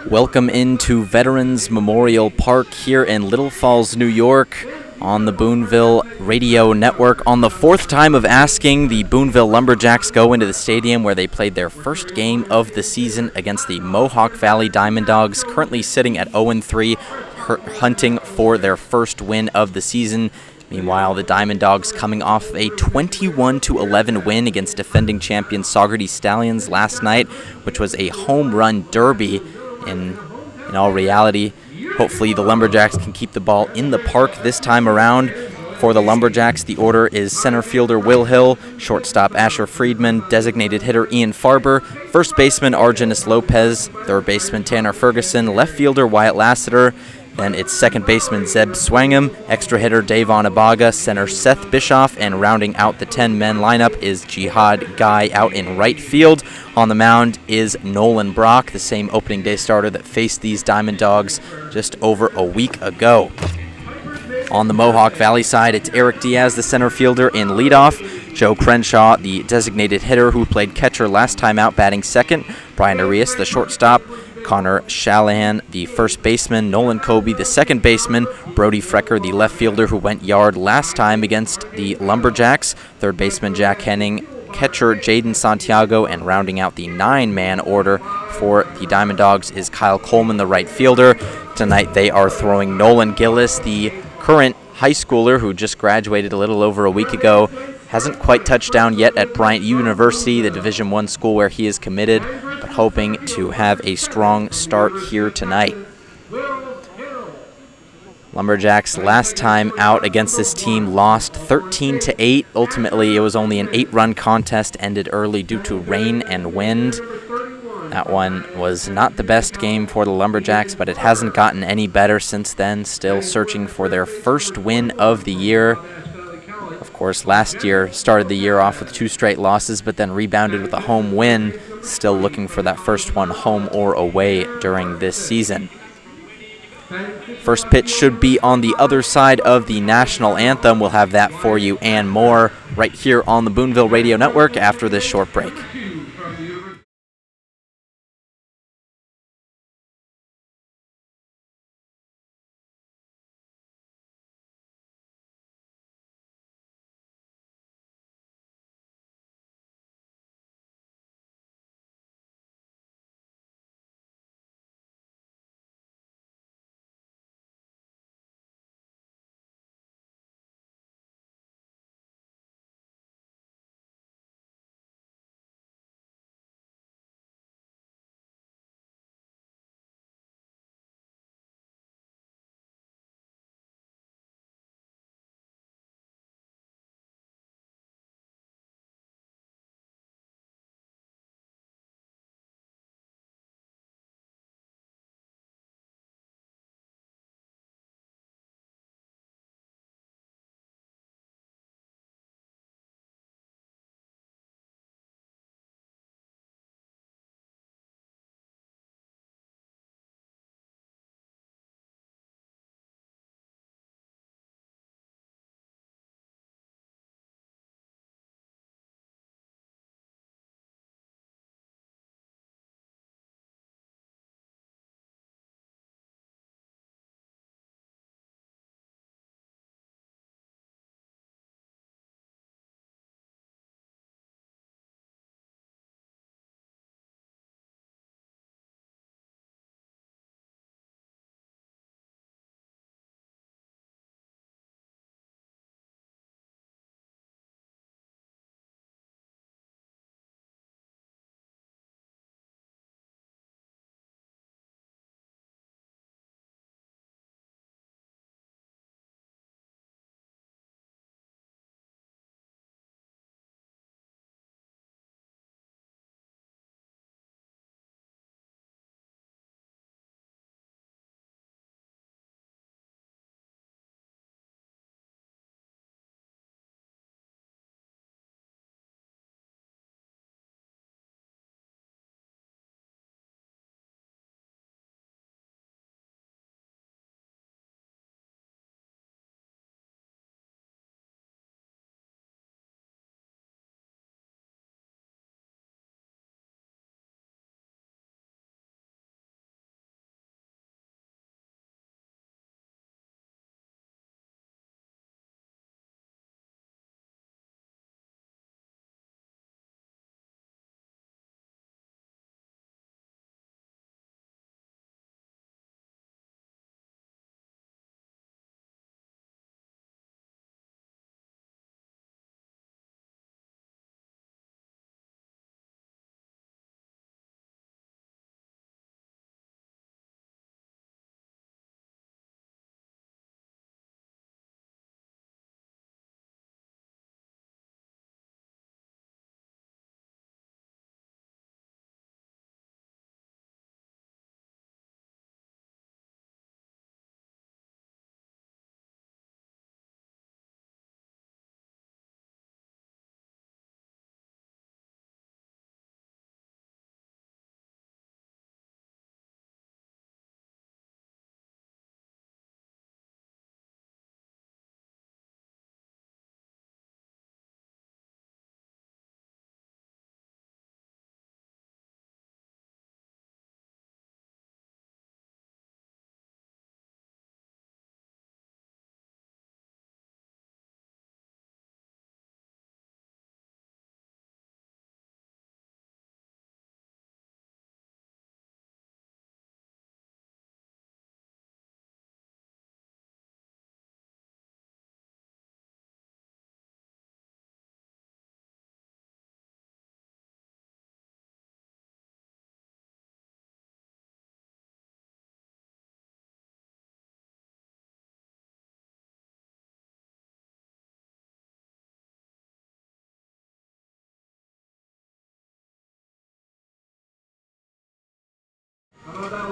Welcome into Veterans Memorial Park here in Little Falls, New York on the Boonville Radio Network. On the fourth time of asking, the Boonville Lumberjacks go into the stadium where they played their first game of the season against the Mohawk Valley Diamond Dogs, currently sitting at 0-3, hunting for their first win of the season. Meanwhile, the Diamond Dogs coming off a 21-11 win against defending champion Saugerty Stallions last night, which was a home run derby. In all reality, hopefully the Lumberjacks can keep the ball in the park this time around. For the Lumberjacks, the order is center fielder Will Hill, shortstop Asher Friedman, designated hitter Ian Farber, first baseman Argenis Lopez, third baseman Tanner Ferguson, left fielder Wyatt Lassiter. Then it's second baseman Zeb Swangham, extra hitter Davon Abaga, center Seth Bischoff, and rounding out the 10-man lineup is Jihad Guy out in right field. On the mound is Nolan Brock, the same opening day starter that faced these Diamond Dogs just over a week ago. On the Mohawk Valley side, it's Eric Diaz, the center fielder, in leadoff. Joe Crenshaw, the designated hitter who played catcher last time out, batting second. Brian Arias, the shortstop. Connor Shalahan, the first baseman. Nolan Kobe, the second baseman. Brody Frecker, the left fielder who went yard last time against the Lumberjacks. Third baseman Jack Henning. Catcher Jaden Santiago, and rounding out the 9-man order for the Diamond Dogs is Kyle Coleman, the right fielder. Tonight they are throwing Nolan Gillis, the current high schooler who just graduated a little over a week ago. Hasn't quite touched down yet at Bryant University, the Division I school where he is committed, but hoping to have a strong start here tonight. Lumberjacks last time out against this team lost 13-8. Ultimately, it was only an 8-run contest, ended early due to rain and wind. That one was not the best game for the Lumberjacks, but it hasn't gotten any better since then, still searching for their first win of the year. Of course, last year started the year off with 2 straight losses, but then rebounded with a home win, still looking for that first one home or away during this season. First pitch should be on the other side of the national anthem. We'll have that for you and more right here on the Boonville Radio Network after this short break.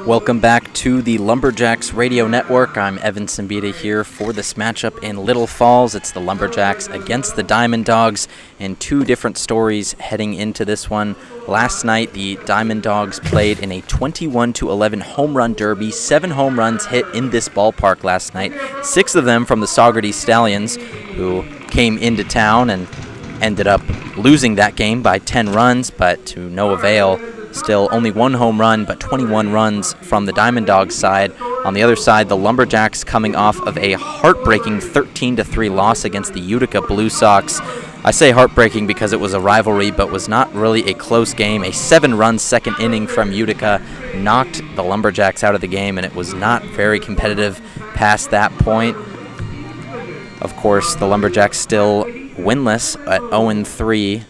Welcome back to the Lumberjacks Radio Network. I'm Evan Simbita here for this matchup in Little Falls. It's the Lumberjacks against the Diamond Dawgs, and two different stories heading into this one. Last night, the Diamond Dawgs played in a 21-11 home run derby. 7 home runs hit in this ballpark last night. 6 of them from the Saugerty Stallions, who came into town and ended up losing that game by 10 runs, but to no avail. Still only 1 home run, but 21 runs from the Diamond Dawgs side. On the other side, the Lumberjacks coming off of a heartbreaking 13-3 loss against the Utica Blue Sox. I say heartbreaking because it was a rivalry, but was not really a close game. A 7-run second inning from Utica knocked the Lumberjacks out of the game, and it was not very competitive past that point. Of course, the Lumberjacks still winless at 0-3.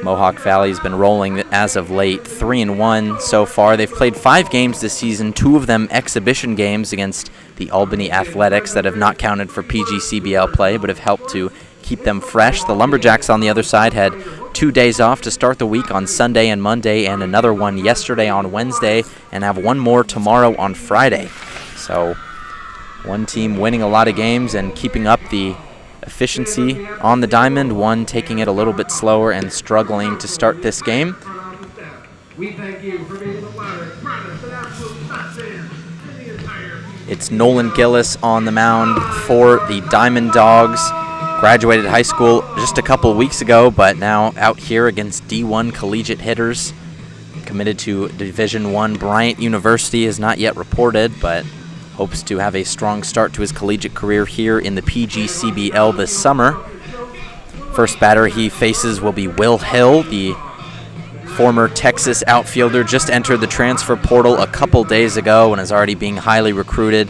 Mohawk Valley's been rolling as of late, 3-1 so far. They've played 5 games this season, 2 of them exhibition games against the Albany Athletics that have not counted for PGCBL play, but have helped to keep them fresh. The Lumberjacks on the other side had 2 days off to start the week on Sunday and Monday, and another one yesterday on Wednesday, and have one more tomorrow on Friday. So one team winning a lot of games and keeping up the efficiency on the diamond, one taking it a little bit slower and struggling to start this game. It's Nolan Gillis on the mound for the Diamond Dawgs. Graduated high school just a couple weeks ago, but now out here against D1 collegiate hitters. Committed to Division I Bryant University, is not yet reported, but hopes to have a strong start to his collegiate career here in the PGCBL this summer. First batter he faces will be Will Hill, the former Texas outfielder, just entered the transfer portal a couple days ago and is already being highly recruited.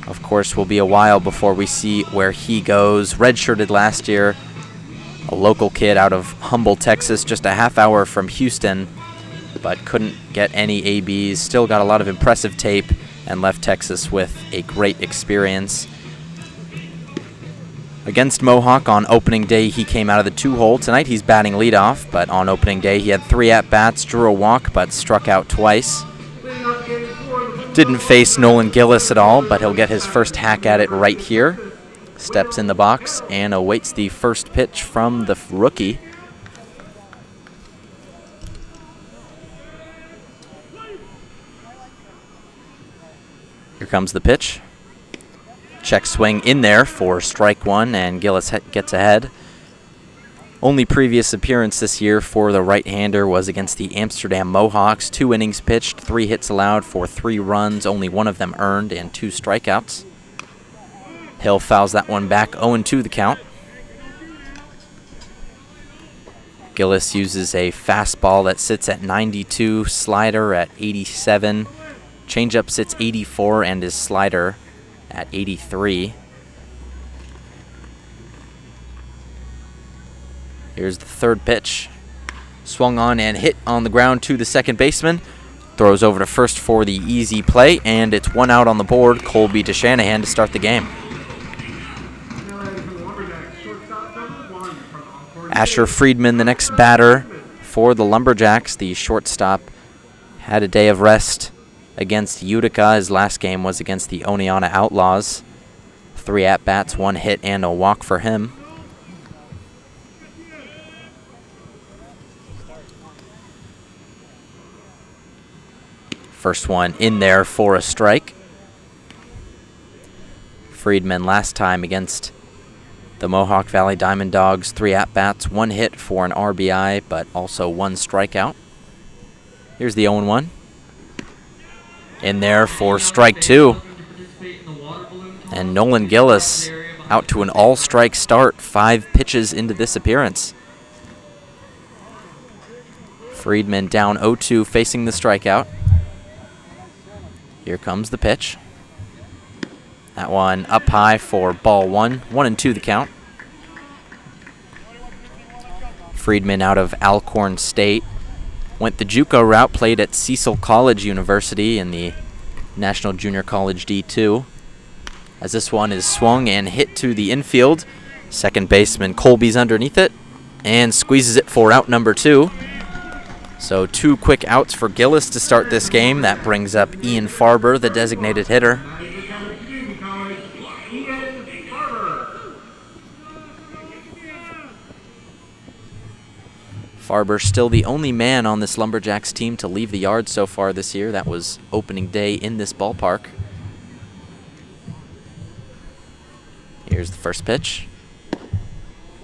Of course, will be a while before we see where he goes. Redshirted last year, a local kid out of Humble, Texas, just a half hour from Houston, but couldn't get any ABs. Still got a lot of impressive tape and left Texas with a great experience. Against Mohawk on opening day, he came out of the 2-hole. Tonight he's batting leadoff, but on opening day he had 3 at-bats, drew a walk, but struck out twice. Didn't face Nolan Gillis at all, but he'll get his first hack at it right here. Steps in the box and awaits the first pitch from the rookie. Here comes the pitch. Check swing in there for strike 1, and Gillis gets ahead. Only previous appearance this year for the right-hander was against the Amsterdam Mohawks. 2 innings pitched, 3 hits allowed for 3 runs, only 1 of them earned, and 2 strikeouts. Hill fouls that one back, 0-2 the count. Gillis uses a fastball that sits at 92, slider at 87. Changeup sits 84 and his slider at 83. Here's the third pitch. Swung on and hit on the ground to the second baseman. Throws over to first for the easy play, and it's 1 out on the board. Colby to Shanahan to start the game. Asher Friedman, the next batter for the Lumberjacks. The shortstop had a day of rest against Utica. His last game was against the Oneonta Outlaws. 3 at-bats, 1 hit, and a walk for him. First one in there for a strike. Friedman last time against the Mohawk Valley Diamond Dawgs, 3 at-bats, 1 hit for an RBI, but also 1 strikeout. Here's the 0-1. In there for strike 2. And Nolan Gillis out to an all-strike start, 5 pitches into this appearance. Friedman down 0-2 facing the strikeout. Here comes the pitch. That one up high for ball 1. 1-2 the count. Friedman out of Alcorn State. Went the JUCO route, played at Cecil College University in the National Junior College D2. As this one is swung and hit to the infield. Second baseman Colby's underneath it and squeezes it for out number 2. So 2 quick outs for Gillis to start this game. That brings up Ian Farber, the designated hitter. Farber still the only man on this Lumberjacks team to leave the yard so far this year. That was opening day in this ballpark. Here's the first pitch.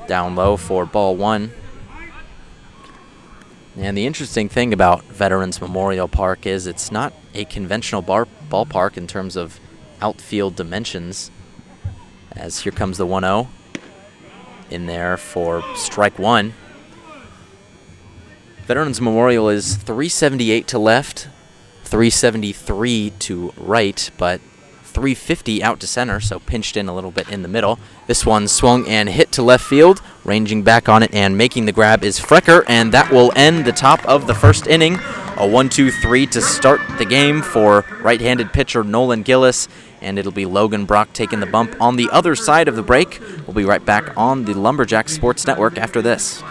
Down low for ball 1. And the interesting thing about Veterans Memorial Park is it's not a conventional ballpark in terms of outfield dimensions. As here comes the 1-0 in there for strike 1. Veterans Memorial is 378 to left, 373 to right, but 350 out to center, so pinched in a little bit in the middle. This one swung and hit to left field. Ranging back on it and making the grab is Frecker, and that will end the top of the first inning. A 1-2-3 to start the game for right-handed pitcher Nolan Gillis, and it'll be Logan Brock taking the bump on the other side of the break. We'll be right back on the Lumberjacks Sports Network after this.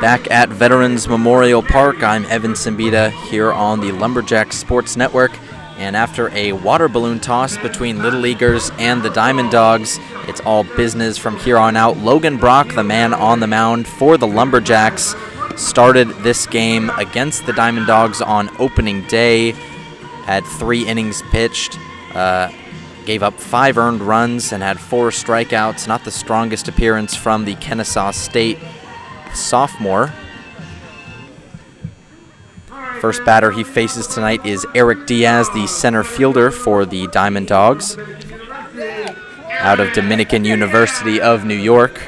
Back at Veterans Memorial Park, I'm Evan Simbita here on the Lumberjacks Sports Network. And after a water balloon toss between Little Leaguers and the Diamond Dogs, it's all business from here on out. Logan Brock, the man on the mound for the Lumberjacks, started this game against the Diamond Dogs on opening day. Had 3 innings pitched, gave up 5 earned runs, and had 4 strikeouts. Not the strongest appearance from the Kennesaw State sophomore. First batter he faces tonight is Eric Diaz, the center fielder for the Diamond Dogs, out of Dominican University of New York.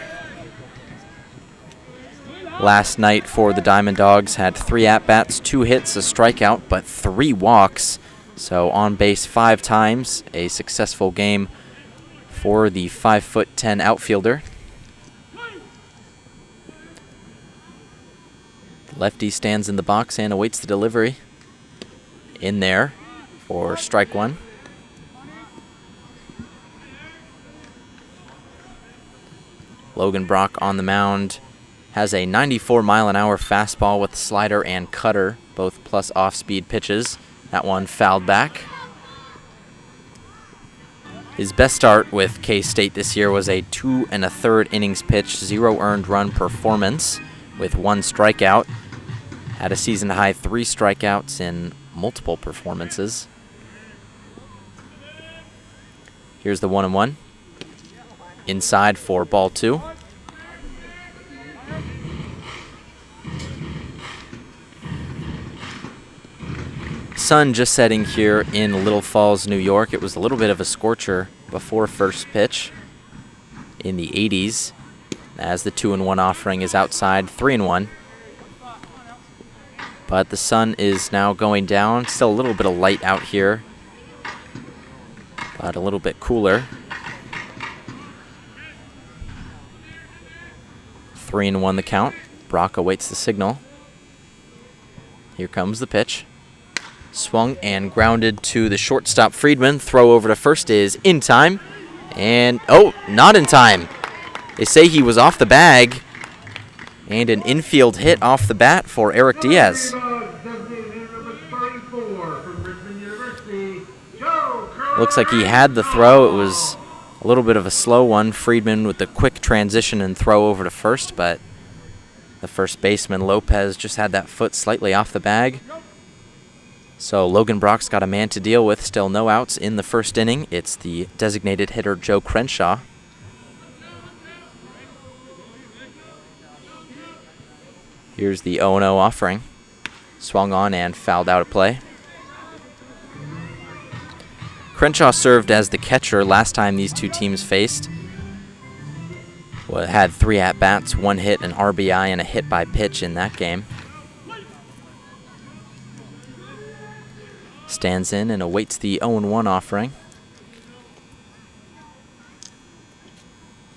Last night for the Diamond Dogs had 3 at-bats, 2 hits, a strikeout, but 3 walks. So on base 5 times, a successful game for the 5'10" outfielder. Lefty stands in the box and awaits the delivery. In there for strike 1. Logan Brock on the mound has a 94-mile-an-hour fastball with slider and cutter, both plus off-speed pitches. That one fouled back. His best start with K-State this year was a 2 1/3 innings pitched, 0 earned run performance with 1 strikeout. Had a season-high 3 strikeouts in multiple performances. Here's the 1-1. Inside for ball 2. Sun just setting here in Little Falls, New York. It was a little bit of a scorcher before first pitch in the 80s, as the 2-1 offering is outside, 3-1. But the sun is now going down. Still a little bit of light out here, but a little bit cooler. 3-1 the count. Brock awaits the signal. Here comes the pitch. Swung and grounded to the shortstop Friedman. Throw over to first is in time. And, oh, not in time. They say he was off the bag. And an infield hit off the bat for Eric Diaz. Looks like he had the throw. It was a little bit of a slow one. Friedman with the quick transition and throw over to first, but The first baseman, Lopez, just had that foot slightly off the bag. So Logan Brock's got a man to deal with. Still no outs in the first inning. It's the designated hitter, Joe Crenshaw. Here's the 0-0 offering. Swung on and fouled out of play. Crenshaw served as the catcher last time these two teams faced. Well, had 3 at-bats, 1 hit, an RBI, and a hit by pitch in that game. Stands in and awaits the 0-1 offering.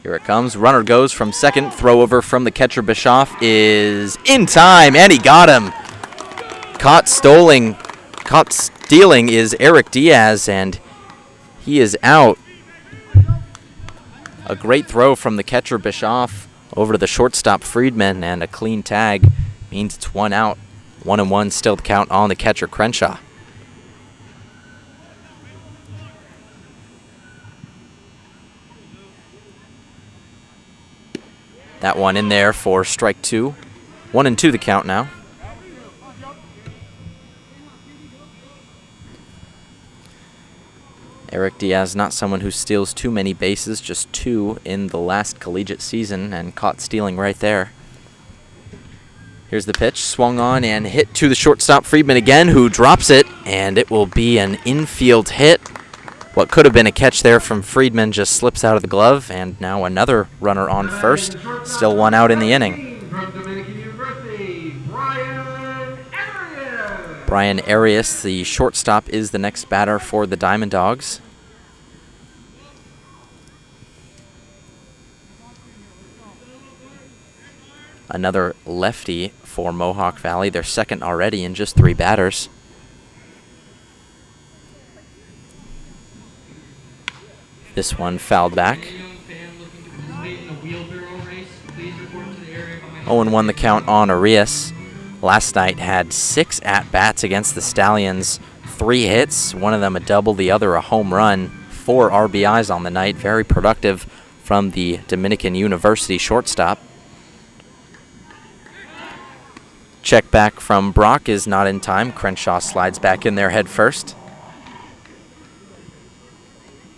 Here it comes. Runner goes from second. Throw over from the catcher Bischoff is in time, and he got him. Caught stealing is Eric Diaz, and he is out. A great throw from the catcher Bischoff over to the shortstop Friedman, and a clean tag means it's 1 out. 1-1 still the count on the catcher Crenshaw. That one in there for strike 2. 1-2 the count now. Eric Diaz, not someone who steals too many bases, just 2 in the last collegiate season, and caught stealing right there. Here's the pitch, swung on and hit to the shortstop Friedman again, who drops it, and it will be an infield hit. What could have been a catch there from Friedman just slips out of the glove, and now another runner on first. Still 1 out in the inning. Brian Arias, the shortstop, is the next batter for the Diamond Dogs. Another lefty for Mohawk Valley, their second already in just 3 batters. This one fouled back. 0-1 the count on Arias. Last night had 6 at-bats against the Stallions. 3 hits, one of them a double, the other a home run. 4 RBIs on the night. Very productive from the Dominican University shortstop. Check back from Brock is not in time. Crenshaw slides back in there head first.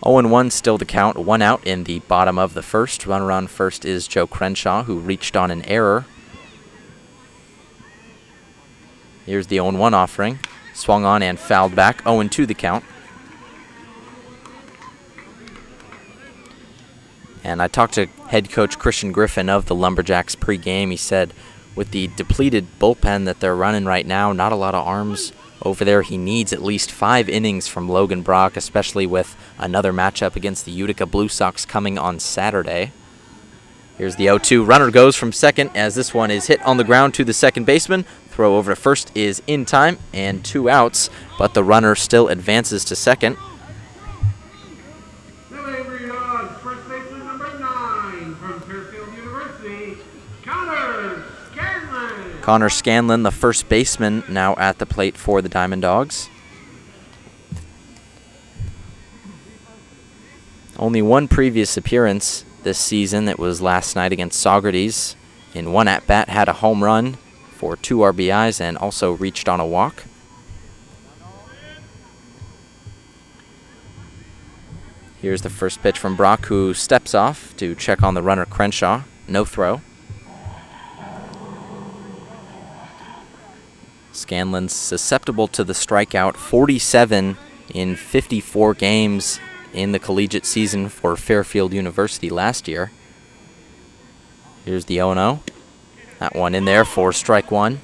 0-1 still the count, 1 out in the bottom of the first. Runner on first is Joe Crenshaw, who reached on an error. Here's the 0-1 offering. Swung on and fouled back, 0-2 the count. And I talked to head coach Christian Griffin of the Lumberjacks pregame. He said with the depleted bullpen that they're running right now, not a lot of arms over there. He needs at least 5 innings from Logan Brock, especially with another matchup against the Utica Blue Sox coming on Saturday. Here's the 0-2. Runner goes from second as this one is hit on the ground to the second baseman. Throw over to first is in time and 2 outs, but the runner still advances to second. First baseman number 9 from Fairfield University, Connor Scanlon, the first baseman, now at the plate for the Diamond Dogs. Only 1 previous appearance this season. It was last night against Saugerties. In 1 at-bat, had a home run for 2 RBIs and also reached on a walk. Here's the first pitch from Brock, who steps off to check on the runner Crenshaw. No throw. Scanlon's susceptible to the strikeout, 47 in 54 games in the collegiate season for Fairfield University last year. Here's the 0-0. That one in there for strike 1.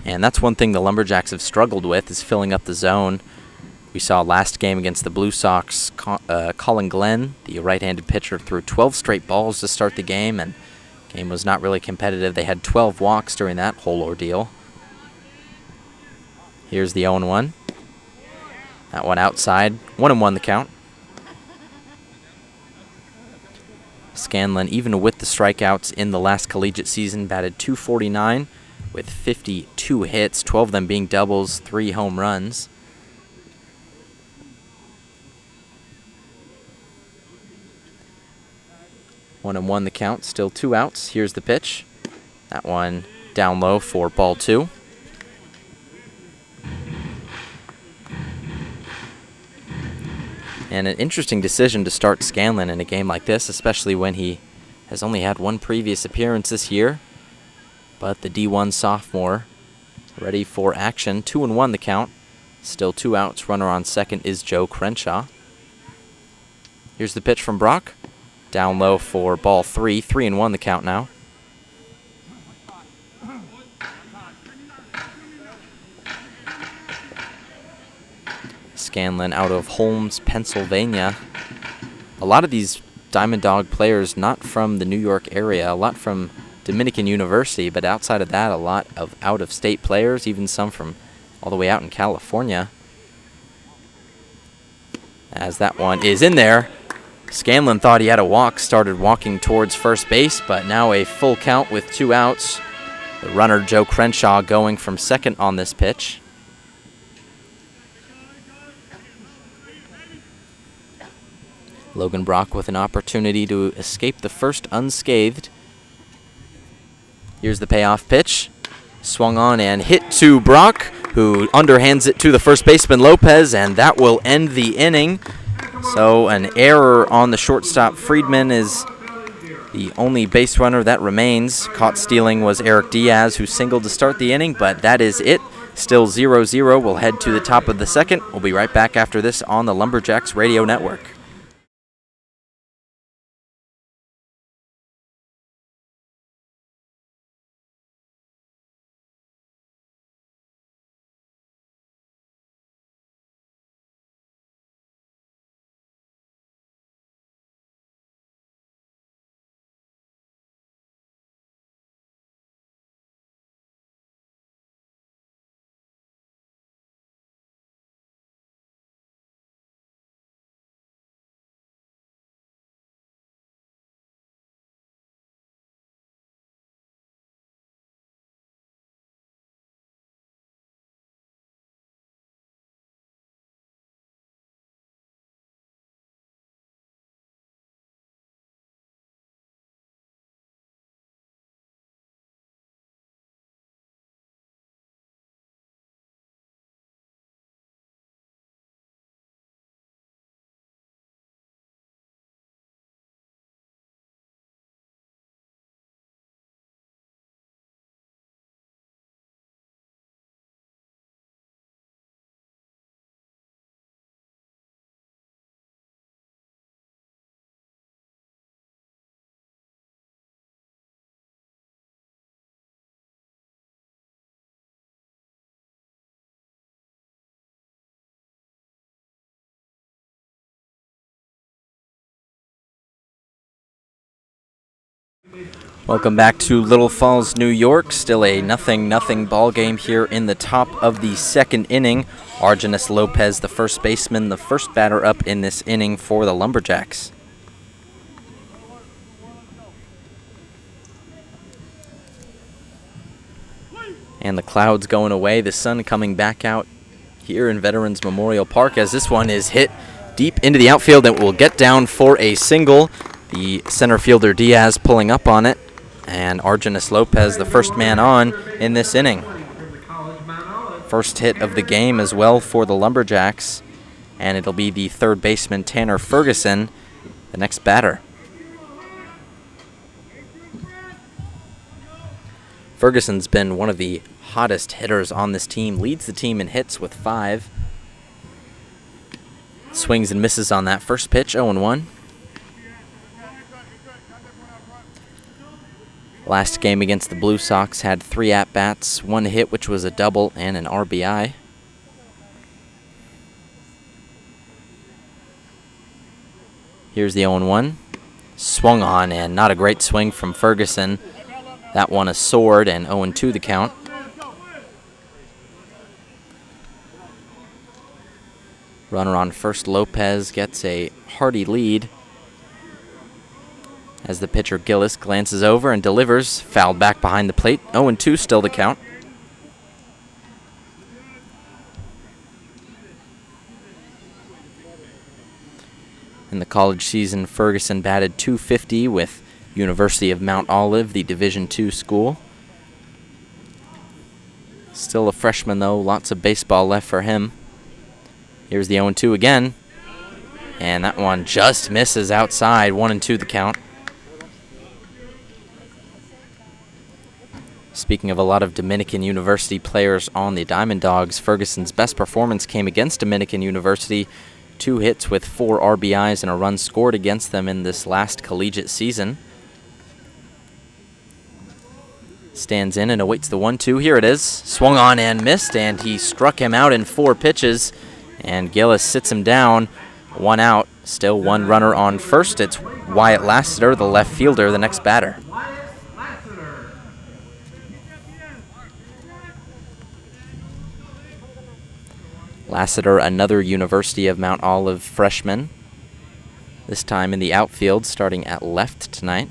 And that's one thing the Lumberjacks have struggled with, is filling up the zone. We saw last game against the Blue Sox, Colin Glenn, the right-handed pitcher, threw 12 straight balls to start the game, and the game was not really competitive. They had 12 walks during that whole ordeal. Here's the 0-1. That one outside. 1-1 the count. Scanlon, even with the strikeouts in the last collegiate season, batted .249 with 52 hits, 12 of them being doubles, 3 home runs. 1-1 the count, still 2 outs. Here's the pitch. That one down low for ball 2. And an interesting decision to start Scanlon in a game like this, especially when he has only had 1 previous appearance this year. But the D1 sophomore ready for action. 2-1 the count. Still 2 outs. Runner on second is Joe Crenshaw. Here's the pitch from Brock. Down low for ball 3. 3-1 the count now. Scanlon out of Holmes, Pennsylvania. A lot of these Diamond Dog players not from the New York area, a lot from Dominican University, but outside of that, a lot of out-of-state players, even some from all the way out in California. As that one is in there, Scanlon thought he had a walk, started walking towards first base, but now a full count with 2 outs. The runner, Joe Crenshaw, going from second on this pitch. Logan Brock with an opportunity to escape the first unscathed. Here's the payoff pitch. Swung on and hit to Brock, who underhands it to the first baseman Lopez, and that will end the inning. So an error on the shortstop. Friedman is the only base runner that remains. Caught stealing was Eric Diaz, who singled to start the inning, but that is it. Still 0-0. We'll head to the top of the second. We'll be right back after this on the Lumberjacks Radio Network. Welcome back to Little Falls, New York. Still a 0-0 ball game here in the top of the second inning. Argenis Lopez, the first baseman, the first batter up in this inning for the Lumberjacks. And the clouds going away, the sun coming back out here in Veterans Memorial Park as this one is hit deep into the outfield and will get down for a single. The center fielder Diaz pulling up on it, and Argenis Lopez the first man on in this inning. First hit of the game as well for the Lumberjacks, and it'll be the third baseman Tanner Ferguson, the next batter. Ferguson's been one of the hottest hitters on this team, leads the team in hits with 5. Swings and misses on that first pitch, 0-1. Last game against the Blue Sox had 3 at-bats, 1 hit, which was a double, and an RBI. Here's the 0-1. Swung on, and not a great swing from Ferguson. That one a sword, and 0-2 the count. Runner on first, Lopez gets a hearty lead as the pitcher Gillis glances over and delivers. Fouled back behind the plate. 0-2 still the count. In the college season, Ferguson batted .250 with University of Mount Olive, the Division II school. Still a freshman, though. Lots of baseball left for him. Here's the 0-2 again. And that one just misses outside. 1-2 the count. Speaking of a lot of Dominican University players on the Diamond Dogs, Ferguson's best performance came against Dominican University. 2 hits with 4 RBIs and a run scored against them in this last collegiate season. Stands in and awaits the 1-2. Here it is. Swung on and missed, and he struck him out in 4 pitches. And Gillis sits him down. 1 out. Still 1 runner on first. It's Wyatt Lassiter, the left fielder, the next batter. Lassiter, another University of Mount Olive freshman. This time in the outfield, starting at left tonight.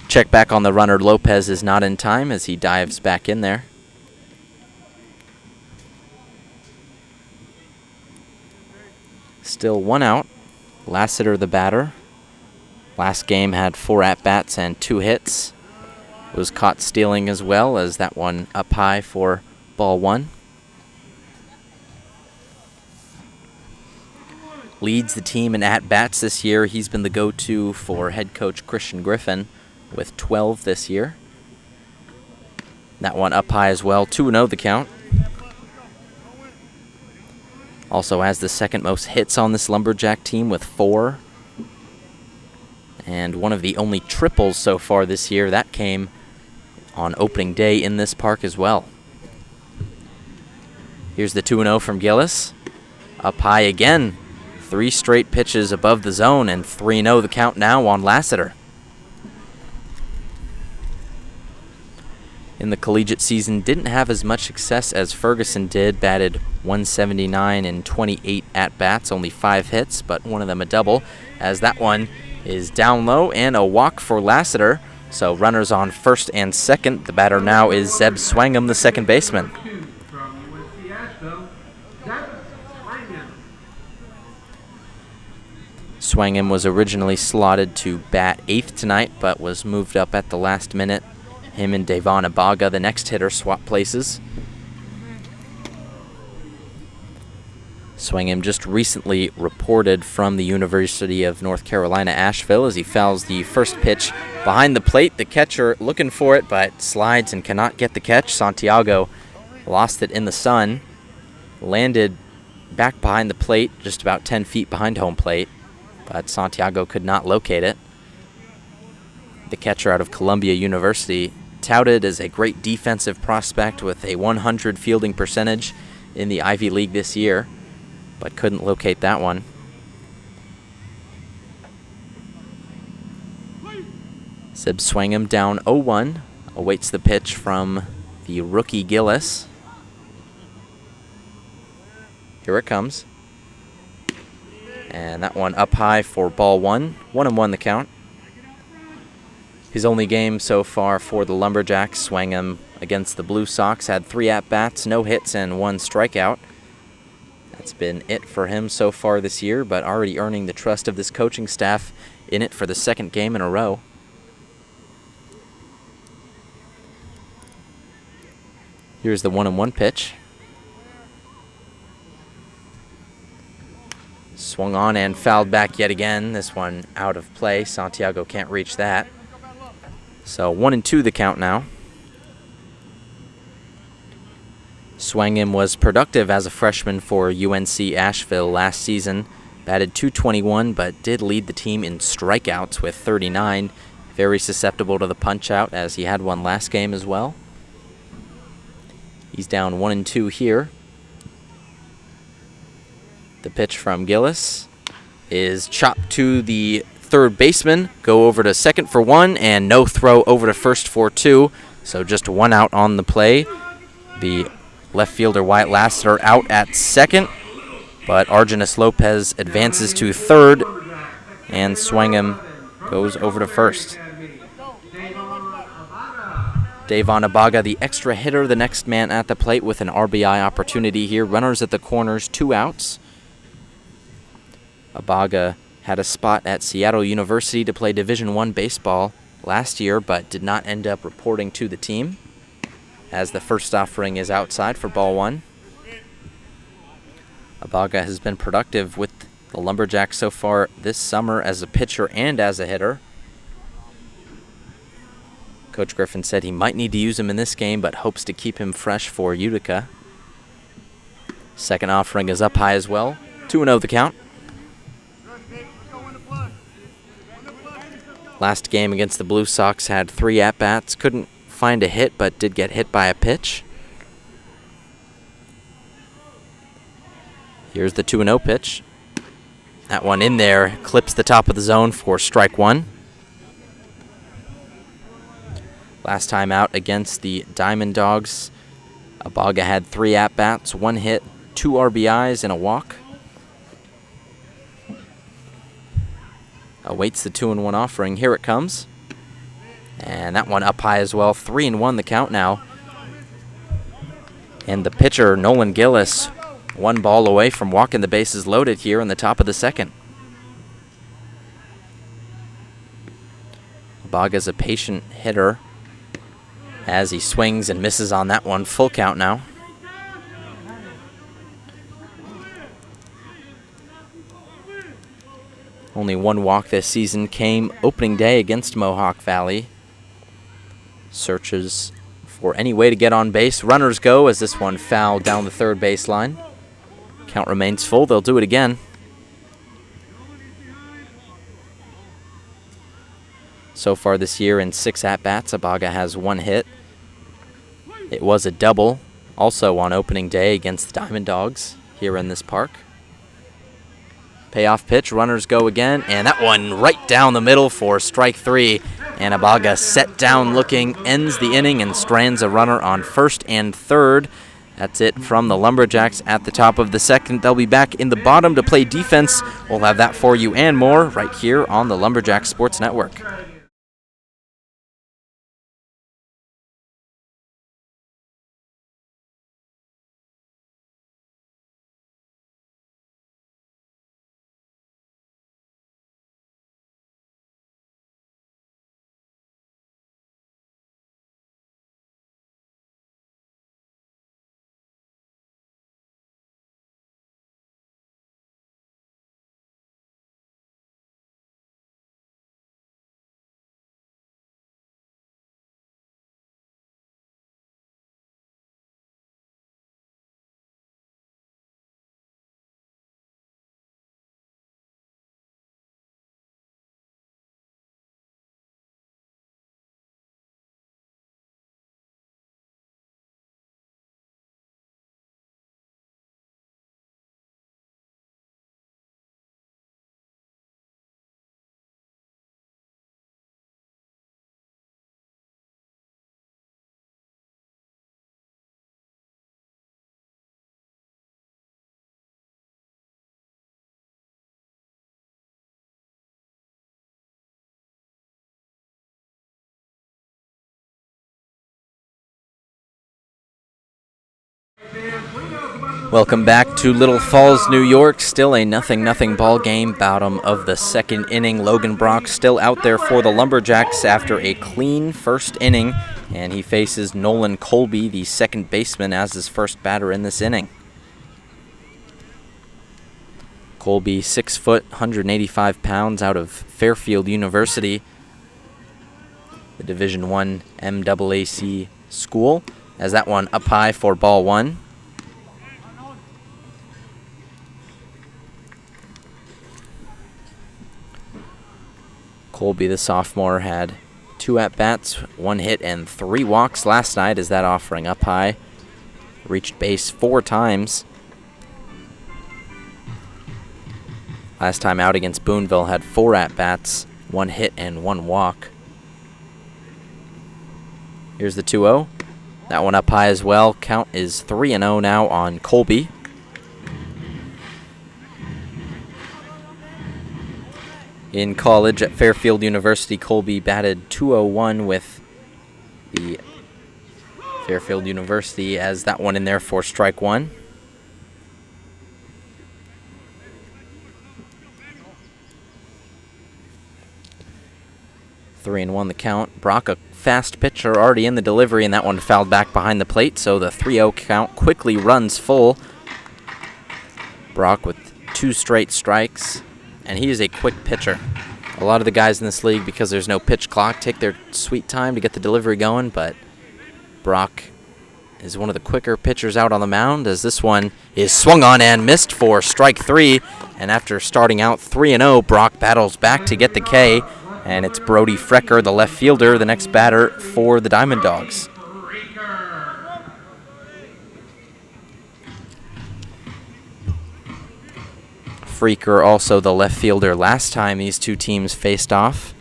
Check back on the runner. Lopez is not in time as he dives back in there. Still 1 out. Lassiter the batter. Last game had 4 at-bats and 2 hits. Was caught stealing as well, as that one up high for ball 1. Leads the team in at-bats this year. He's been the go-to for head coach Christian Griffin with 12 this year. That one up high as well. 2-0 the count. Also has the second most hits on this Lumberjack team with 4. And one of the only triples so far this year. That came on opening day in this park as well. Here's the 2-0 from Gillis. Up high again. 3 straight pitches above the zone, and 3-0 the count now on Lassiter. In the collegiate season, didn't have as much success as Ferguson did. Batted 179 in 28 at-bats, only 5 hits, but one of them a double, as that one is down low and a walk for Lassiter. So runners on first and second. The batter now is Zeb Swangam, the second baseman. Swangam was originally slotted to bat 8th tonight, but was moved up at the last minute. Him and Devon Abaga, the next hitter, swap places. Swangam just recently reported from the University of North Carolina, Asheville, as he fouls the first pitch behind the plate. The catcher looking for it, but slides and cannot get the catch. Santiago lost it in the sun. Landed back behind the plate, just about 10 feet behind home plate. But Santiago could not locate it. The catcher out of Columbia University, touted as a great defensive prospect with a 100 fielding percentage in the Ivy League this year, but couldn't locate that one. Zeb Swangam down 0-1, awaits the pitch from the rookie Gillis. Here it comes. And that one up high for ball 1. 1-1 the count. His only game so far for the Lumberjacks, Swangam against the Blue Sox, had 3 at-bats, no hits, and 1 strikeout. That's been it for him so far this year, but already earning the trust of this coaching staff, in it for the 2nd game in a row. Here's the 1-1 pitch. Swung on and fouled back yet again. This one out of play. Santiago can't reach that. So 1-2 the count now. Swangam was productive as a freshman for UNC Asheville last season. Batted .221, but did lead the team in strikeouts with 39. Very susceptible to the punch-out, as he had one last game as well. He's down 1-2 here. The pitch from Gillis is chopped to the third baseman. Go over to second for 1, and no throw over to first for 2. So just 1 out on the play. The left fielder Wyatt Lassiter out at second, but Argenis Lopez advances to third, and Swangam goes over to first. Devon Abaga, the extra hitter, the next man at the plate with an RBI opportunity here. Runners at the corners, 2 outs. Abaga had a spot at Seattle University to play Division I baseball last year, but did not end up reporting to the team, as the first offering is outside for ball one. Abaga has been productive with the Lumberjacks so far this summer as a pitcher and as a hitter. Coach Griffin said he might need to use him in this game, but hopes to keep him fresh for Utica. Second offering is up high as well. 2-0 the count. Last game against the Blue Sox had 3 at-bats. Couldn't find a hit, but did get hit by a pitch. Here's the 2-0 pitch. That one in there, clips the top of the zone for strike one. Last time out against the Diamond Dogs, Abaga had 3 at-bats, 1 hit, 2 RBIs, and a walk. Awaits the 2-1 offering. Here it comes. And that one up high as well. 3-1 the count now. And the pitcher, Nolan Gillis, 1 ball away from walking the bases loaded here in the top of the second. Abaga's a patient hitter as he swings and misses on that one. Full count now. Only 1 walk this season came opening day against Mohawk Valley. Searches for any way to get on base. Runners go as this one fouled down the third baseline. Count remains full. They'll do it again. So far this year in 6 at-bats, Abaga has 1 hit. It was a double, also on opening day against the Diamond Dogs here in this park. Payoff pitch, runners go again, and that one right down the middle for strike 3. And Abaga set down looking, ends the inning, and strands a runner on first and third. That's it from the Lumberjacks at the top of the second. They'll be back in the bottom to play defense. We'll have that for you and more right here on the Lumberjacks Sports Network. Welcome back to Little Falls, New York. Still a 0-0 ball game. Bottom of the second inning. Logan Brock still out there for the Lumberjacks after a clean first inning. And he faces Nolan Colby, the second baseman, as his first batter in this inning. Colby, 6 foot, 185 pounds, out of Fairfield University, the Division I MAAC school. As that one up high for ball one. Colby, the sophomore, had 2 at-bats, 1 hit, and 3 walks last night as that offering up high. Reached base 4 times. Last time out against Boonville had 4 at-bats, 1 hit, and 1 walk. Here's the 2-0. That one up high as well. Count is 3-0 now on Colby. In college at Fairfield University, Colby batted .201 with the Fairfield University, as that one in there for strike 1. 3-1 the count. Brock, a fast pitcher, already in the delivery, and that one fouled back behind the plate, so the 3-0 count quickly runs full. Brock with 2 straight strikes, and he is a quick pitcher. A lot of the guys in this league, because there's no pitch clock, take their sweet time to get the delivery going, but Brock is one of the quicker pitchers out on the mound, as this one is swung on and missed for strike 3, and after starting out 3-0, Brock battles back to get the K, and it's Brody Frecker, the left fielder, the next batter for the Diamond Dogs. Freaker also the left fielder last time these two teams faced off.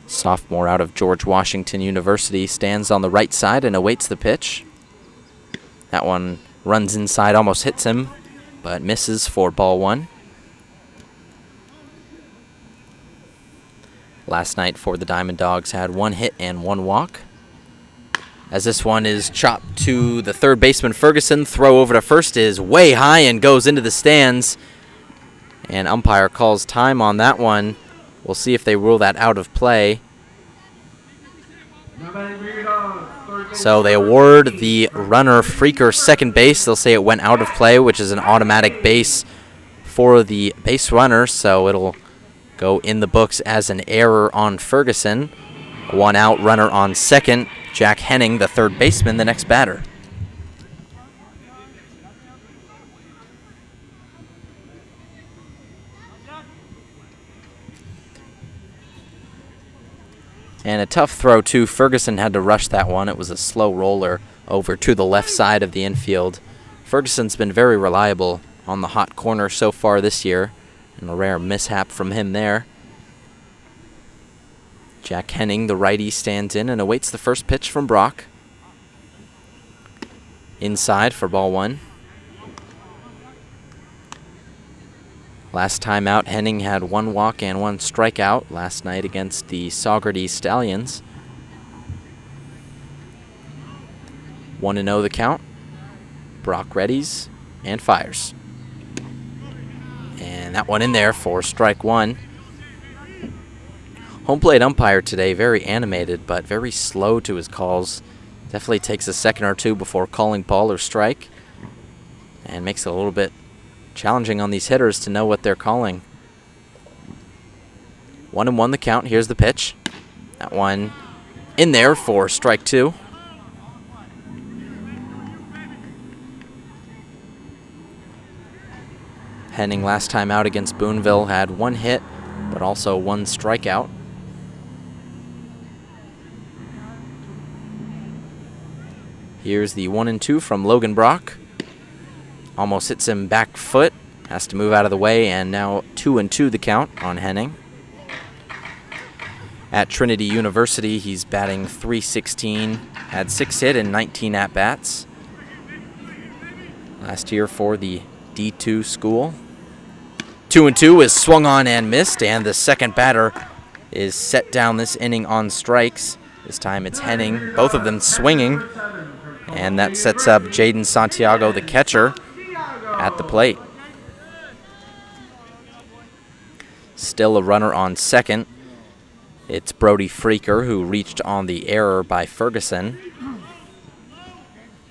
Sophomore out of George Washington University stands on the right side and awaits the pitch. That one runs inside, almost hits him, but misses for ball 1. Last night for the Diamond Dogs had 1 hit and 1 walk. As this one is chopped to the third baseman Ferguson, throw over to first is way high and goes into the stands. And umpire calls time on that one. We'll see if they rule that out of play. So they award the runner Freaker second base. They'll say it went out of play, which is an automatic base for the base runner. So it'll go in the books as an error on Ferguson. 1 out, runner on second. Jack Henning, the third baseman, the next batter. And a tough throw, too. Ferguson had to rush that one. It was a slow roller over to the left side of the infield. Ferguson's been very reliable on the hot corner so far this year, and a rare mishap from him there. Jack Henning, the righty, stands in and awaits the first pitch from Brock. Inside for ball 1. Last time out, Henning had 1 walk and 1 strikeout last night against the Saugerties Stallions. 1-0 the count. Brock readies and fires. And that one in there for strike 1. Home plate umpire today, very animated, but very slow to his calls. Definitely takes a second or two before calling ball or strike, and makes it a little bit challenging on these hitters to know what they're calling. 1-1 the count. Here's the pitch. That one in there for strike 2. Henning last time out against Boonville had 1 hit, but also 1 strikeout. Here's the 1-2 from Logan Brock. Almost hits him back foot. Has to move out of the way, and now 2-2 the count on Henning. At Trinity University, he's batting .316. Had 6 hit and 19 at-bats. Last year for the D2 school. 2-2 is swung on and missed, and the second batter is set down this inning on strikes. This time it's Henning, both of them swinging, and that sets up Jaden Santiago, the catcher, at the plate. Still a runner on second. It's Brody Freaker, who reached on the error by Ferguson.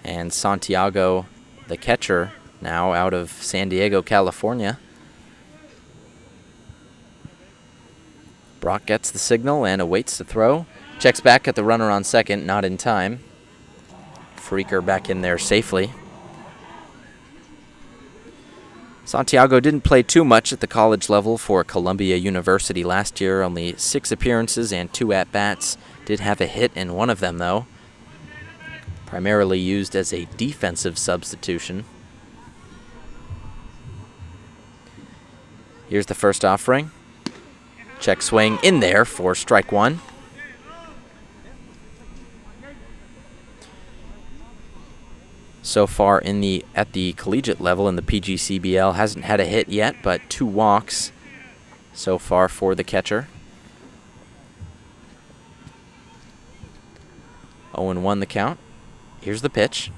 And Santiago, the catcher, now out of San Diego, California. Brock gets the signal and awaits the throw. Checks back at the runner on second, not in time. Freaker back in there safely. Santiago didn't play too much at the college level for Columbia University last year. Only 6 appearances and 2 at-bats. Did have a hit in one of them, though. Primarily used as a defensive substitution. Here's the first offering. Check swing in there for strike 1. So far at the collegiate level in the PGCBL, hasn't had a hit yet, but 2 walks so far for the catcher. 0-1 the count. Here's the pitch.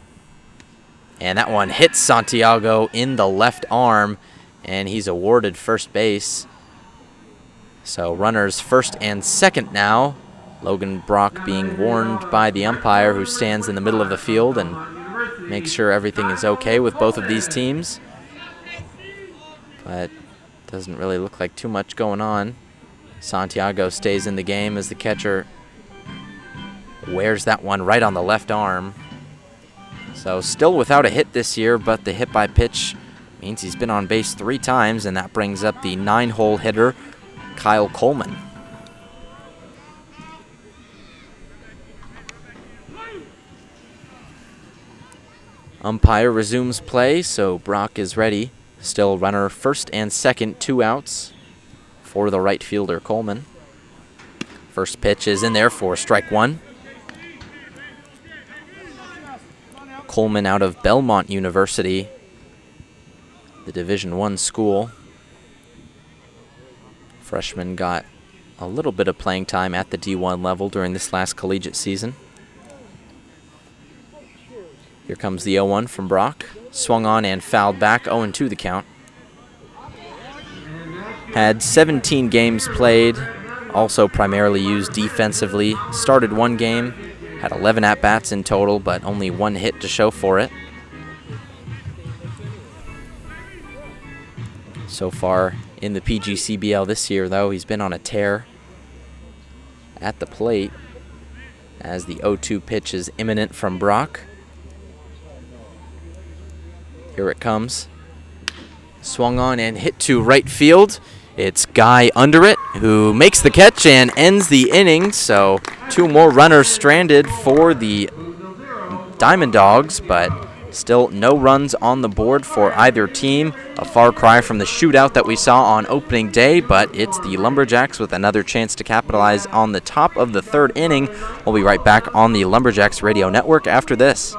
And that one hits Santiago in the left arm, and he's awarded first base. So runners first and second now Logan Brock being warned by the umpire, who stands in the middle of the field and makes sure everything is okay with both of these teams. But doesn't really look like too much going on. Santiago stays in the game as the catcher wears that one right on the left arm. So still without a hit this year, but the hit by pitch means he's been on base 3 times, and that brings up the 9-hole hitter, Kyle Coleman. Umpire resumes play, so Brock is ready. Still runner first and second, 2 outs for the right fielder, Coleman. First pitch is in there for strike 1. Coleman out of Belmont University, the Division I school. Freshman got a little bit of playing time at the D1 level during this last collegiate season. Here comes the 0-1 from Brock. Swung on and fouled back, 0-2 the count. Had 17 games played, also primarily used defensively. Started 1 game, had 11 at-bats in total, but only 1 hit to show for it. So far in the PGCBL this year, though, he's been on a tear at the plate as the 0-2 pitch is imminent from Brock. Here it comes. Swung on and hit to right field. It's Guy under it, who makes the catch and ends the inning. So 2 more runners stranded for the Diamond Dogs, but still no runs on the board for either team. A far cry from the shootout that we saw on opening day, but it's the Lumberjacks with another chance to capitalize on the top of the 3rd inning. We'll be right back on the Lumberjacks Radio Network after this.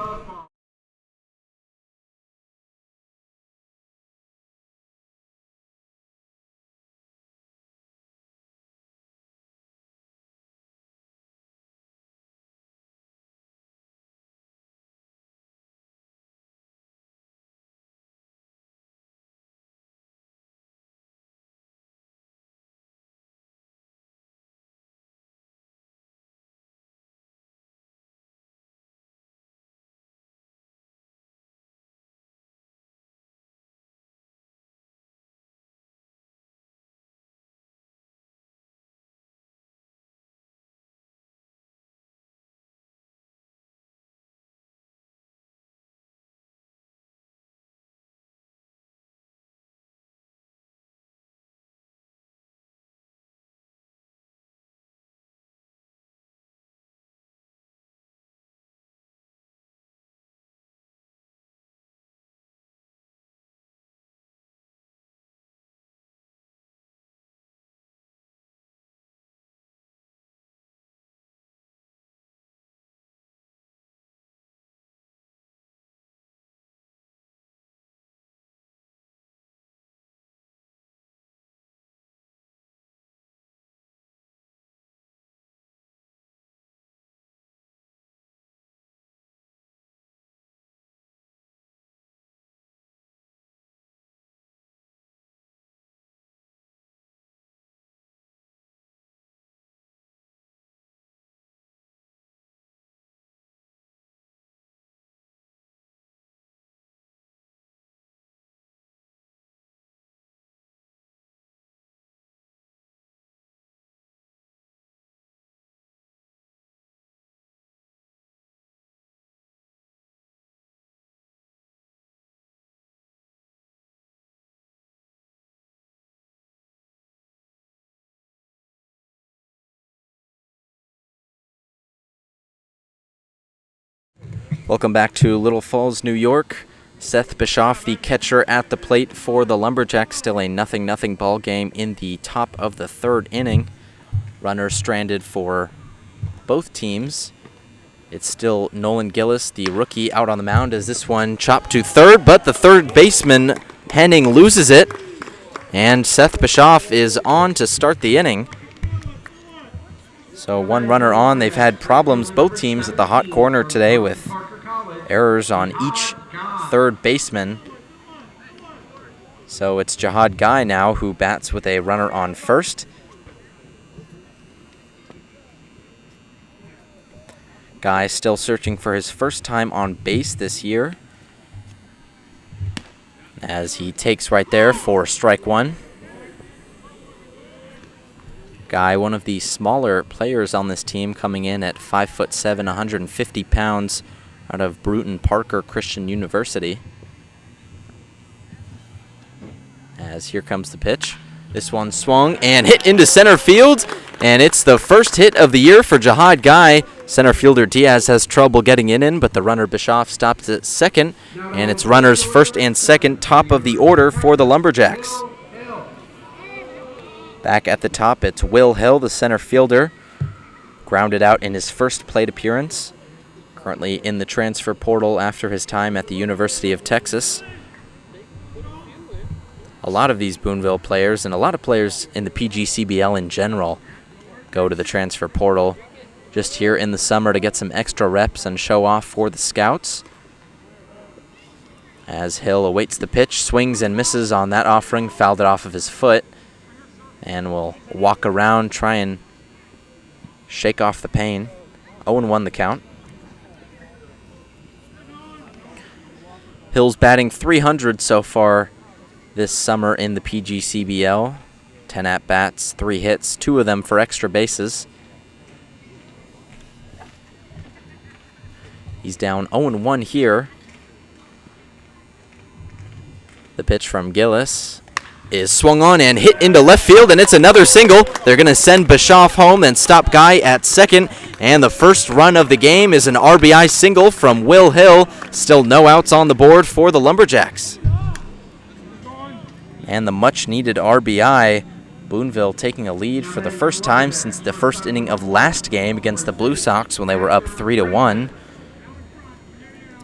Welcome back to Little Falls, New York. Seth Bischoff, the catcher at the plate for the Lumberjacks. Still a 0-0 ball game in the top of the 3rd inning. Runners stranded for both teams. It's still Nolan Gillis, the rookie, out on the mound as this one chopped to third, but the third baseman, Henning, loses it. And Seth Bischoff is on to start the inning. So 1 runner on. They've had problems, both teams, at the hot corner today with errors on each third baseman. So it's Jihad Guy now who bats with a runner on first. Guy still searching for his first time on base this year, as he takes right there for strike one. Guy, one of the smaller players on this team, coming in at 5'7", 150 pounds, out of Bruton Parker Christian University. As here comes the pitch. This one swung and hit into center field, and it's the first hit of the year for Jihad Guy. Center fielder Diaz has trouble getting it in, but the runner Bischoff stops at second, and it's runners first and second, top of the order for the Lumberjacks. Back at the top, it's Will Hill, the center fielder, grounded out in his first plate appearance, currently in the transfer portal after his time at the University of Texas. A lot of these Boonville players, and a lot of players in the PGCBL in general, go to the transfer portal just here in the summer to get some extra reps and show off for the scouts. As Hill awaits the pitch, swings and misses on that offering, fouled it off of his foot, and will walk around, try and shake off the pain. 0-1 the count. Hill's batting .300 so far this summer in the PGCBL. 10 at-bats, 3 hits, 2 of them for extra bases. He's down 0-1 here. The pitch from Gillis is swung on and hit into left field, and it's another single. They're going to send Bischoff home and stop Guy at second. And the first run of the game is an RBI single from Will Hill. Still no outs on the board for the Lumberjacks. And the much-needed RBI. Boonville taking a lead for the first time since the first inning of last game against the Blue Sox when they were up 3-1.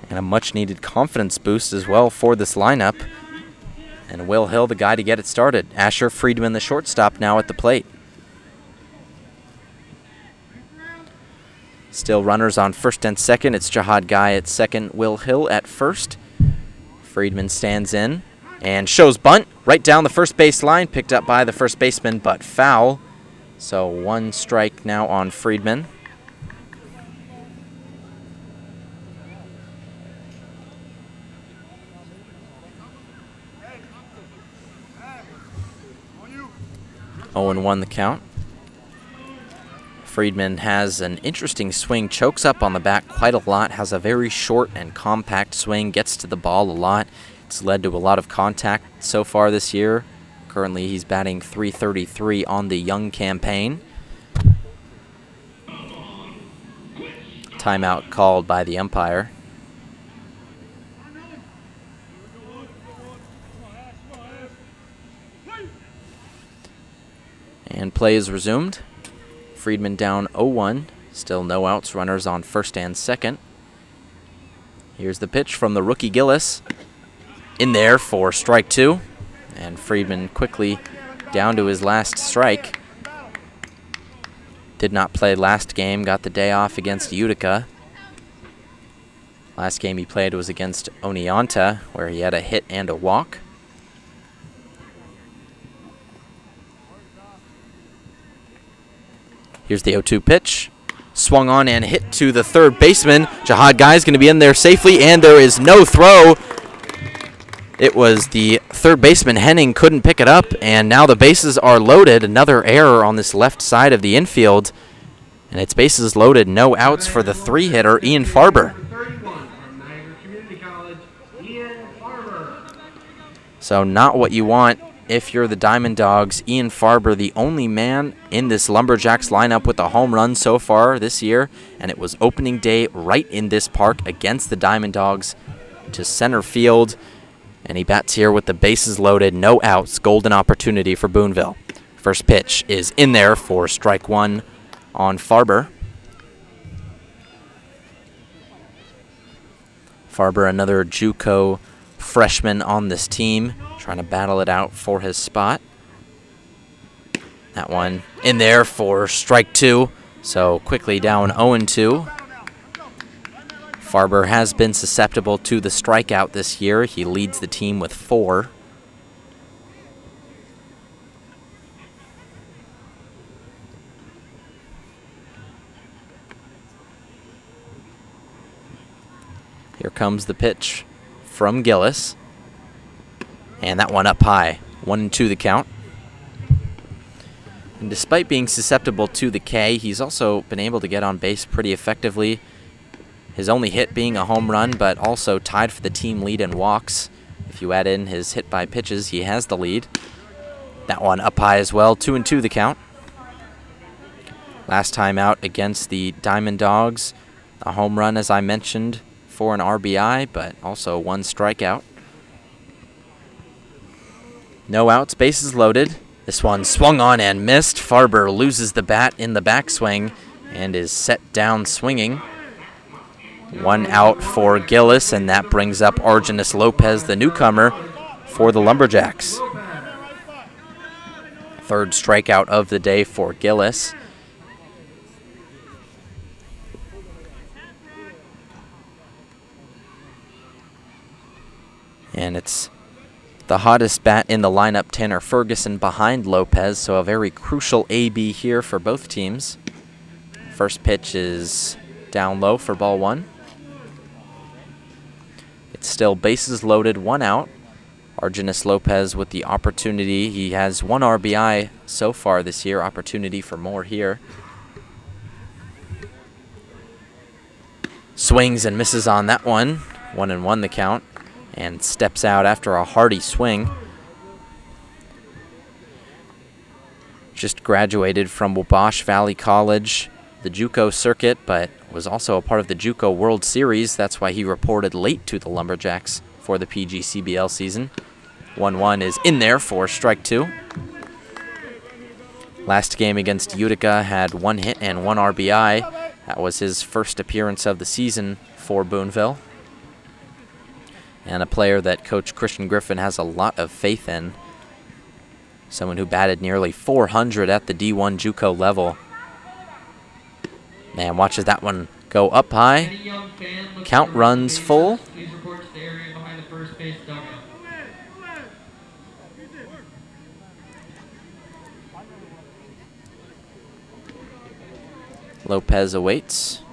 And a much-needed confidence boost as well for this lineup. And Will Hill, the guy to get it started. Asher Friedman, the shortstop, now at the plate. Still runners on first and second. It's Jihad Guy at second, Will Hill at first. Friedman stands in and shows bunt right down the first base line, picked up by the first baseman, but foul. So 1 strike now on Friedman. Oh, 0-1 the count. Friedman has an interesting swing, chokes up on the bat quite a lot, has a very short and compact swing, gets to the ball a lot. It's led to a lot of contact so far this year. Currently, he's batting .333 on the Young campaign. Timeout called by the umpire. And play is resumed. Friedman down 0-1. Still no outs, runners on first and second. Here's the pitch from the rookie Gillis. In there for strike 2. And Friedman quickly down to his last strike. Did not play last game, got the day off against Utica. Last game he played was against Oneonta, where he had a hit and a walk. Here's the 0-2 pitch. Swung on and hit to the third baseman. Jihad Guy's going to be in there safely, and there is no throw. It was the third baseman, Henning, couldn't pick it up, and now the bases are loaded. Another error on this left side of the infield, and it's bases loaded, no outs for the 3-hitter, Ian Farber. So not what you want if you're the Diamond Dogs. Ian Farber, the only man in this Lumberjacks lineup with a home run so far this year, and it was opening day right in this park against the Diamond Dogs to center field, and he bats here with the bases loaded, no outs, golden opportunity for Boonville. First pitch is in there for strike 1 on Farber. Farber, another JUCO freshman on this team, trying to battle it out for his spot. That one in there for strike 2. So quickly down 0-2. Farber has been susceptible to the strikeout this year. He leads the team with 4. Here comes the pitch from Gillis. And that one up high. 1-2 the count. And despite being susceptible to the K, he's also been able to get on base pretty effectively. His only hit being a home run, but also tied for the team lead in walks. If you add in his hit by pitches, he has the lead. That one up high as well. 2-2 the count. Last time out against the Diamond Dogs, a home run, as I mentioned, for an RBI, but also 1 strikeout. No outs, bases loaded. This one swung on and missed. Farber loses the bat in the backswing and is set down swinging. 1 out for Gillis, and that brings up Argenis Lopez, the newcomer, for the Lumberjacks. 3rd strikeout of the day for Gillis. And it's the hottest bat in the lineup, Tanner Ferguson, behind Lopez, so a very crucial AB here for both teams. First pitch is down low for ball 1. It's still bases loaded, 1 out. Argenis Lopez with the opportunity. He has 1 RBI so far this year. Opportunity for more here. Swings and misses on that one. 1-1 the count. And steps out after a hearty swing. Just graduated from Wabash Valley College, the JUCO circuit, but was also a part of the JUCO World Series. That's why he reported late to the Lumberjacks for the PGCBL season. 1-1 is in there for strike 2. Last game against Utica had 1 hit and 1 RBI. That was his first appearance of the season for Boonville. And a player that Coach Christian Griffin has a lot of faith in. Someone who batted nearly 400 at the D1 JUCO level. Man, watches that one go up high. Count runs full. Lopez awaits.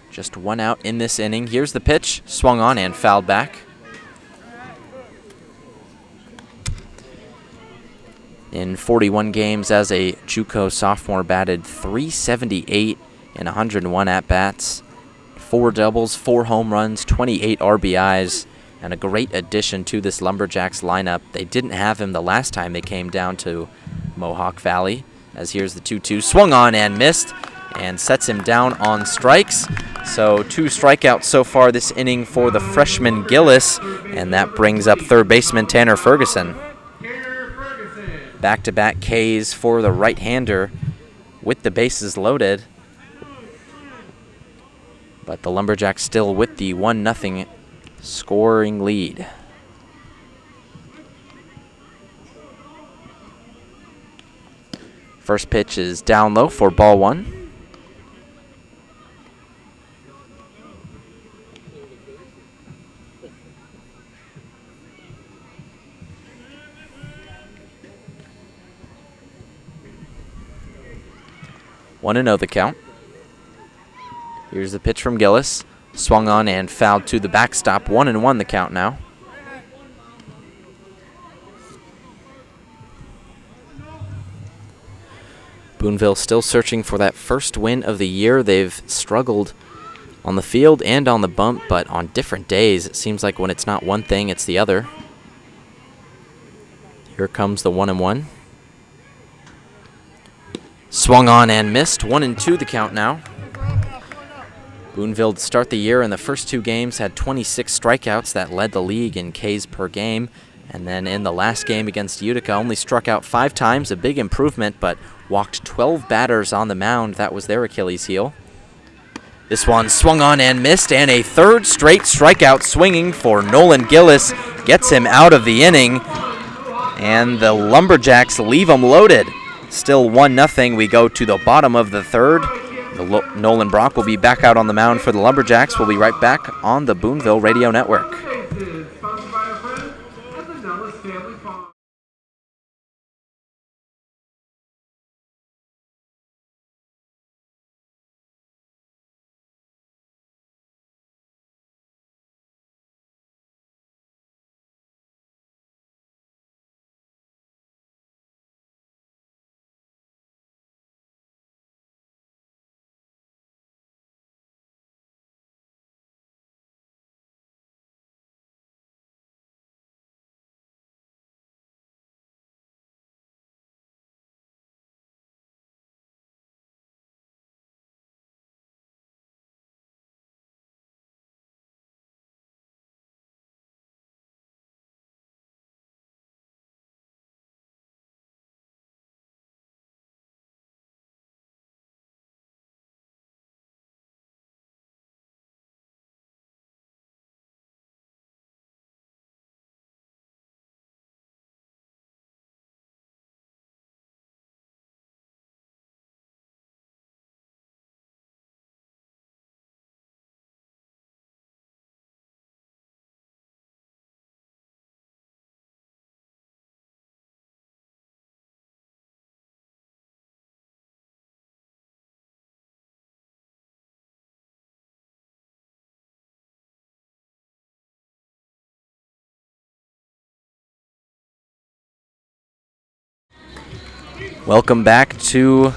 Just 1 out in this inning. Here's the pitch. Swung on and fouled back. In 41 games as a JUCO sophomore, batted .378 in 101 at-bats. 4 doubles, 4 home runs, 28 RBIs, and a great addition to this Lumberjacks lineup. They didn't have him the last time they came down to Mohawk Valley, as here's the 2-2. Swung on and missed, and sets him down on strikes. So 2 strikeouts so far this inning for the freshman Gillis, and that brings up third baseman Tanner Ferguson. Back-to-back Ks for the right-hander with the bases loaded. But the Lumberjacks still with the 1-0 scoring lead. First pitch is down low for ball 1. One and 0 the count. Here's the pitch from Gillis. Swung on and fouled to the backstop. 1-1 the count now. Boonville still searching for that first win of the year. They've struggled on the field and on the bump, but on different days. It seems like when it's not one thing, it's the other. Here comes the 1-1. Swung on and missed. 1-2 the count now. Boonville to start the year in the first 2 games had 26 strikeouts. That led the league in Ks per game. And then in the last game against Utica, only struck out 5 times, a big improvement, but walked 12 batters on the mound. That was their Achilles heel. This one swung on and missed, and a 3rd straight strikeout swinging for Nolan Gillis gets him out of the inning. And the Lumberjacks leave him loaded. Still 1-0. We go to the bottom of the 3rd. Nolan Brock will be back out on the mound for the Lumberjacks. We'll be right back on the Boonville Radio Network. Welcome back to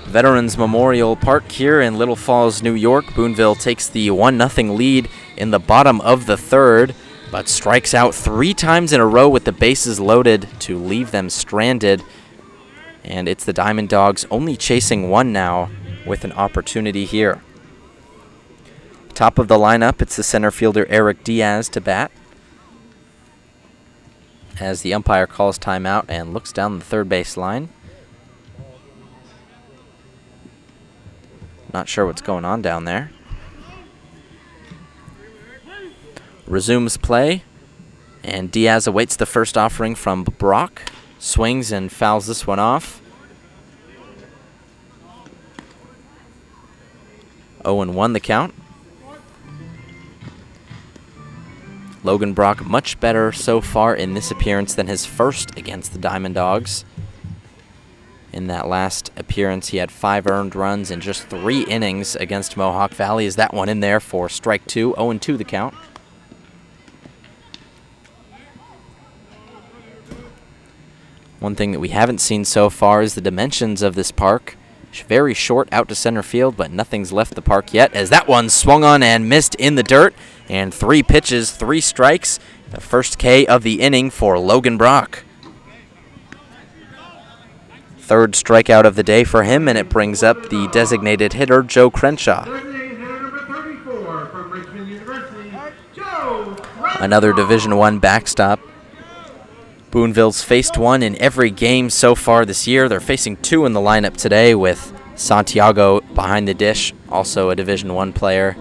Veterans Memorial Park here in Little Falls, New York. Boonville takes the 1-0 lead in the bottom of the third, but strikes out 3 times in a row with the bases loaded to leave them stranded. And it's the Diamond Dogs only chasing one now with an opportunity here. Top of the lineup, it's the center fielder Eric Diaz to bat, as the umpire calls timeout and looks down the third base line. Not sure what's going on down there. Resumes play, and Diaz awaits the first offering from Brock. Swings and fouls this one off. 0-1 the count. Logan Brock much better so far in this appearance than his first against the Diamond Dogs. In that last appearance, he had 5 earned runs in just 3 innings against Mohawk Valley. Is that one in there for strike 2? 0-2 the count. One thing that we haven't seen so far is the dimensions of this park. Very short out to center field, but nothing's left the park yet, as that one swung on and missed in the dirt. And 3 pitches, 3 strikes. The first K of the inning for Logan Brock. Third strikeout of the day for him, and it brings up the designated hitter, Joe Crenshaw. Another Division I backstop. Boonville's faced one in every game so far this year. They're facing 2 in the lineup today, with Santiago behind the dish, also a Division I player,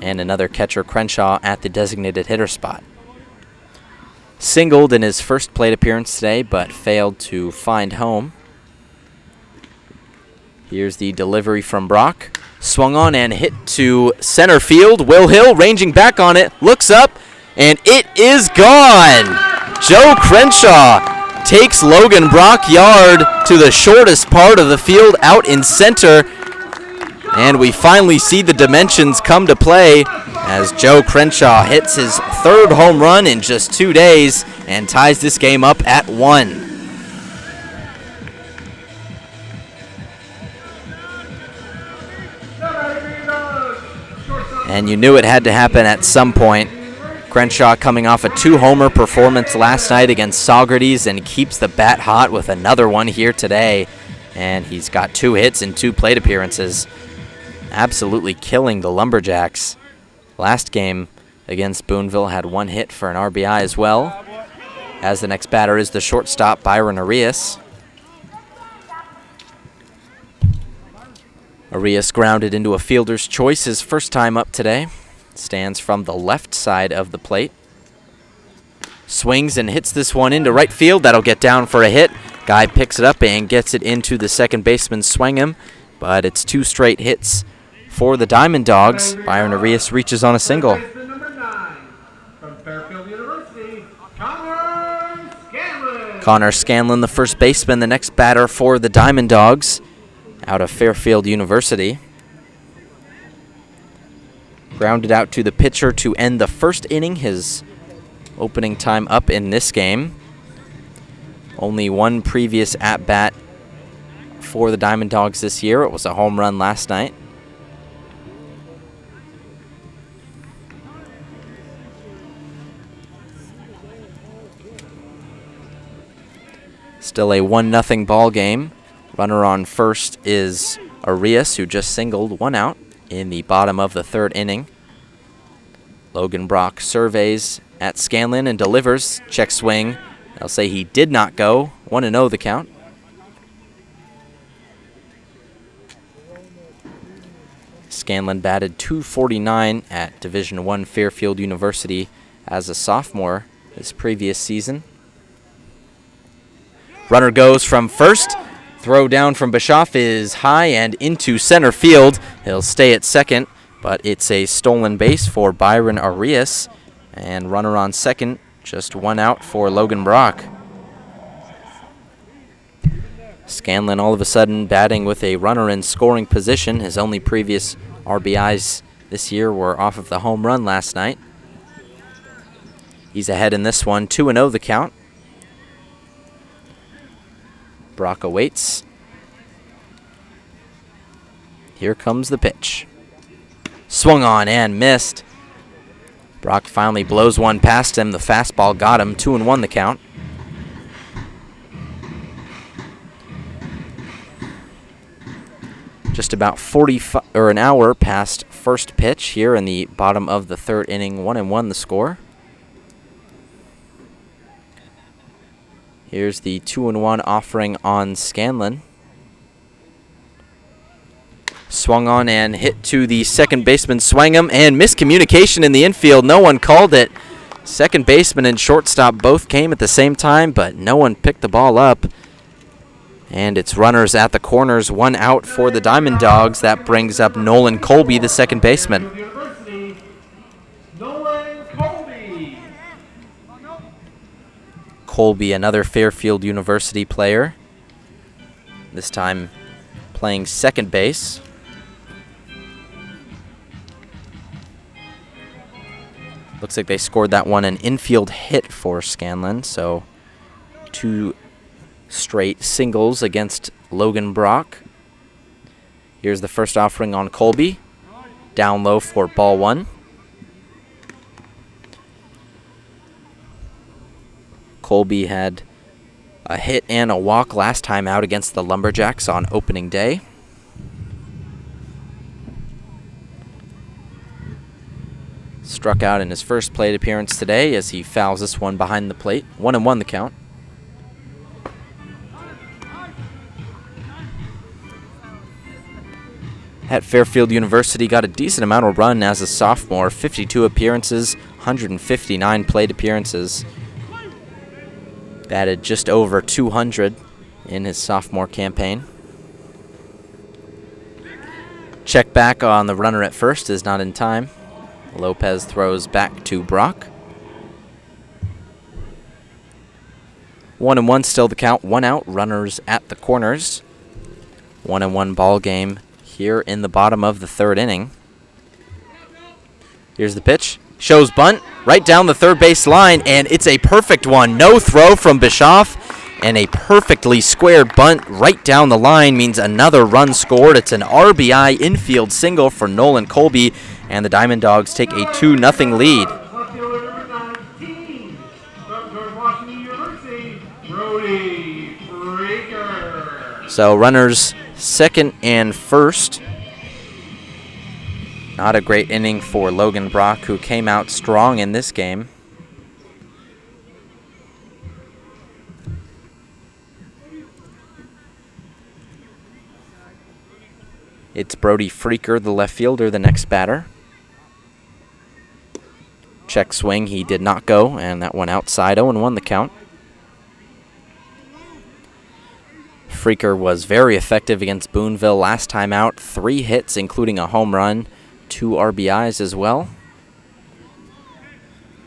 and another catcher, Crenshaw, at the designated hitter spot. Singled in his first plate appearance today, but failed to find home. Here's the delivery from Brock. Swung on and hit to center field. Will Hill ranging back on it, looks up, and it is gone! Joe Crenshaw takes Logan Brock yard to the shortest part of the field out in center, and we finally see the dimensions come to play as Joe Crenshaw hits his 3rd home run in just 2 days and ties this game up at 1. And you knew it had to happen at some point. Crenshaw coming off a 2-homer performance last night against Saugerties and keeps the bat hot with another one here today. And he's got 2 hits in 2 plate appearances. Absolutely killing the Lumberjacks. Last game against Boonville had 1 hit for an RBI as well. As the next batter is the shortstop, Byron Arias. Arias grounded into a fielder's choice his first time up today. Stands from the left side of the plate. Swings and hits this one into right field. That'll get down for a hit. Guy picks it up and gets it into the second baseman Swingham. But it's 2 straight hits for the Diamond Dogs. Byron Arias reaches on a single. Connor Scanlon, the first baseman, the next batter for the Diamond Dogs out of Fairfield University. Grounded out to the pitcher to end the first inning, his opening time up in this game. Only 1 previous at-bat for the Diamond Dogs this year. It was a home run last night. Still a 1-0 ball game. Runner on first is Arias, who just singled 1 out in the bottom of the 3rd inning. Logan Brock surveys at Scanlon and delivers. Check swing. They'll say he did not go. 1-0 the count. Scanlon batted .249 at Division I Fairfield University as a sophomore this previous season. Runner goes from first. Throw down from Bischoff is high and into center field. He'll stay at second, but it's a stolen base for Byron Arias. And runner on second, just 1 out for Logan Brock. Scanlon all of a sudden batting with a runner in scoring position. His only previous RBIs this year were off of the home run last night. He's ahead in this one, 2-0 the count. Brock awaits. Here comes the pitch. Swung on and missed. Brock finally blows one past him. The fastball got him. 2-1 the count. Just about an hour past first pitch here in the bottom of the third inning. 1-1 the score. Here's the 2-1 offering on Scanlon. Swung on and hit to the second baseman, Swangam, and miscommunication in the infield. No one called it. Second baseman and shortstop both came at the same time, but no one picked the ball up. And it's runners at the corners, 1 out for the Diamond Dogs. That brings up Nolan Colby, the second baseman. Colby, another Fairfield University player, this time playing second base. Looks like they scored that one an infield hit for Scanlon, so 2 straight singles against Logan Brock. Here's the first offering on Colby. Down low for ball 1. Colby had a hit and a walk last time out against the Lumberjacks on opening day. Struck out in his first plate appearance today as he fouls this one behind the plate. 1-1 the count. At Fairfield University, got a decent amount of run as a sophomore. 52 appearances, 159 plate appearances. Batted just over 200 in his sophomore campaign. Check back on the runner at first is not in time. Lopez throws back to Brock. 1-1 still the count. 1 out, runners at the corners. 1-1 ball game here in the bottom of the third inning. Here's the pitch. Shows bunt right down the third base line, and it's a perfect one. No throw from Bischoff, and a perfectly squared bunt right down the line means another run scored. It's an RBI infield single for Nolan Colby, and the Diamond Dogs take a 2-0 lead. So runners second and first. Not a great inning for Logan Brock, who came out strong in this game. It's Brody Freaker, the left fielder, the next batter. Check swing, he did not go, and that went outside. 0-1 the count. Freaker was very effective against Boonville last time out. 3 hits, including a home run, 2 RBIs as well.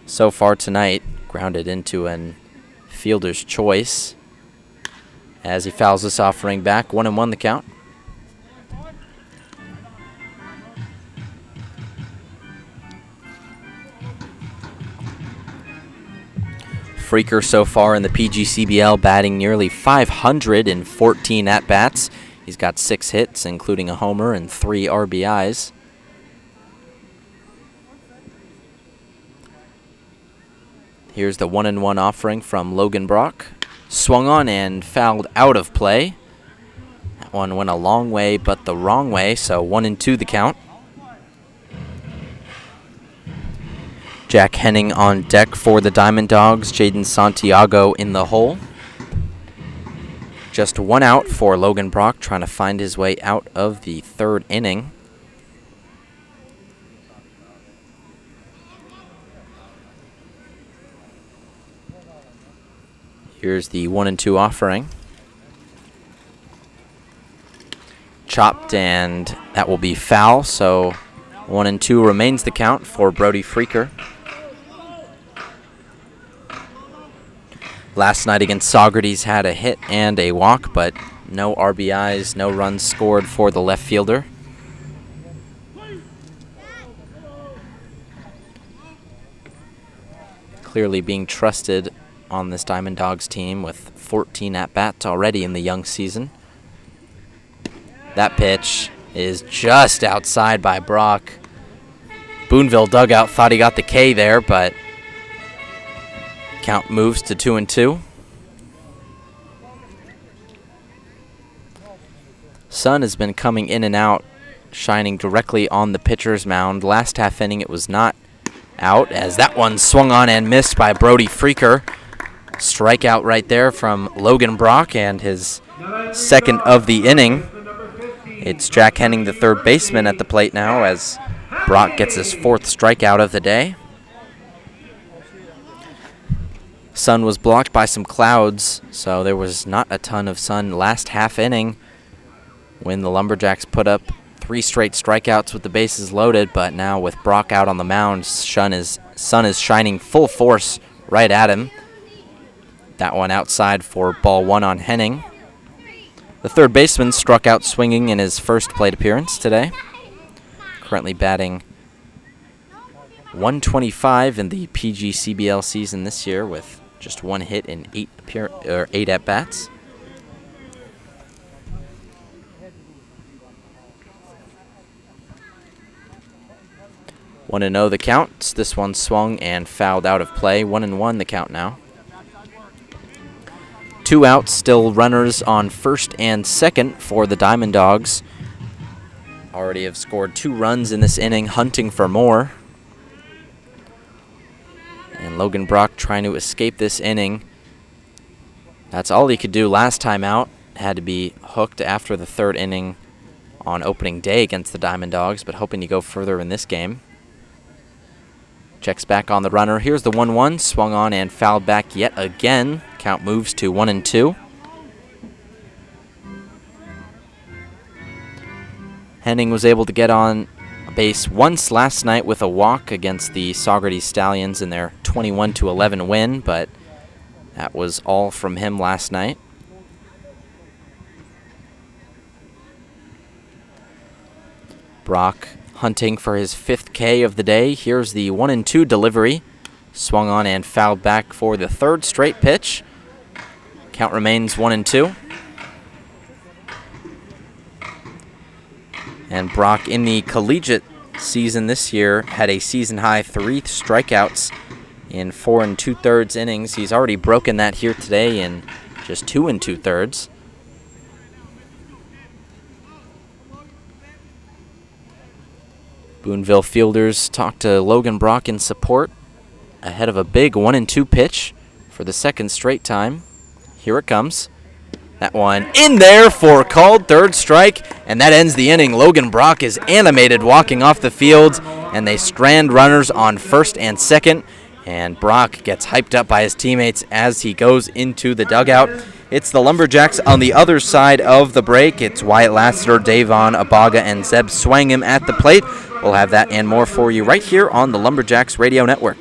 So far tonight, grounded into an fielder's choice as he fouls this offering back. 1-1 the count. Freaker so far in the PGCBL batting nearly 500 in 14 at-bats. He's got 6 hits, including a homer and 3 RBIs. Here's the 1-1 offering from Logan Brock. Swung on and fouled out of play. That one went a long way, but the wrong way, so 1-2 the count. Jack Henning on deck for the Diamond Dogs. Jaden Santiago in the hole. Just 1 out for Logan Brock, trying to find his way out of the third inning. Here's the 1-2 offering. Chopped, and that will be foul, so 1-2 remains the count for Brody Freaker. Last night against Saugerties had a hit and a walk, but no RBIs, no runs scored for the left fielder. Clearly being trusted on this Diamond Dawgs team with 14 at-bats already in the young season. That pitch is just outside by Brock. Boonville dugout thought he got the K there, but count moves to 2-2. Sun has been coming in and out, shining directly on the pitcher's mound. Last half inning it was not out, as that one swung on and missed by Brody Freaker. Strikeout right there from Logan Brock, and his second of the inning. It's Jack Henning, the third baseman, at the plate now, as Brock gets his fourth strikeout of the day. Sun was blocked by some clouds, so there was not a ton of sun last half inning when the Lumberjacks put up 3 straight strikeouts with the bases loaded, but now with Brock out on the mound, sun is shining full force right at him. That one outside for ball 1 on Henning. The third baseman struck out swinging in his first plate appearance today. Currently batting .125 in the PGCBL season this year with just 1 hit in 8 at-bats. One and 0 the count. This one swung and fouled out of play. 1-1 the count now. 2 outs, still runners on first and second for the Diamond Dawgs. Already have scored 2 runs in this inning, hunting for more. And Logan Brock trying to escape this inning. That's all he could do last time out. Had to be hooked after the third inning on opening day against the Diamond Dawgs, but hoping to go further in this game. Checks back on the runner. Here's the 1-1. Swung on and fouled back yet again. Count moves to 1-2. Henning was able to get on base once last night with a walk against the Saugerties Stallions in their 21-11 win, but that was all from him last night. Brock hunting for his 5th K of the day. Here's the 1-2 delivery. Swung on and fouled back for the 3rd straight pitch. Count remains 1-2. And Brock in the collegiate season this year had a season-high 3 strikeouts in 4 2/3 innings. He's already broken that here today in just 2 2/3. Boonville fielders talked to Logan Brock in support ahead of a big 1-2 pitch for the 2nd straight time. Here it comes. That one in there for called 3rd strike, and that ends the inning. Logan Brock is animated walking off the field, and they strand runners on 1st and 2nd, and Brock gets hyped up by his teammates as he goes into the dugout. It's the Lumberjacks on the other side of the break. It's Wyatt Lassiter, Davon Abaga, and Zeb Swangham at the plate. We'll have that and more for you right here on the Lumberjacks Radio Network.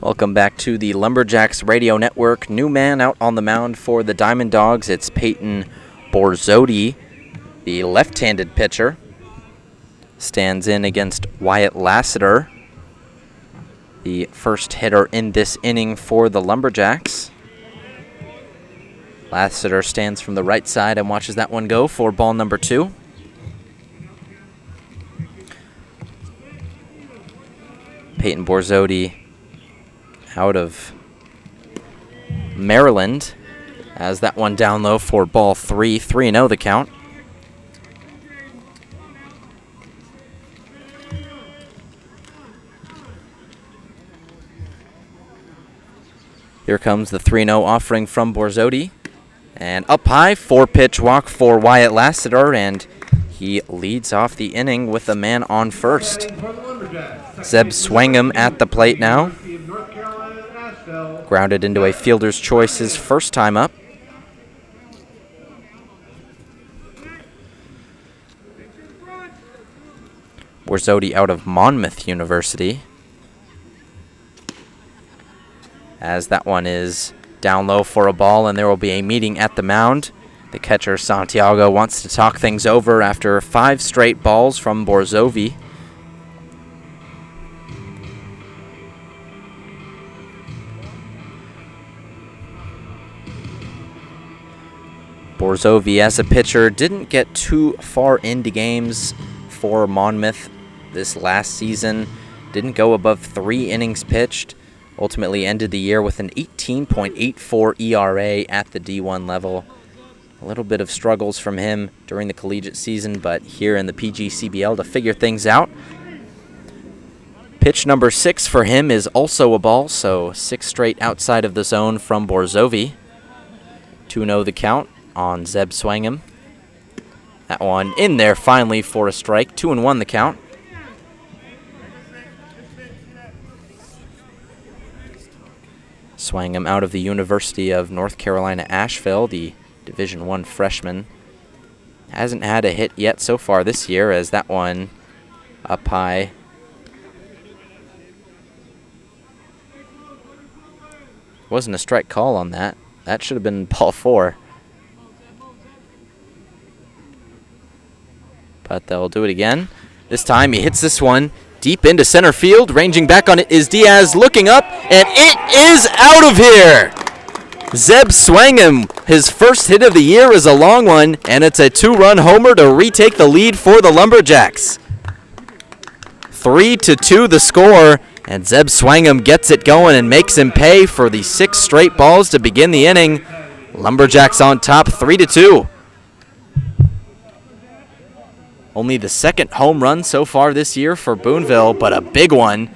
Welcome back to the Lumberjacks Radio Network. New man out on the mound for the Diamond Dogs. It's Peyton Borzotti, the left-handed pitcher. Stands in against Wyatt Lassiter, the first hitter in this inning for the Lumberjacks. Lassiter stands from the right side and watches that one go for ball number 2. Peyton Borzotti out of Maryland as that one down low for ball 3. 3-0 the count. Here comes the 3-0 offering from Borzotti. And up high, 4-pitch walk for Wyatt Lassiter, and he leads off the inning with a man on first. Zeb Swangham at the plate now. Grounded into a fielder's choice his first time up. Borzotti out of Monmouth University. As that one is down low for a ball, and there will be a meeting at the mound. The catcher, Santiago, wants to talk things over after 5 straight balls from Borzotti. Borzotti, as a pitcher, didn't get too far into games for Monmouth this last season. Didn't go above 3 innings pitched. Ultimately ended the year with an 18.84 ERA at the D1 level. A little bit of struggles from him during the collegiate season, but here in the PGCBL to figure things out. Pitch number 6 for him is also a ball, so 6 straight outside of the zone from Borzotti. 2-0 the count on Zeb Swangham. That one in there finally for a strike. 2-1 the count. Swangham out of the University of North Carolina, Asheville, the Division I freshman. Hasn't had a hit yet so far this year, as that one up high. Wasn't a strike call on that. That should have been ball 4. But they'll do it again. This time he hits this one deep into center field. Ranging back on it is Diaz, looking up, and it is out of here! Zeb Swangham, his first hit of the year, is a long one, and it's a 2-run homer to retake the lead for the Lumberjacks. 3-2 the score, and Zeb Swangham gets it going and makes him pay for the 6 straight balls to begin the inning. Lumberjacks on top, 3-2. Only the second home run so far this year for Boonville, but a big one.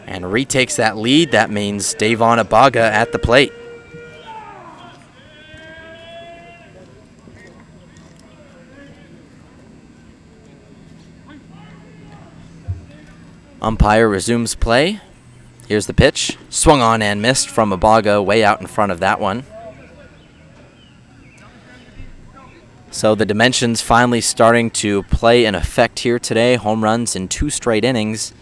And retakes that lead. That means Davon Abaga at the plate. Umpire resumes play. Here's the pitch. Swung on and missed from Abaga, way out in front of that one. So the dimensions finally starting to play in effect here today. Home runs in 2 straight innings.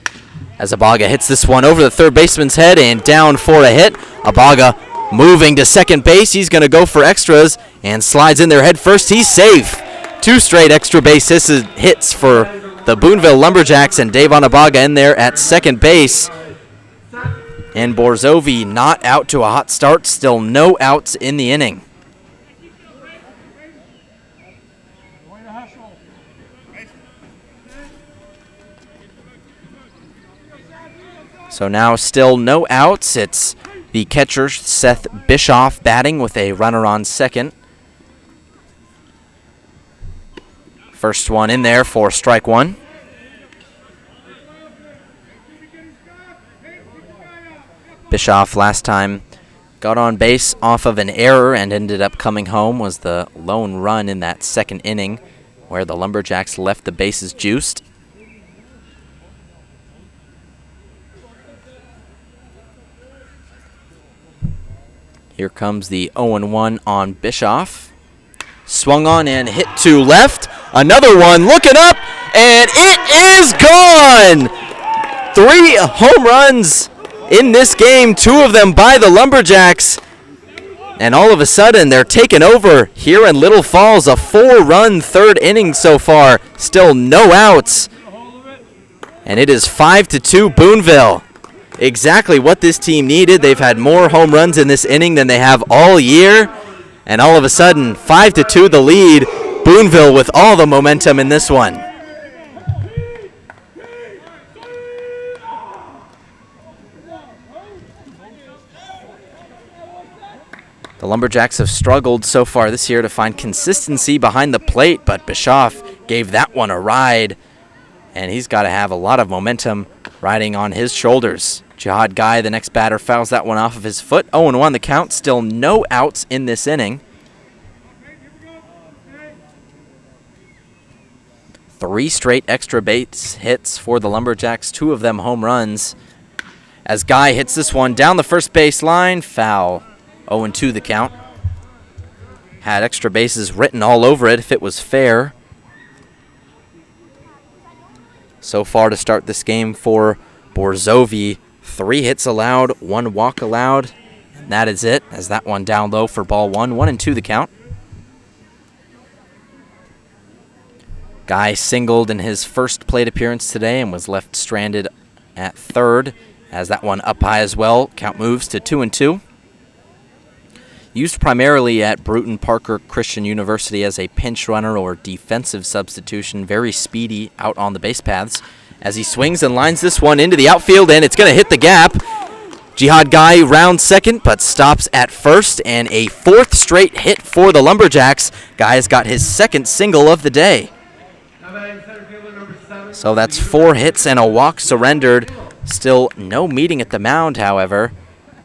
As Abaga hits this one over the third baseman's head and down for a hit. Abaga moving to second base. He's going to go for extras and slides in there head first. He's safe. 2 straight extra base hits for the Boonville Lumberjacks, and Davon Abaga in there at second base. And Borzotti not out to a hot start. Still no outs in the inning. So now still no outs. It's the catcher, Seth Bischoff, batting with a runner on second. First one in there for strike 1. Bischoff last time got on base off of an error and ended up coming home. Was the lone run in that second inning where the Lumberjacks left the bases juiced. Here comes the 0-1 on Bischoff. Swung on and hit to left. Another one looking up, and it is gone! 3 home runs in this game, 2 of them by the Lumberjacks. And all of a sudden, they're taking over here in Little Falls. A 4-run third inning so far. Still no outs. And it is 5-2 Boonville. Exactly what this team needed. They've had more home runs in this inning than they have all year. And all of a sudden, 5-2 the lead. Boonville with all the momentum in this one. The Lumberjacks have struggled so far this year to find consistency behind the plate, but Bischoff gave that one a ride, and he's got to have a lot of momentum riding on his shoulders. Jihad Guy, the next batter, fouls that one off of his foot. 0-1 the count, still no outs in this inning. 3 straight extra base hits for the Lumberjacks, 2 of them home runs. As Guy hits this one down the first base line, foul. 0-2 the count. Had extra bases written all over it if it was fair. So far to start this game for Borzovi, 3 hits allowed, 1 walk allowed. And that is it, as that one down low for ball 1. 1-2 the count. Guy singled in his first plate appearance today and was left stranded at third. As that one up high as well, count moves to 2-2. Used primarily at Bruton Parker Christian University as a pinch runner or defensive substitution, very speedy out on the base paths. As he swings and lines this one into the outfield, and it's going to hit the gap. Jihad Guy rounds second, but stops at first, and a 4th straight hit for the Lumberjacks. Guy's got his 2nd single of the day. So that's 4 hits and a walk surrendered. Still no meeting at the mound, however.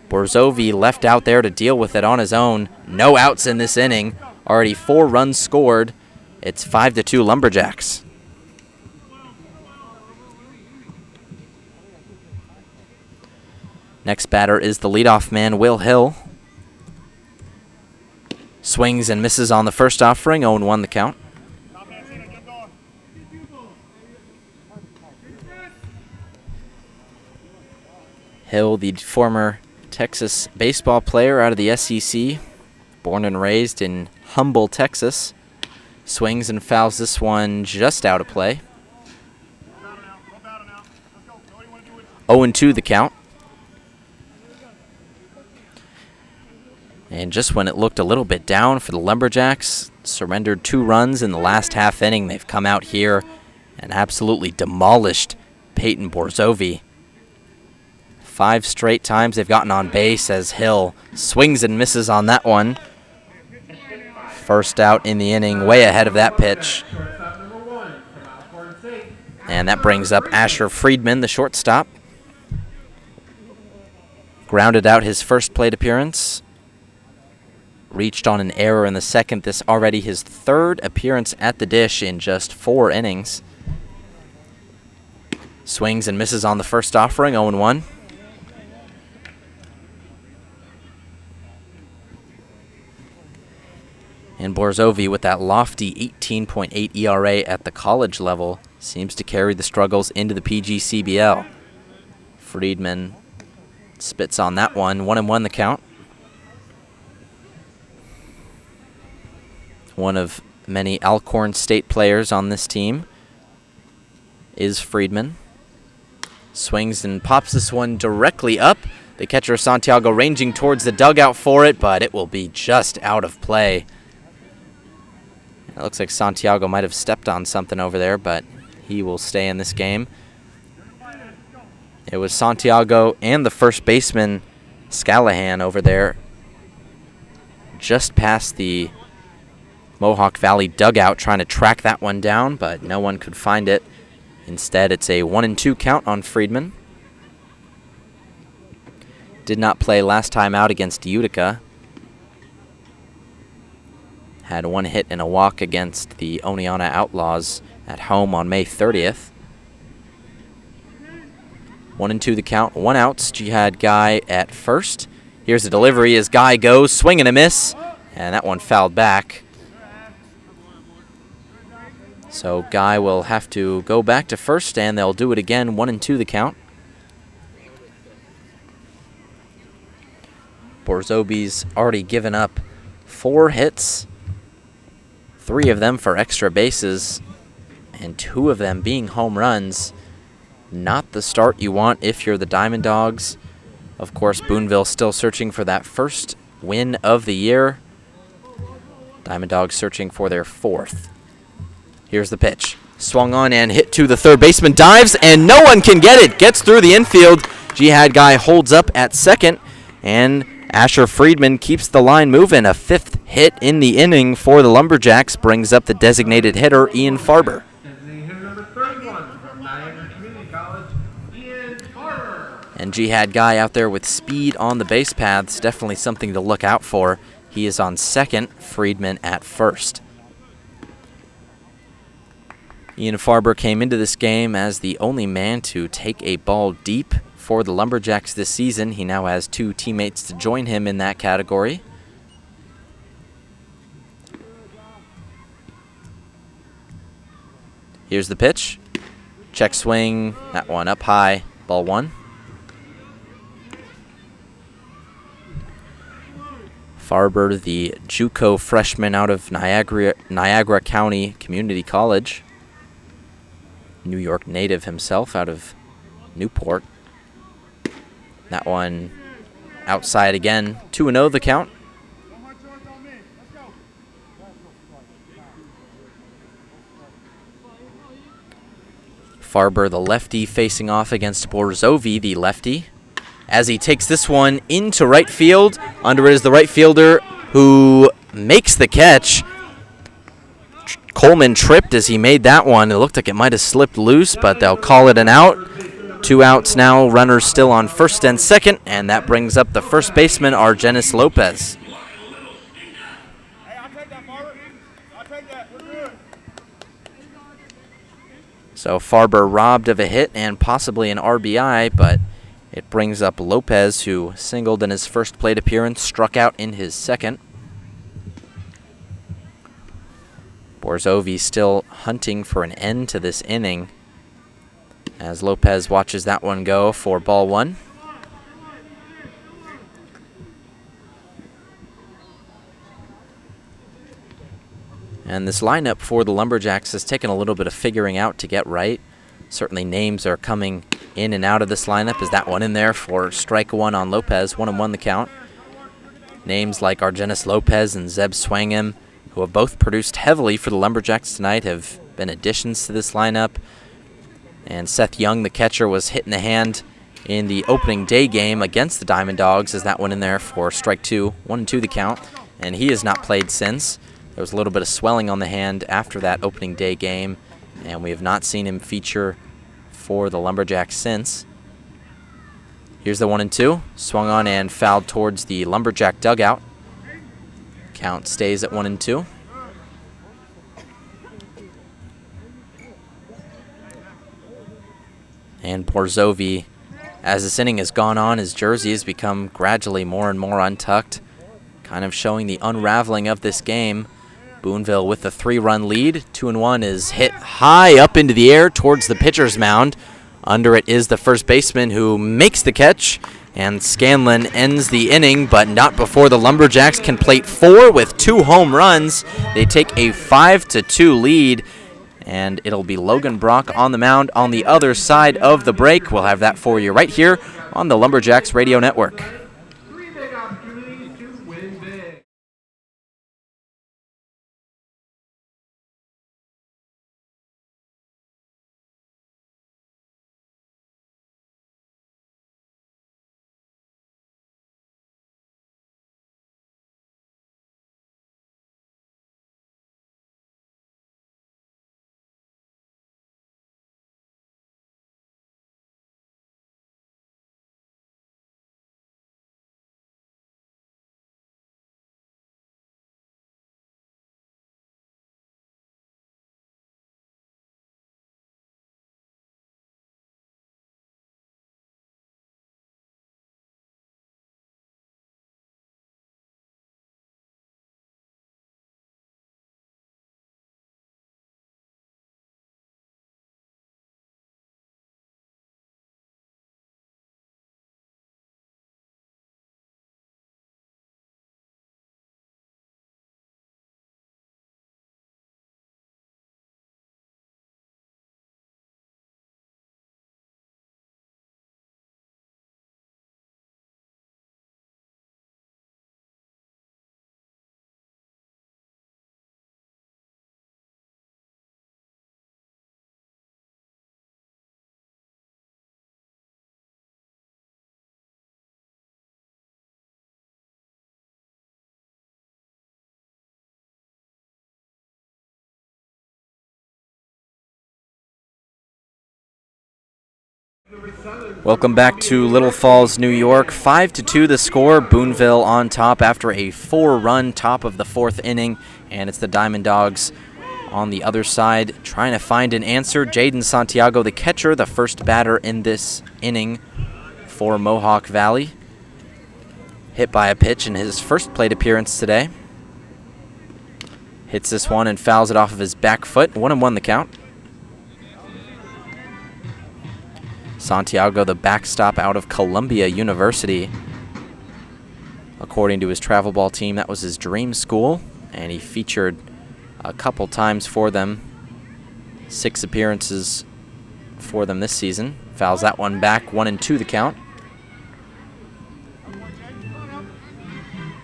Borzovi left out there to deal with it on his own. No outs in this inning. Already 4 runs scored. It's 5-2 Lumberjacks. Next batter is the leadoff man, Will Hill. Swings and misses on the first offering. 0-1 the count. Hill, the former Texas baseball player out of the SEC, born and raised in Humble, Texas. Swings and fouls this one just out of play. 0-2 the count. And just when it looked a little bit down for the Lumberjacks, surrendered 2 runs in the last half inning, they've come out here and absolutely demolished Peyton Borzovi. 5 straight times they've gotten on base as Hill swings and misses on that one. First out in the inning, way ahead of that pitch. And that brings up Asher Friedman, the shortstop. Grounded out his first plate appearance. Reached on an error in the second. This already his 3rd appearance at the dish in just 4 innings. Swings and misses on the first offering, 0-1. And Borzovi, with that lofty 18.8 ERA at the college level, seems to carry the struggles into the PGCBL. Friedman spits on that one. 1-1 the count. One of many Alcorn State players on this team is Friedman. Swings and pops this one directly up. The catcher Santiago ranging towards the dugout for it, but it will be just out of play. It looks like Santiago might have stepped on something over there, but he will stay in this game. It was Santiago and the first baseman, Scallahan, over there just past the Mohawk Valley dugout trying to track that one down, but no one could find it. Instead, it's a 1-2 count on Friedman. Did not play last time out against Utica. Had 1 hit and a walk against the Oneonta Outlaws at home on May 30th. 1-2 the count, 1 outs. Jihad Guy at first. Here's the delivery as Guy goes, swing and a miss, and that one fouled back. So Guy will have to go back to first, and they'll do it again. 1-2 the count. Borzobi's already given up 4 hits, 3 of them for extra bases, and 2 of them being home runs. Not the start you want if you're the Diamond Dogs. Of course, Boonville still searching for that first win of the year. Diamond Dogs searching for their 4th. Here's the pitch. Swung on and hit to the third baseman. Dives, and no one can get it. Gets through the infield. Jihad Guy holds up at second, and Asher Friedman keeps the line moving. A 5th hit in the inning for the Lumberjacks brings up the designated hitter, Ian Farber. And Jihad Guy out there with speed on the base paths, definitely something to look out for. He is on second, Friedman at first. Ian Farber came into this game as the only man to take a ball deep for the Lumberjacks this season. He now has 2 teammates to join him in that category. Here's the pitch. Check swing, that one up high, ball 1. Farber, the JUCO freshman out of Niagara County Community College. New York native himself out of Newport. That one outside again. 2-0 the count. Farber, the lefty, facing off against Borzovi, the lefty, as he takes this one into right field. Under it is the right fielder who makes the catch. Coleman tripped as he made that one. It looked like it might have slipped loose, but they'll call it an out. 2 outs now, runners still on first and second, and that brings up the first baseman, Argenis Lopez. So Farber robbed of a hit and possibly an RBI, but it brings up Lopez, who singled in his first plate appearance, struck out in his second. Borzovi still hunting for an end to this inning as Lopez watches that one go for ball 1. And this lineup for the Lumberjacks has taken a little bit of figuring out to get right. Certainly names are coming in and out of this lineup. Is that one in there for strike 1 on Lopez? 1-1 the count. Names like Argenis Lopez and Zeb Swangam, who have both produced heavily for the Lumberjacks tonight, have been additions to this lineup. And Seth Young, the catcher, was hit in the hand in the opening day game against the Diamond Dogs. Is that one in there for strike 2? 1-2 the count. And he has not played since. There was a little bit of swelling on the hand after that opening day game, and we have not seen him feature for the Lumberjacks since. Here's the 1-2. Swung on and fouled towards the Lumberjack dugout. Count stays at 1-2. And Borzovi, as this inning has gone on, his jersey has become gradually more and more untucked, kind of showing the unraveling of this game. Boonville with the 3-run lead. 2-1 is hit high up into the air towards the pitcher's mound. Under it is the first baseman who makes the catch, and Scanlon ends the inning, but not before the Lumberjacks can plate 4 with 2 home runs. They take a 5-2 lead, and it'll be Logan Brock on the mound on the other side of the break. We'll have that for you right here on the Lumberjacks Radio Network. Welcome back to Little Falls, New York. 5-2 the score. Boonville on top after a 4-run top of the 4th inning. And it's the Diamond Dogs on the other side trying to find an answer. Jaden Santiago, the catcher, the first batter in this inning for Mohawk Valley. Hit by a pitch in his first plate appearance today. Hits this one and fouls it off of his back foot. 1-1 the count. Santiago, the backstop out of Columbia University. According to his travel ball team, that was his dream school, and he featured a couple times for them. 6 appearances for them this season. Fouls that one back. 1-2 the count.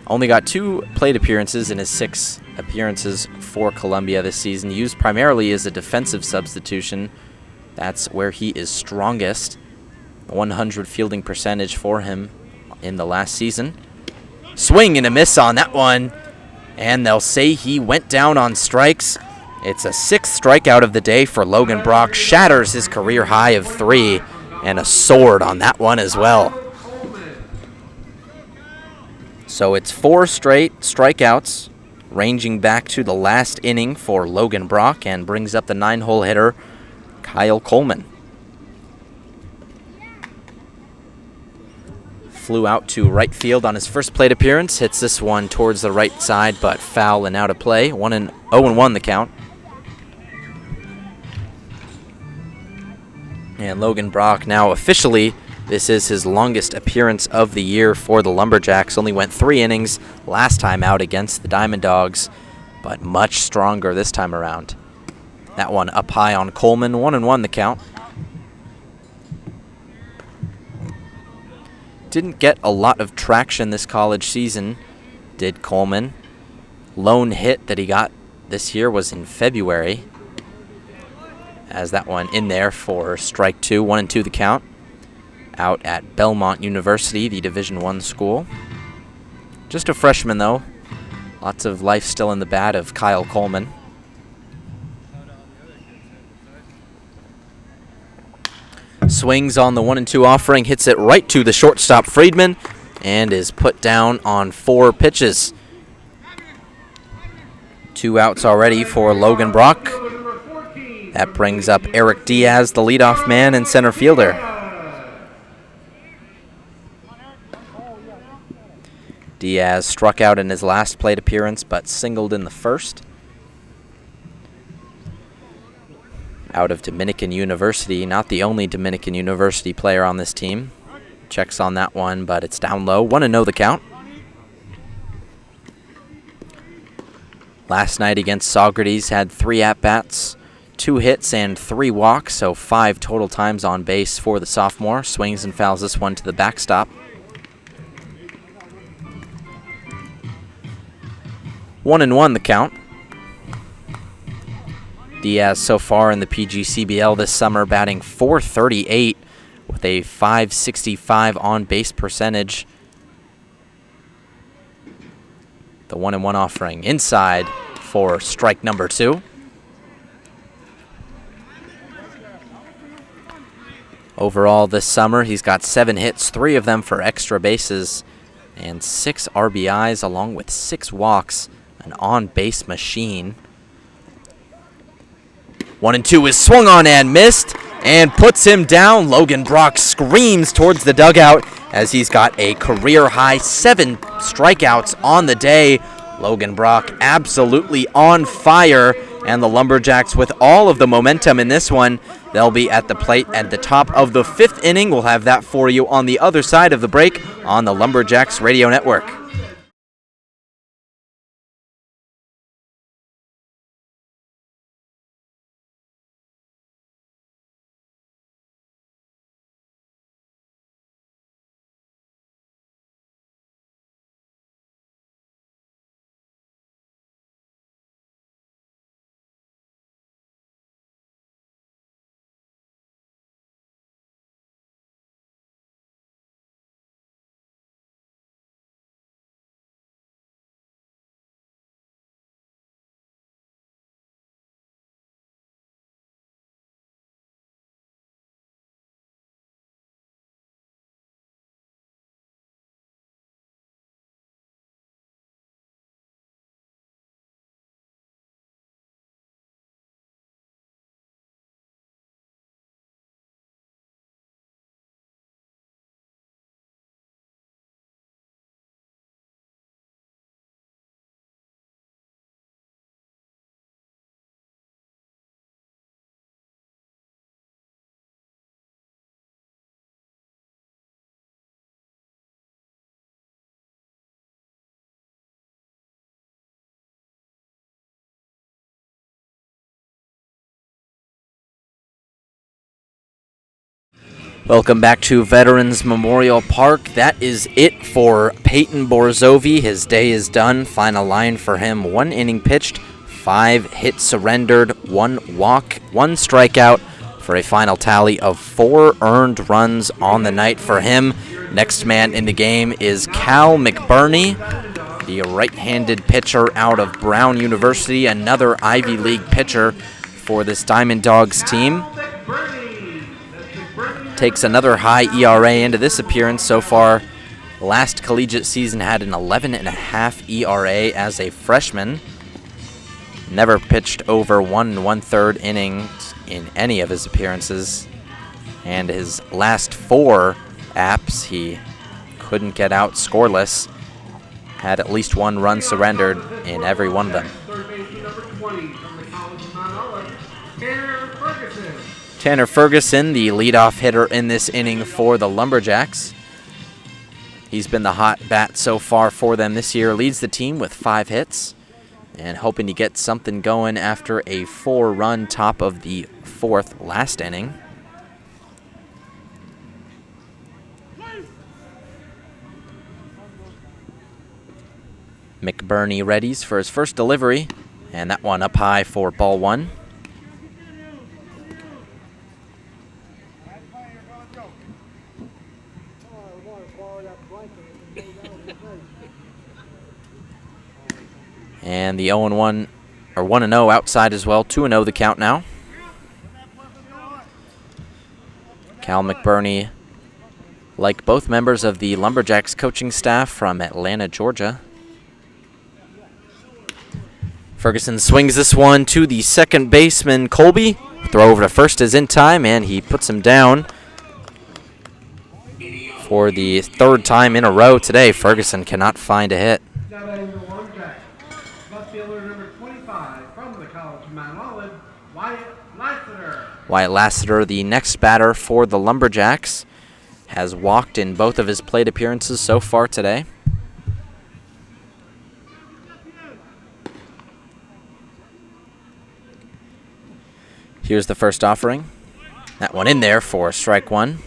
Only got 2 plate appearances in his 6 appearances for Columbia this season. Used primarily as a defensive substitution. That's where he is strongest. 100 fielding percentage for him in the last season. Swing and a miss on that one. And they'll say he went down on strikes. It's a 6th strikeout of the day for Logan Brock. Shatters his career high of 3. And a sword on that one as well. So it's 4 straight strikeouts, ranging back to the last inning for Logan Brock, and brings up the 9-hole hitter, Kyle Coleman. Flew out to right field on his first plate appearance. Hits this one towards the right side, but foul and out of play. 0-1 the count. And Logan Brock now officially, this is his longest appearance of the year for the Lumberjacks. Only went 3 innings last time out against the Diamond Dogs, but much stronger this time around. That one up high on Coleman. 1-1 the count. Didn't get a lot of traction this college season, did Coleman. Lone hit that he got this year was in February. As that one in there for strike 2. 1-2 the count. Out at Belmont University, the Division I school. Just a freshman, though. Lots of life still in the bat of Kyle Coleman. Swings on the 1-2 offering, hits it right to the shortstop Friedman, and is put down on 4 pitches. 2 outs already for Logan Brock. That brings up Eric Diaz, the leadoff man and center fielder. Diaz struck out in his last plate appearance, but singled in the first. Out of Dominican University, not the only Dominican University player on this team. Checks on that one, but it's down low. 1-0 the count. Last night against Socrates, had 3 at-bats, 2 hits, and 3 walks, so 5 total times on base for the sophomore. Swings and fouls this one to the backstop. 1-1 the count. Diaz so far in the PGCBL this summer batting .438 with a .565 on-base percentage. The 1-1 offering inside for strike number 2. Overall this summer, he's got 7 hits, 3 of them for extra bases, and 6 RBIs along with 6 walks. An on-base machine. 1-2 is swung on and missed, and puts him down. Logan Brock screams towards the dugout as he's got a career-high 7 strikeouts on the day. Logan Brock absolutely on fire, and the Lumberjacks with all of the momentum in this one. They'll be at the plate at the top of the 5th inning. We'll have that for you on the other side of the break on the Lumberjacks Radio Network. Welcome back to Veterans Memorial Park. That is it for Peyton Borzovi. His day is done. Final line for him: 1 inning pitched, 5 hits surrendered, 1 walk, 1 strikeout, for a final tally of 4 earned runs on the night for him. Next man in the game is Cal McBurney, the right-handed pitcher out of Brown University, another Ivy League pitcher for this Diamond Dogs team. Takes another high ERA into this appearance so far. Last collegiate season had an 11.5 ERA as a freshman. Never pitched over 1 1/3 innings in any of his appearances. And his last 4 apps, he couldn't get out scoreless. Had at least 1 run surrendered in every one of them. Tanner Ferguson, the leadoff hitter in this inning for the Lumberjacks. He's been the hot bat so far for them this year. Leads the team with 5 hits and hoping to get something going after a 4-run top of the 4th last inning. McBurney readies for his first delivery, and that one up high for ball 1. And the 0-1, or 1-0 outside as well. 2-0 the count now. Cal McBurney, like both members of the Lumberjacks coaching staff from Atlanta, Georgia. Ferguson swings this one to the second baseman, Colby. Throw over to first is in time, and he puts him down. For the 3rd time in a row today, Ferguson cannot find a hit. Wyatt Lassiter, the next batter for the Lumberjacks, has walked in both of his plate appearances so far today. Here's the first offering. That one in there for strike 1.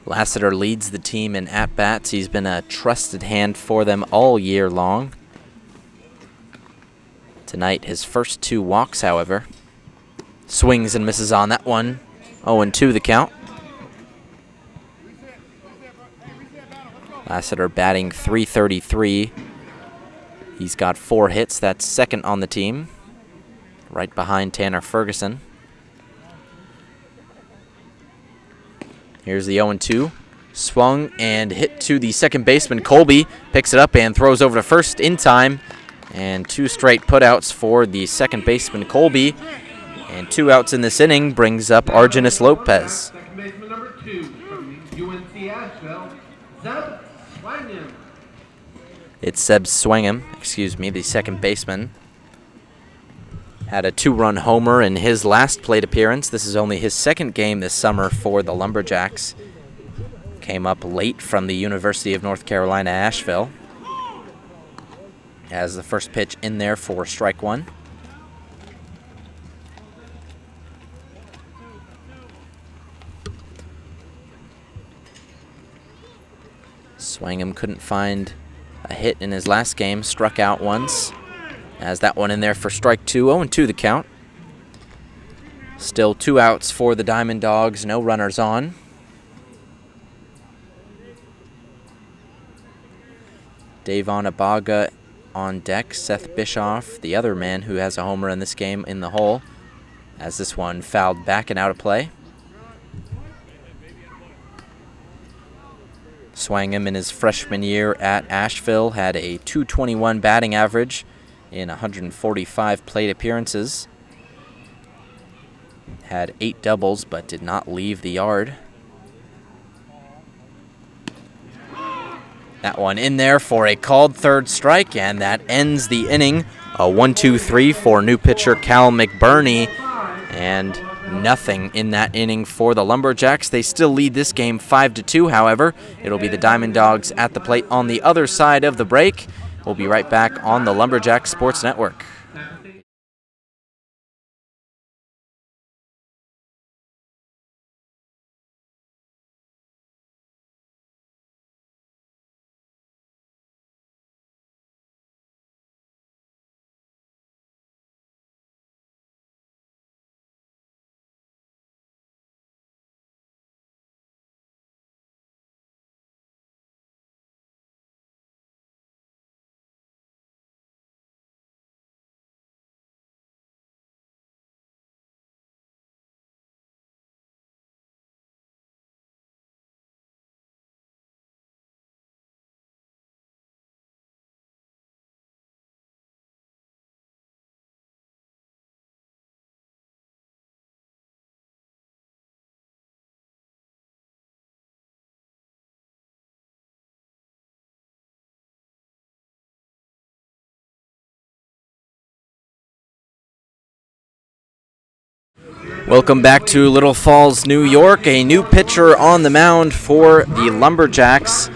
Lassiter leads the team in at-bats. He's been a trusted hand for them all year long. Tonight, his first 2 walks, however. Swings and misses on that one. 0-2 the count. Lassiter batting .333. He's got 4 hits. That's second on the team, right behind Tanner Ferguson. Here's the 0-2. Swung and hit to the second baseman. Colby picks it up and throws over to first in time. And 2 straight putouts for the second baseman, Colby. And 2 outs in this inning brings up Argenis Lopez. Second baseman number 2 from UNC Asheville, Zeb Swangam. It's Seb Swangam, the second baseman. Had a 2-run homer in his last plate appearance. This is only his 2nd game this summer for the Lumberjacks. Came up late from the University of North Carolina, Asheville. Has the first pitch in there for strike 1. Swangam couldn't find a hit in his last game, struck out once. Has that one in there for strike 2, 0-2 the count. Still 2 outs for the Diamond Dogs, no runners on. Davon Abaga on deck. Seth Bischoff, the other man who has a homer in this game, in the hole, as this one fouled back and out of play. Swangam in his freshman year at Asheville had a .221 batting average in 145 plate appearances. Had 8 doubles but did not leave the yard. That one in there for a called 3rd strike, and that ends the inning. A 1-2-3 for new pitcher Cal McBurney, and nothing in that inning for the Lumberjacks. They still lead this game 5-2, however. It'll be the Diamond Dogs at the plate on the other side of the break. We'll be right back on the Lumberjack Sports Network. Welcome back to Little Falls, New York. A new pitcher on the mound for the Lumberjacks.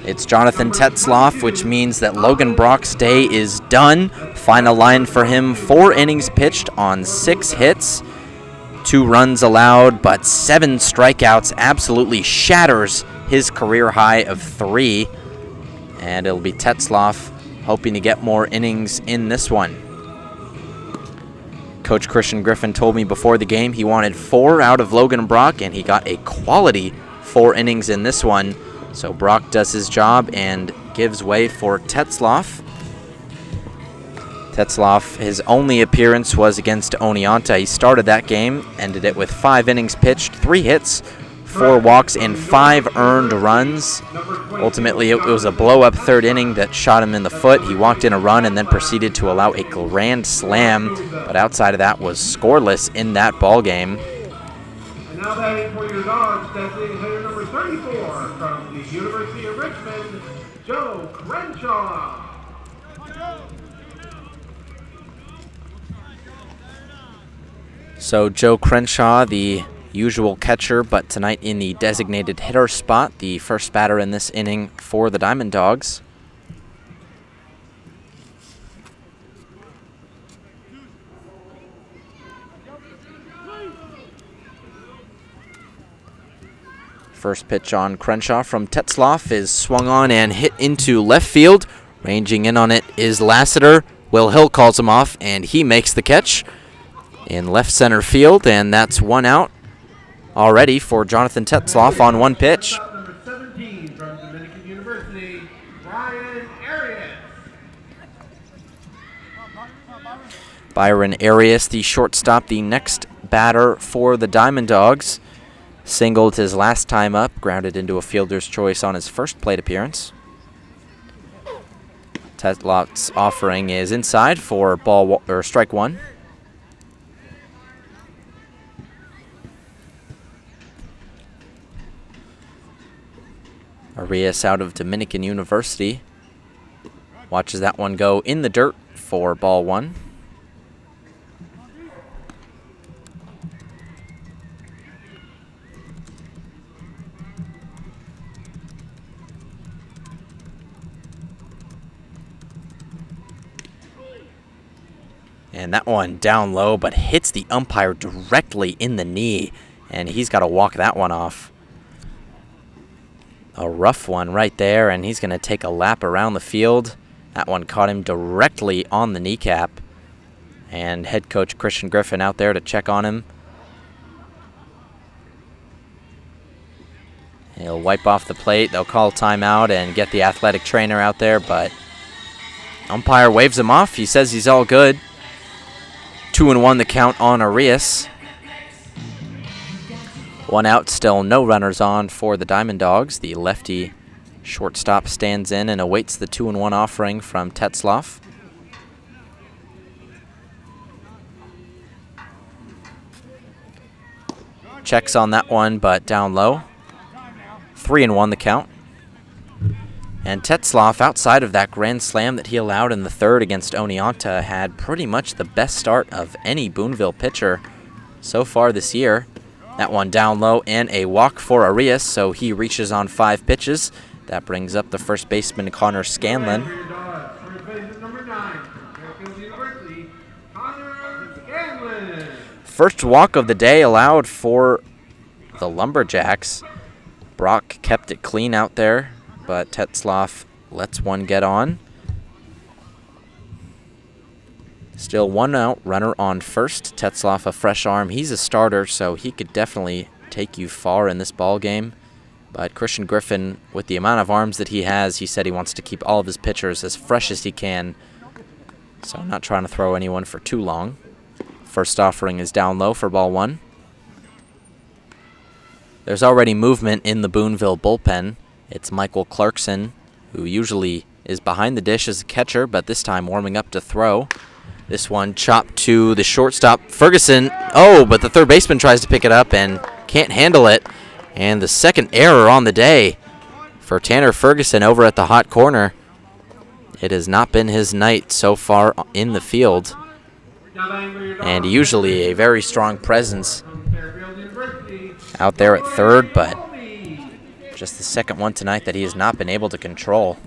It's Jonathan Tetzloff, which means that Logan Brock's day is done. Final line for him, 4 innings pitched on 6 hits. 2 runs allowed, but 7 strikeouts. Absolutely shatters his career high of 3. And it'll be Tetzloff hoping to get more innings in this one. Coach Christian Griffin told me before the game he wanted 4 out of Logan Brock, and he got a quality 4 innings in this one. So Brock does his job and gives way for Tetzloff. Tetzloff, his only appearance was against Oneonta. He started that game, ended it with 5 innings pitched, 3 hits, 4 walks, and 5 earned runs. Ultimately, it was a blow-up 3rd inning that shot him in the foot. He walked in a run and then proceeded to allow a grand slam, but outside of that was scoreless in that ball game. And now batting for your Dawgs, designated hitter number 34 from the University of Richmond, Joe Crenshaw. So Joe Crenshaw, the usual catcher, but tonight in the designated hitter spot, the first batter in this inning for the Diamond Dogs. First pitch on Crenshaw from Tetzloff is swung on and hit into left field. Ranging in on it is Lassiter. Will Hill calls him off, and he makes the catch in left center field, and that's 1 out already for Jonathan Tetzloff on 1 pitch. Number 17 from Dominican University, Byron Arias. Byron Arias, the shortstop, the next batter for the Diamond Dogs. Singled his last time up, grounded into a fielder's choice on his first plate appearance. Tetzloff's offering is inside for strike 1. Arias out of Dominican University watches that one go in the dirt for ball 1. And that one down low, but hits the umpire directly in the knee, and he's got to walk that one off. A rough one right there, and he's going to take a lap around the field. That one caught him directly on the kneecap. And head coach Christian Griffin out there to check on him. He'll wipe off the plate. They'll call timeout and get the athletic trainer out there, but umpire waves him off. He says he's all good. 2-1 the count on Arias. 1 out, still no runners on for the Diamond Dogs. The lefty shortstop stands in and awaits the 2-1 offering from Tetzloff. Checks on that one, but down low. 3-1 the count. And Tetzloff, outside of that grand slam that he allowed in the 3rd against Oneonta, had pretty much the best start of any Boonville pitcher so far this year. That one down low and a walk for Arias, so he reaches on 5 pitches. That brings up the first baseman, Connor Scanlon. First walk of the day allowed for the Lumberjacks. Brock kept it clean out there, but Tetzloff lets one get on. Still 1 out, runner on first. Tetzloff, a fresh arm. He's a starter, so he could definitely take you far in this ball game. But Christian Griffin, with the amount of arms that he has, he said he wants to keep all of his pitchers as fresh as he can. So I'm not trying to throw anyone for too long. First offering is down low for ball 1. There's already movement in the Boonville bullpen. It's Michael Clarkson, who usually is behind the dish as a catcher, but this time warming up to throw. This one chopped to the shortstop, Ferguson. Oh, but the third baseman tries to pick it up and can't handle it. And the second error on the day for Tanner Ferguson over at the hot corner. It has not been his night so far in the field. and usually a very strong presence out there at third, but just the second one tonight that he has not been able to control.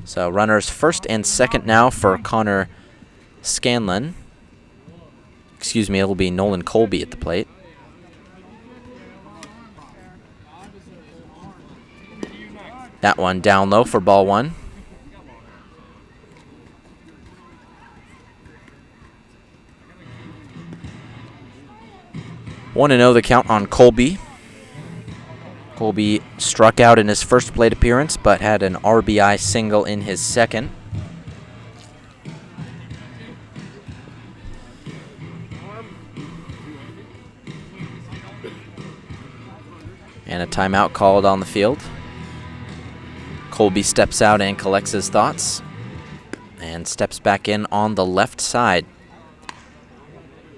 So runners first and second now for Connor Scanlon. Excuse me, it'll be Nolan Colby at the plate. That one down low for ball one. 1-0 the count on Colby. Colby struck out in his first plate appearance, but had an RBI single in his second. And a timeout called on the field. Colby steps out and collects his thoughts and steps back in on the left side.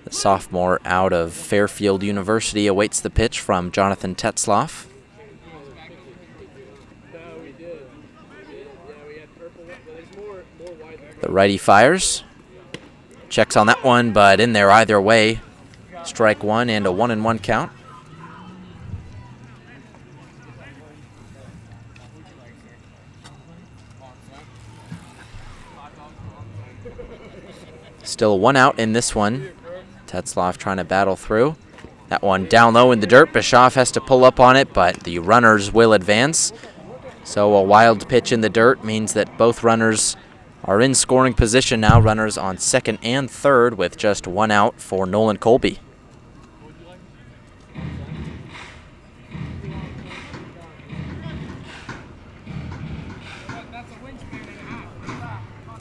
The sophomore out of Fairfield University awaits the pitch from Jonathan Tetzloff. The righty fires. Checks on that one, but in there either way. Strike one and a 1-1 count. Still one out in this one. Tetzloff trying to battle through. That one down low in the dirt. Bischoff has to pull up on it, but the runners will advance. So a wild pitch in the dirt means that both runners are in scoring position now. Runners on second and third with just one out for Nolan Colby.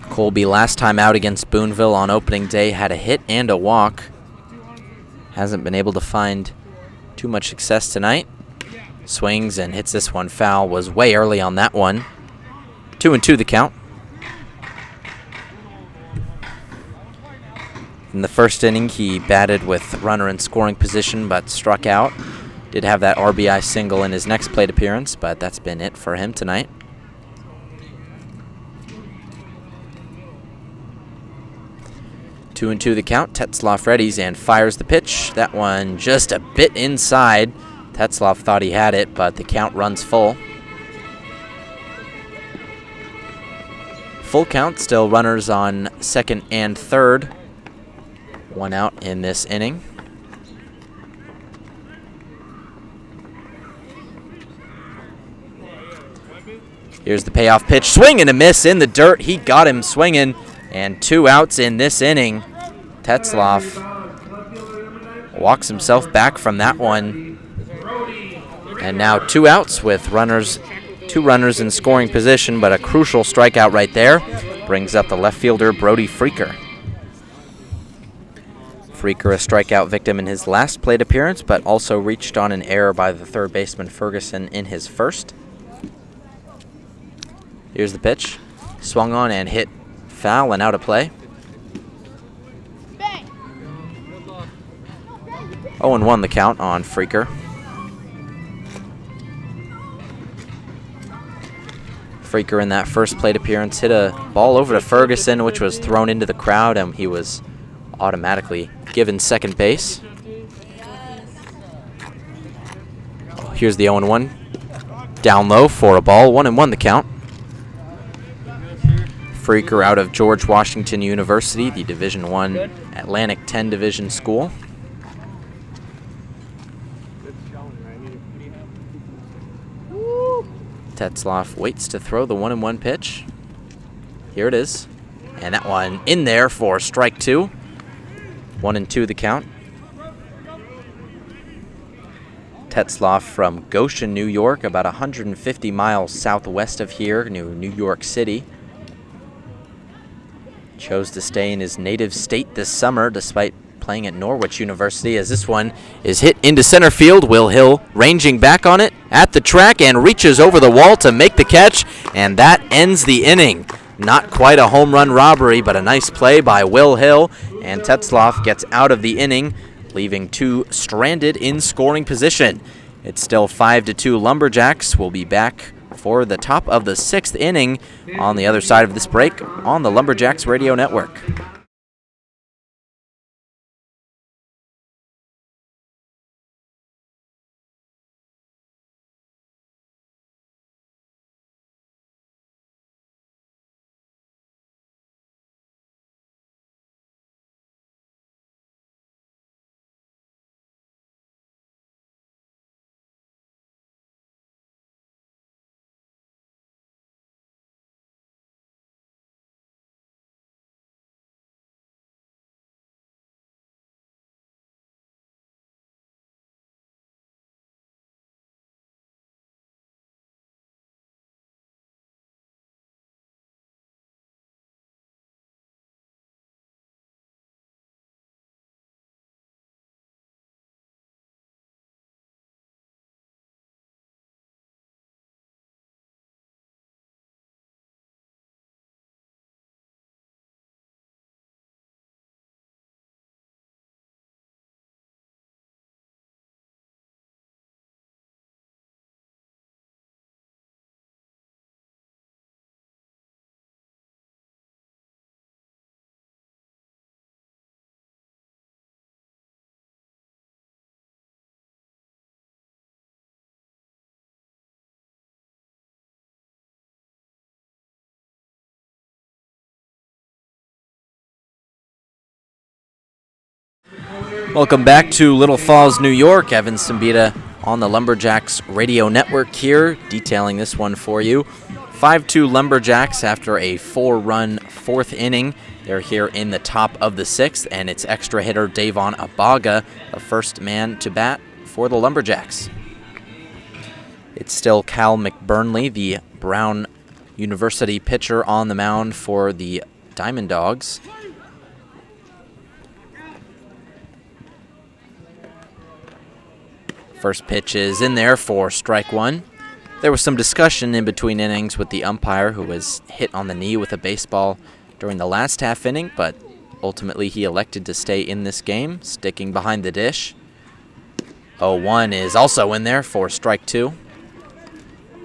Colby last time out against Boonville on opening day had a hit and a walk. Hasn't been able to find too much success tonight. Swings and hits this one foul. Was way early on that one. 2-2 the count. In the first inning, he batted with runner in scoring position but struck out. Did have that RBI single in his next plate appearance, but that's been it for him tonight. 2-2 the count. Tetzloff readies and fires the pitch. That one just a bit inside. Tetzloff thought he had it, but the count runs full. Full count, still runners on second and third. One out in this inning. Here's the payoff pitch. Swing and a miss in the dirt. He got him swinging. And 2 outs in this inning. Tetzloff walks himself back from that one. And now 2 outs with two runners in scoring position, but a crucial strikeout right there. Brings up the left fielder, Brody Freaker. Freaker, a strikeout victim in his last plate appearance, but also reached on an error by the third baseman Ferguson in his first. Here's the pitch. Swung on and hit foul and out of play. 0-1 the count on Freaker. Freaker in that first plate appearance hit a ball over to Ferguson, which was thrown into the crowd, and he was automatically given second base. Here's the 0-1. Down low for a ball. 1-1 the count. Freaker out of George Washington University, the Division I Atlantic 10 Division school. Tetzloff waits to throw the 1-1 pitch. Here it is. And that one in there for strike 2. 1-2 the count. Tetzloff from Goshen, New York, about 150 miles southwest of here, New York City. Chose to stay in his native state this summer despite playing at Norwich University, as this one is hit into center field. Will Hill ranging back on it at the track and reaches over the wall to make the catch, and that ends the inning. Not quite a home run robbery, but a nice play by Will Hill, and Tetzloff gets out of the inning, leaving 2 stranded in scoring position. It's still 5-2 Lumberjacks. We'll be back for the top of the 6th inning on the other side of this break on the Lumberjacks Radio Network. Welcome back to Little Falls, New York. Evan Simbita on the Lumberjacks Radio Network here, detailing this one for you. 5-2 Lumberjacks after a 4-run 4th inning. They're here in the top of the 6th, and it's extra hitter Davon Abaga, the first man to bat for the Lumberjacks. It's still Cal McBurnley, the Brown University pitcher, on the mound for the Diamond Dogs. First pitch is in there for strike one. There was some discussion in between innings with the umpire, who was hit on the knee with a baseball during the last half inning, but ultimately he elected to stay in this game, sticking behind the dish. 0-1 is also in there for strike two.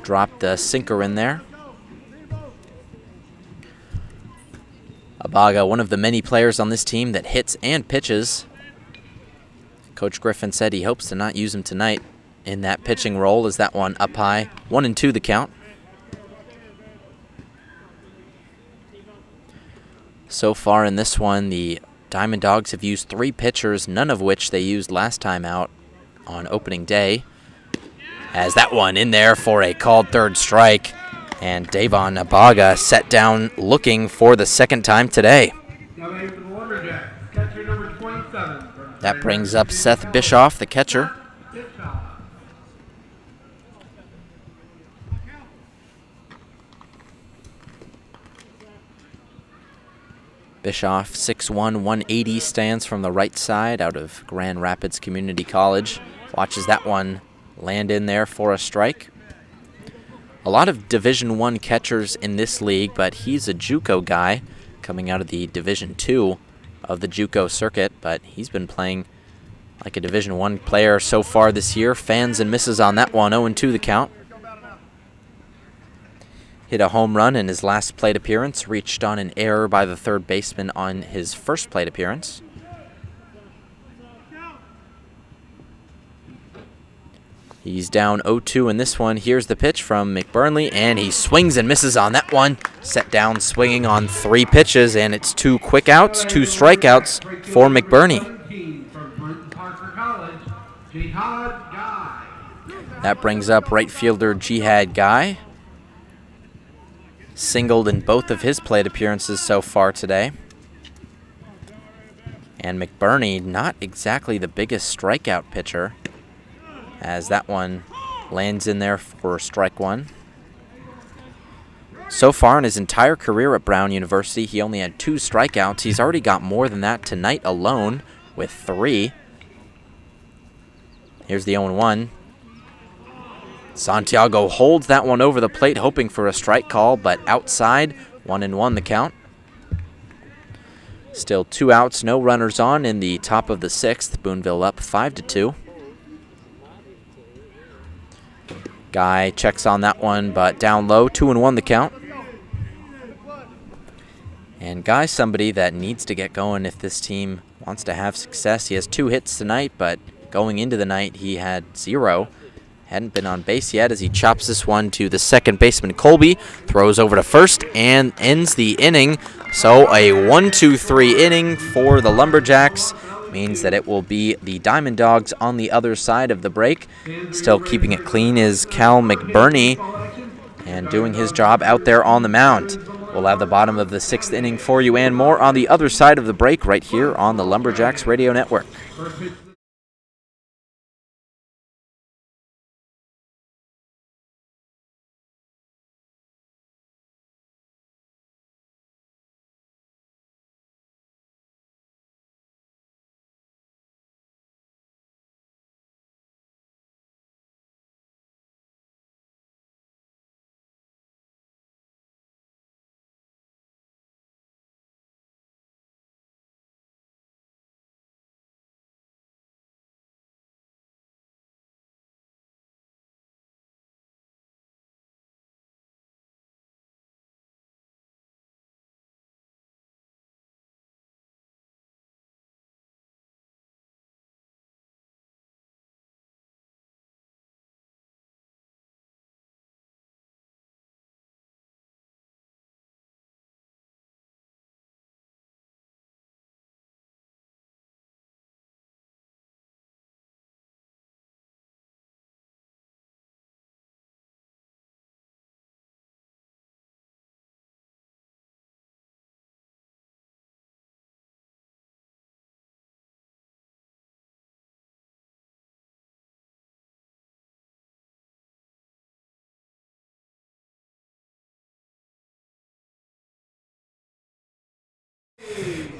Dropped the sinker in there. Abaga, one of the many players on this team that hits and pitches. Coach Griffin said he hopes to not use him tonight in that pitching role, as that one up high. 1-2 the count. So far in this one, the Diamond Dogs have used 3 pitchers, none of which they used last time out on opening day. As that one in there for a called third strike, and Davon Abaga set down looking for the second time today. That brings up Seth Bischoff, the catcher. Bischoff, 6'1", 180, stands from the right side out of Grand Rapids Community College. Watches that one land in there for a strike. A lot of Division I catchers in this league, but he's a JUCO guy coming out of the Division II of the JUCO circuit, but he's been playing like a Division I player so far this year. Fans and misses on that one, 0-2 the count. Hit a home run in his last plate appearance, reached on an error by the third baseman on his first plate appearance. He's down 0-2 in this one. Here's the pitch from McBurnley, and he swings and misses on that one. Set down swinging on 3 pitches, and it's 2 quick outs, 2 strikeouts for McBurney. That brings up right fielder Jihad Guy. Singled in both of his plate appearances so far today. And McBurney, not exactly the biggest strikeout pitcher, as that one lands in there for strike one. So far in his entire career at Brown University, he only had 2 strikeouts. He's already got more than that tonight alone with 3. Here's the 0-1. Santiago holds that one over the plate, hoping for a strike call, but outside, 1-1 the count. Still 2 outs, no runners on in the top of the 6th. Boonville up 5-2. Guy checks on that one, but down low, 2-1 the count. And Guy's somebody that needs to get going if this team wants to have success. He has 2 hits tonight, but going into the night, he had 0. Hadn't been on base yet as he chops this one to the second baseman, Colby. Throws over to first and ends the inning. So a 1-2-3 inning for the Lumberjacks. Means that it will be the Diamond Dogs on the other side of the break. Still keeping it clean is Cal McBurney and doing his job out there on the mound. We'll have the bottom of the 6th inning for you and more on the other side of the break right here on the Lumberjacks Radio Network.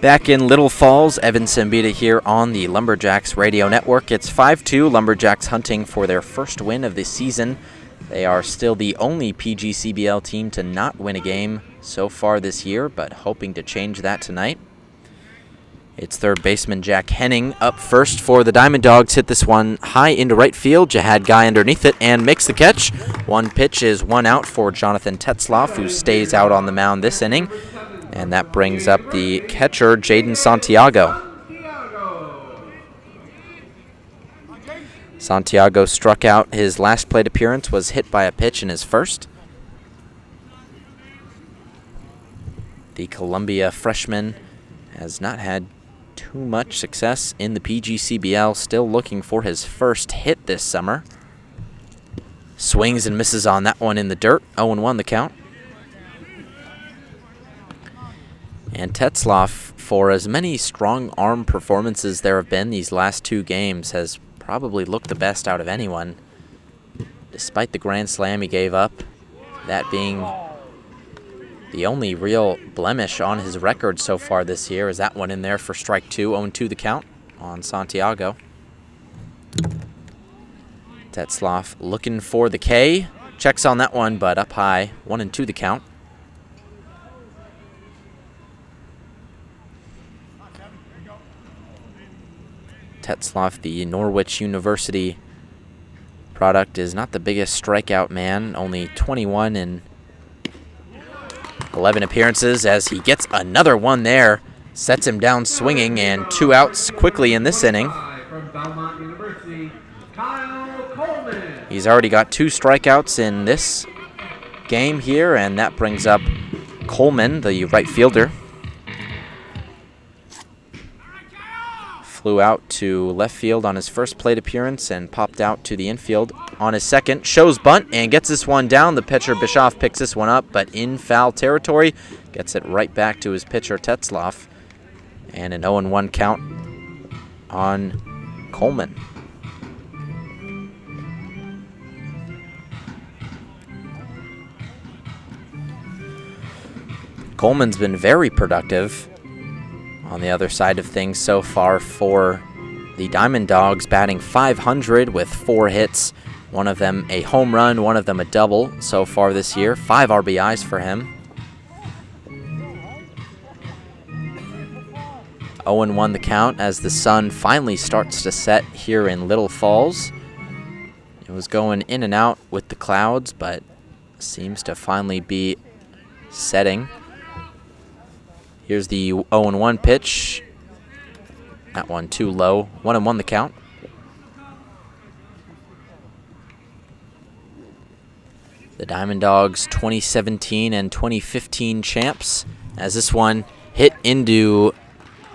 Back in Little Falls, Evan Sambita here on the Lumberjacks Radio Network. It's 5-2, Lumberjacks hunting for their first win of the season. They are still the only PGCBL team to not win a game so far this year, but hoping to change that tonight. It's third baseman Jack Henning up first for the Diamond Dogs. Hit this one high into right field. Jihad Guy underneath it and makes the catch. One pitch is 1 out for Jonathan Tetzloff, who stays out on the mound this inning. And that brings up the catcher, Jaden Santiago. Santiago struck out his last plate appearance, was hit by a pitch in his first. The Columbia freshman has not had too much success in the PGCBL, still looking for his first hit this summer. Swings and misses on that one in the dirt, 0-1 the count. And Tetzloff, for as many strong arm performances there have been these last 2 games, has probably looked the best out of anyone, despite the grand slam he gave up, that being the only real blemish on his record so far this year. Is that one in there for strike 2, 0-2 the count on Santiago. Tetzloff looking for the K, checks on that one, but up high, 1-2 the count. Tetzloff, the Norwich University product, is not the biggest strikeout man, only 21 in 11 appearances, as he gets another one there, sets him down swinging, and 2 outs quickly in this inning. He's already got 2 strikeouts in this game here, and that brings up Coleman, the right fielder. Flew out to left field on his first plate appearance and popped out to the infield on his second. Shows bunt and gets this one down. The pitcher, Bischoff, picks this one up, but in foul territory. Gets it right back to his pitcher, Tetzloff. And an 0-1 count on Coleman. Coleman's been very productive on the other side of things so far for the Diamond Dogs, batting .500 with 4 hits, one of them a home run, one of them a double so far this year. 5 RBIs for him. 0-1 the count as the sun finally starts to set here in Little Falls. It was going in and out with the clouds, but seems to finally be setting. Here's the 0-1 pitch. That one too low. 1-1 the count. The Diamond Dogs 2017 and 2015 champs, as this one hit into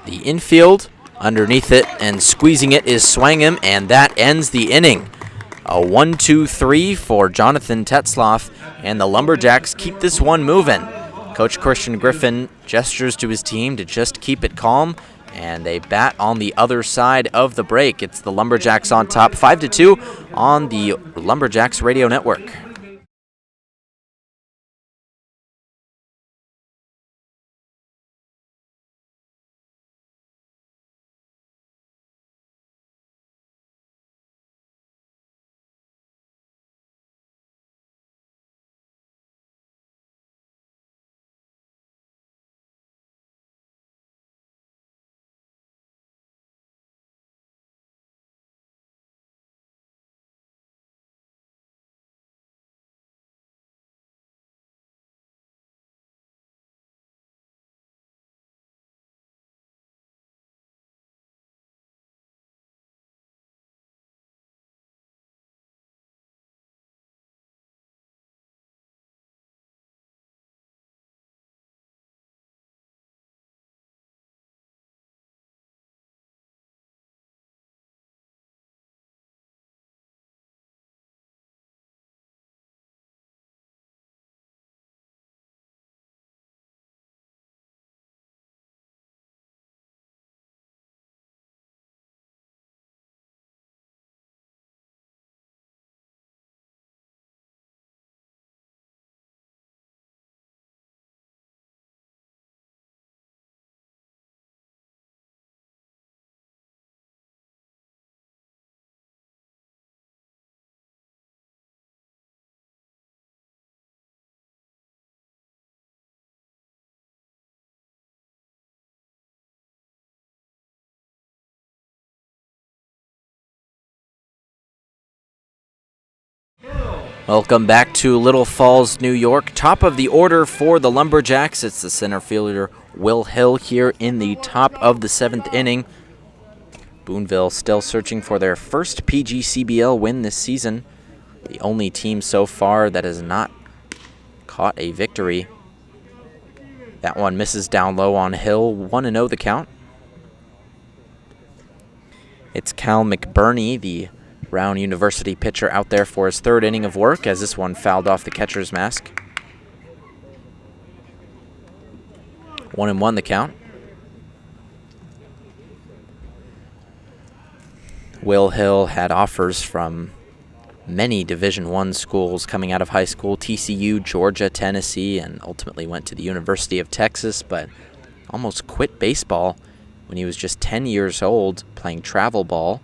the infield. Underneath it and squeezing it is Swangam, and that ends the inning. A 1-2-3 for Jonathan Tetzloff, and the Lumberjacks keep this one moving. Coach Christian Griffin gestures to his team to just keep it calm, and they bat on the other side of the break. It's the Lumberjacks on top, 5-2 on the Lumberjacks Radio Network. Welcome back to Little Falls, New York. Top of the order for the Lumberjacks. It's the center fielder, Will Hill, here in the top of the 7th inning. Boonville still searching for their first PGCBL win this season. The only team so far that has not caught a victory. That one misses down low on Hill. 1-0 the count. It's Cal McBurney, the Brown University pitcher, out there for his 3rd inning of work, as this one fouled off the catcher's mask. 1-1 the count. Will Hill had offers from many Division I schools coming out of high school: TCU, Georgia, Tennessee, and ultimately went to the University of Texas, but almost quit baseball when he was just 10 years old, playing travel ball.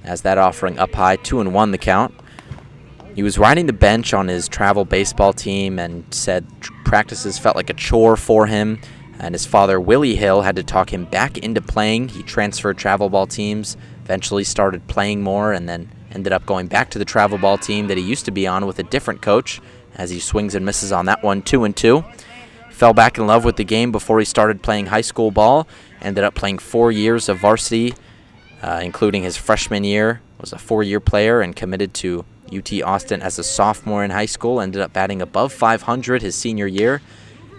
As that offering up high, 2-1 the count. He was riding the bench on his travel baseball team and said practices felt like a chore for him, and his father, Willie Hill, had to talk him back into playing. He transferred travel ball teams, eventually started playing more, and then ended up going back to the travel ball team that he used to be on with a different coach, as he swings and misses on that one, 2-2. Fell back in love with the game before he started playing high school ball. Ended up playing 4 years of varsity, including his freshman year. Was a 4-year player and committed to UT Austin as a sophomore in high school. Ended up batting above 500 his senior year.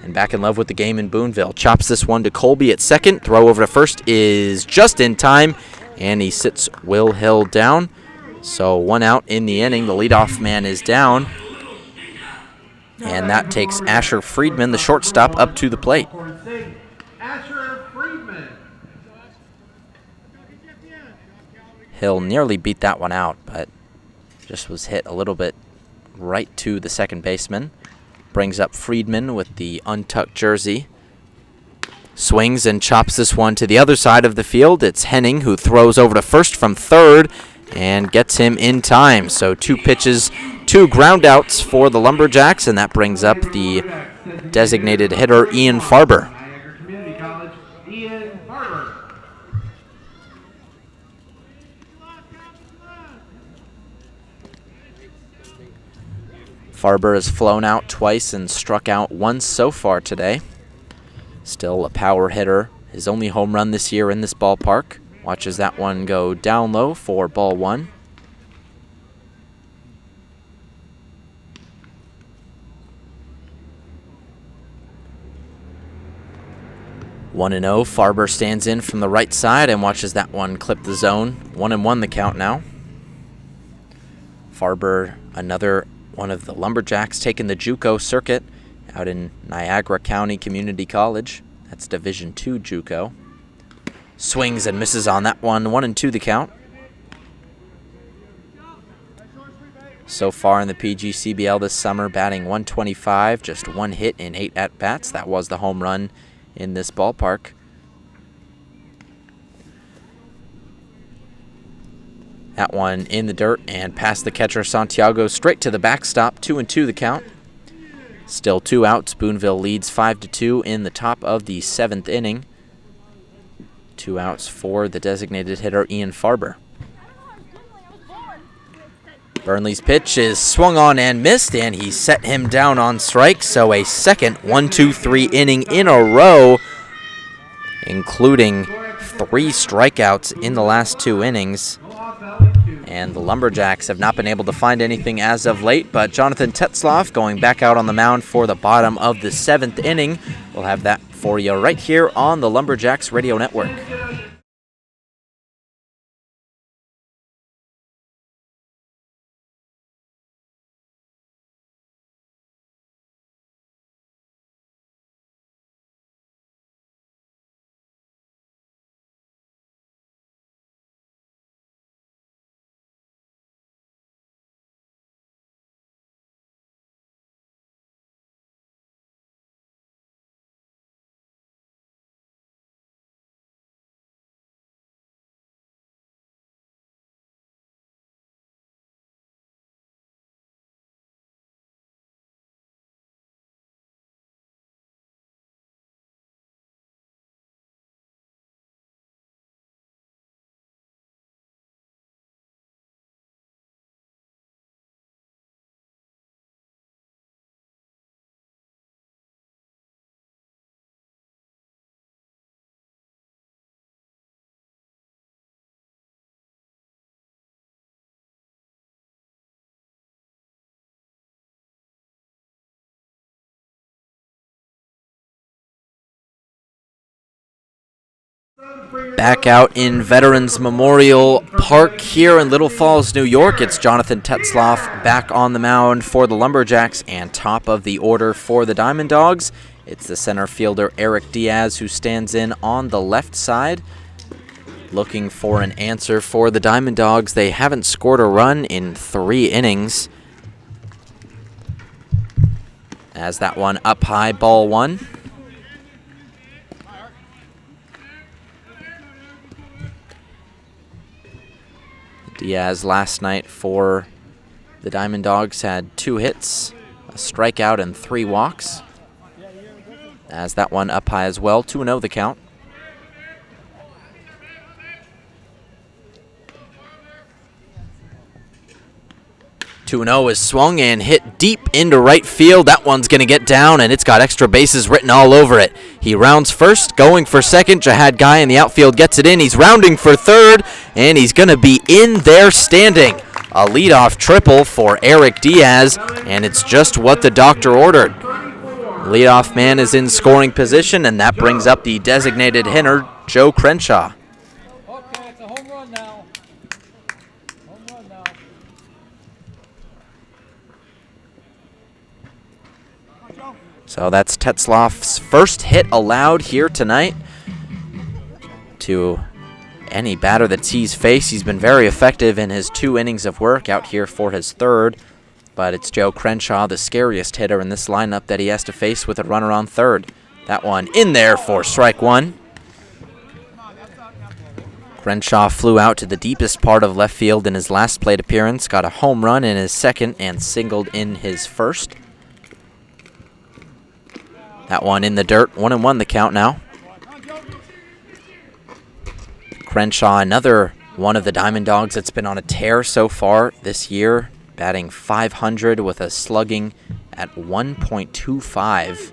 And back in love with the game in Boonville. Chops this one to Colby at second. Throw over to first is just in time, and he sits Will Hill down. So 1 out in the inning. The leadoff man is down. And that takes Asher Friedman, the shortstop, up to the plate. Hill nearly beat that one out, but just was hit a little bit right to the second baseman. Brings up Friedman with the untucked jersey. Swings and chops this one to the other side of the field. It's Henning who throws over to first from third and gets him in time. So 2 pitches, 2 ground outs for the Lumberjacks, and that brings up the designated hitter, Ian Farber. Farber has flown out twice and struck out once so far today. Still a power hitter. His only home run this year in this ballpark. Watches that one go down low for ball one. One and 0. Farber stands in from the right side and watches that one clip the zone. 1-1 the count now. Farber, another one of the Lumberjacks, taking the JUCO circuit out in Niagara County Community College. That's Division II JUCO. Swings and misses on that one. 1-2 the count. So far in the PGCBL this summer, batting .125, just one hit in 8 at-bats. That was the home run in this ballpark. That one in the dirt and past the catcher Santiago, straight to the backstop. 2-2 the count. Still 2 outs. Boonville leads 5-2 in the top of the 7th inning. 2 outs for the designated hitter Ian Farber. Burnley's pitch is swung on and missed, and he set him down on strike. So a second 1-2-3 inning in a row, including 3 strikeouts in the last 2 innings. And the Lumberjacks have not been able to find anything as of late, but Jonathan Tetzloff going back out on the mound for the bottom of the 7th inning. We'll have that for you right here on the Lumberjacks Radio Network. Back out in Veterans Memorial Park here in Little Falls, New York. It's Jonathan Tetzloff back on the mound for the Lumberjacks, and top of the order for the Diamond Dogs, it's the center fielder Eric Diaz, who stands in on the left side, looking for an answer for the Diamond Dogs. They haven't scored a run in 3 innings. As that one up high, ball 1. Diaz last night for the Diamond Dogs had 2 hits, a strikeout, and 3 walks. As that one up high as well. 2-0 the count. 2-0 is swung and hit deep into right field. That one's going to get down, and it's got extra bases written all over it. He rounds first, going for second. Jihad Guy in the outfield gets it in. He's rounding for third, and he's going to be in there standing. A leadoff triple for Eric Diaz, and it's just what the doctor ordered. Leadoff man is in scoring position, and that brings up the designated hitter, Joe Crenshaw. Okay, it's a home run now. Home run now. So that's Tetzloff's first hit allowed here tonight. To any batter that sees face, he's been very effective in his 2 innings of work, out here for his 3rd. But it's Joe Crenshaw, the scariest hitter in this lineup, that he has to face with a runner on 3rd. That one in there for strike 1. Crenshaw flew out to the deepest part of left field in his last plate appearance, got a home run in his 2nd, and singled in his 1st. That one in the dirt. 1-1 the count now. Crenshaw, another one of the Diamond Dogs that's been on a tear so far this year, batting .500 with a slugging at 1.25.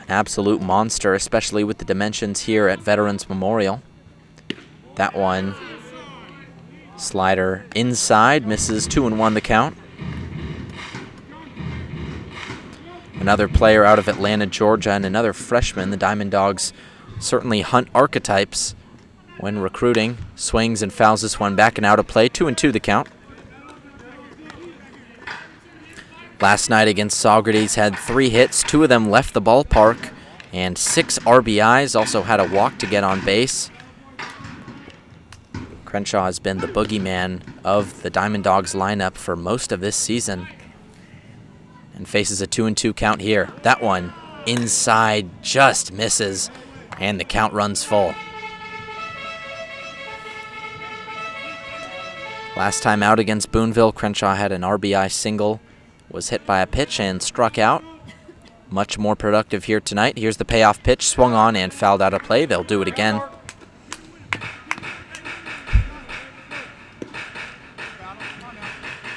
An absolute monster, especially with the dimensions here at Veterans Memorial. That one, slider inside, misses. 2-1 the count. Another player out of Atlanta, Georgia, and another freshman. The Diamond Dogs certainly hunt archetypes when recruiting. Swings and fouls this one back and out of play. 2-2 the count. Last night against Saugerties had 3 hits. 2 of them left the ballpark and 6 RBIs. Also had a walk to get on base. Crenshaw has been the boogeyman of the Diamond Dogs lineup for most of this season. And faces a 2-2 count here. That one inside just misses, and the count runs full. Last time out against Boonville, Crenshaw had an RBI single, was hit by a pitch and struck out. Much more productive here tonight. Here's the payoff pitch, swung on and fouled out of play. They'll do it again.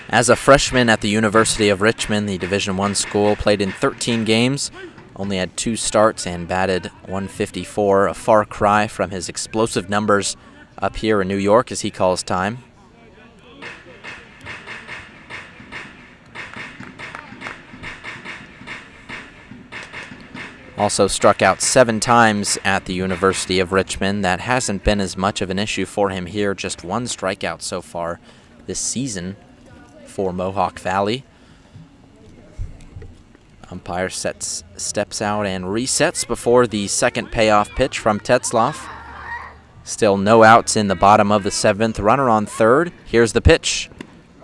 As a freshman at the University of Richmond, the Division I school, played in 13 games, only had 2 starts and batted .154, a far cry from his explosive numbers up here in New York as he calls time. Also struck out 7 times at the University of Richmond. That hasn't been as much of an issue for him here, just 1 strikeout so far this season for Mohawk Valley. Umpire steps out and resets before the second payoff pitch from Tetzlaff. Still no outs in the bottom of the 7th. Runner on third. Here's the pitch.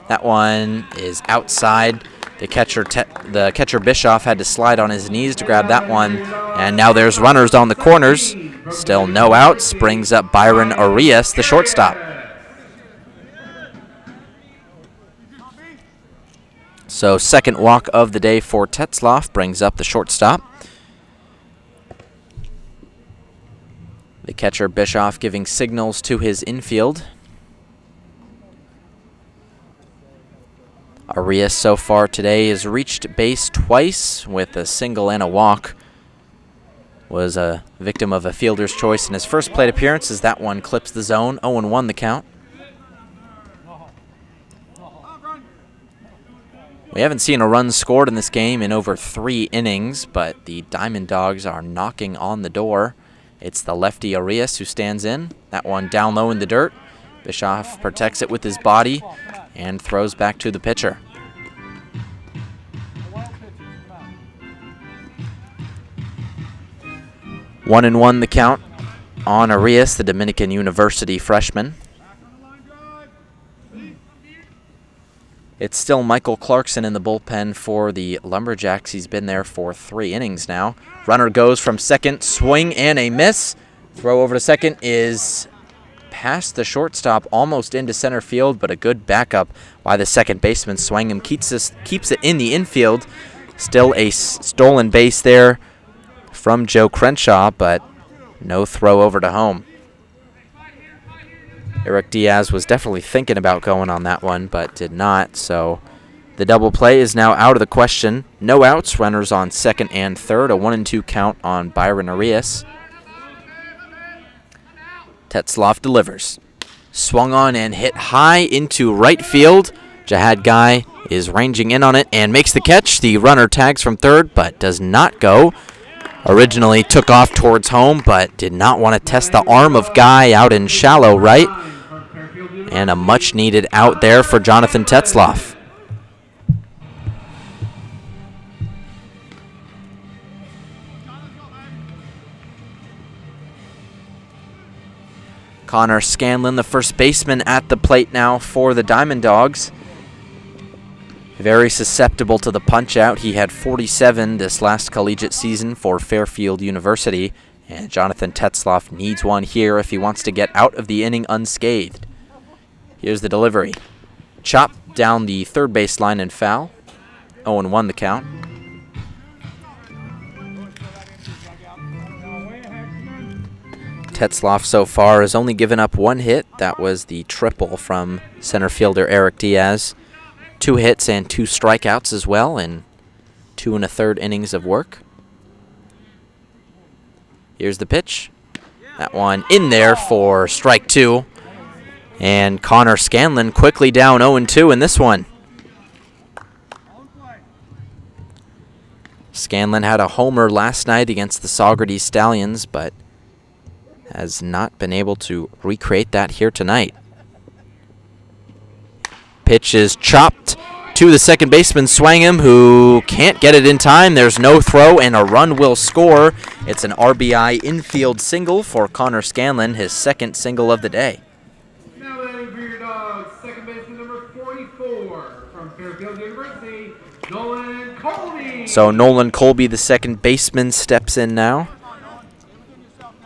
That one is outside. The catcher Bischoff had to slide on his knees to grab that one. And now there's runners on the corners. Still no outs. Brings up Byron Arias, the shortstop. So second walk of the day for Tetzlaff brings up the shortstop. The catcher Bischoff giving signals to his infield. Arias so far today has reached base twice with a single and a walk. Was a victim of a fielder's choice in his first plate appearance as that one clips the zone. 0-1 the count. We haven't seen a run scored in this game in over 3 innings, but the Diamond Dogs are knocking on the door. It's the lefty Arias who stands in. That one down low in the dirt. Bischoff protects it with his body and throws back to the pitcher. One and one the count on Arias, the Dominican University freshman. It's still Michael Clarkson in the bullpen for the Lumberjacks. He's been there for 3 innings now. Runner goes from second, swing and a miss. Throw over to second is past the shortstop, almost into center field, but a good backup by the second baseman. Swangam keeps it in the infield. Still a stolen base there from Joe Crenshaw, but no throw over to home. Eric Diaz was definitely thinking about going on that one, but did not, so the double play is now out of the question. No outs, runners on second and third, a 1-2 count on Byron Arias. Tetzlaff delivers. Swung on and hit high into right field. Jihad Guy is ranging in on it and makes the catch. The runner tags from third, but does not go. Originally took off towards home, but did not want to test the arm of Guy out in shallow right. And a much-needed out there for Jonathan Tetzlaff. Connor Scanlon, the first baseman at the plate now for the Diamond Dogs. Very susceptible to the punch-out. He had 47 this last collegiate season for Fairfield University, and Jonathan Tetzlaff needs one here if he wants to get out of the inning unscathed. Here's the delivery. Chop down the third base line and foul. 0-1 the count. Tetzlaff so far has only given up 1 hit. That was the triple from center fielder Eric Diaz. 2 hits and 2 strikeouts as well in 2 1/3 innings of work. Here's the pitch. That one in there for strike 2. And Connor Scanlon quickly down 0-2 in this one. Scanlon had a homer last night against the Saugerties Stallions, but has not been able to recreate that here tonight. Pitch is chopped to the second baseman, Swangham, who can't get it in time. There's no throw, and a run will score. It's an RBI infield single for Connor Scanlon, his second single of the day. Now batting for your Dawgs, second baseman number 44 from Fairfield University, Nolan Colby. So Nolan Colby, the second baseman, steps in now.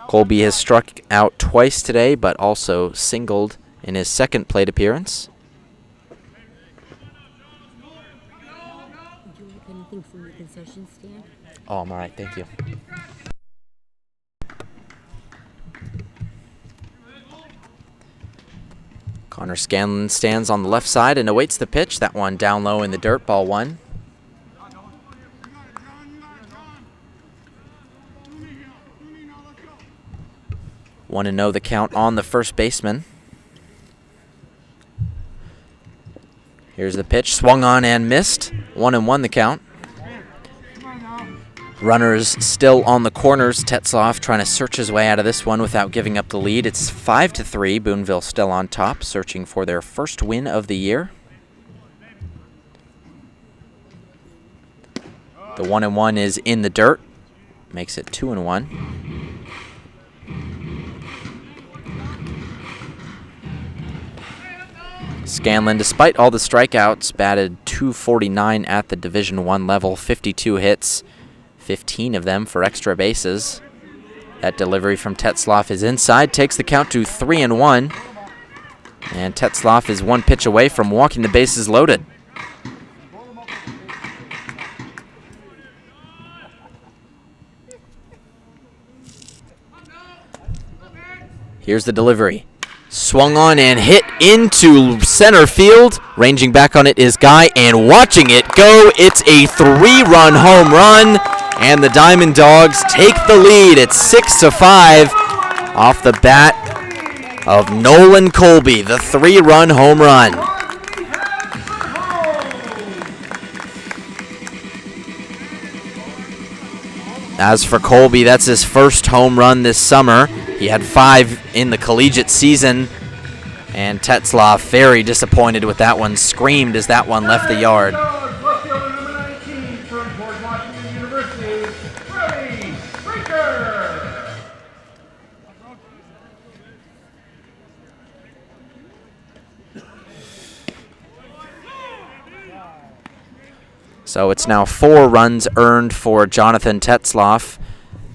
Colby has struck out twice today, but also singled in his second plate appearance. Would you like anything from the concession stand? Oh, I'm all right, thank you. Connor Scanlon stands on the left side and awaits the pitch. That one down low in the dirt, ball 1. 1-0 the count on the first baseman. Here's the pitch, swung on and missed. 1-1 the count. Runners still on the corners. Tetzloff trying to search his way out of this one without giving up the lead. It's 5-3. Boonville still on top, searching for their first win of the year. The 1-1 is in the dirt. Makes it 2-1. Scanlon, despite all the strikeouts, batted .249 at the Division I level, 52 hits, 15 of them for extra bases. That delivery from Tetzloff is inside, takes the count to 3-1. And Tetzloff is 1 pitch away from walking the bases loaded. Here's the delivery. Swung on and hit into center field. Ranging back on it is Guy, and watching it go, it's a 3-run home run, and the Diamond Dogs take the lead. It's 6-5 off the bat of Nolan Colby, the 3-run home run. As for Colby, that's his first home run this summer. He had 5 in the collegiate season, and Tetzloff very disappointed with that one, screamed as that one left the yard. Left fielder number 19 from George Washington University, Freddie Freaker. So it's now 4 runs earned for Jonathan Tetzloff.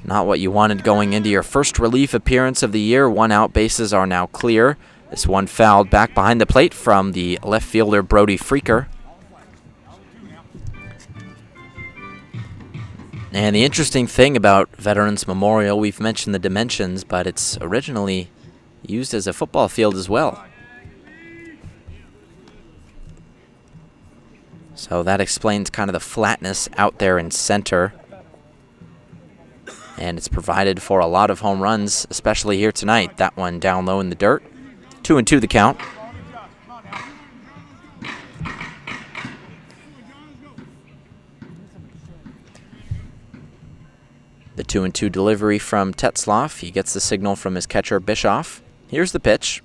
Not what you wanted going into your first relief appearance of the year. 1 out, bases are now clear. This one fouled back behind the plate from the left fielder, Brody Freaker. And the interesting thing about Veterans Memorial, we've mentioned the dimensions, but it's originally used as a football field as well. So that explains kind of the flatness out there in center. And it's provided for a lot of home runs, especially here tonight. That one down low in the dirt. 2-2 the count. The 2-2 delivery from Tetzloff. He gets the signal from his catcher, Bischoff. Here's the pitch.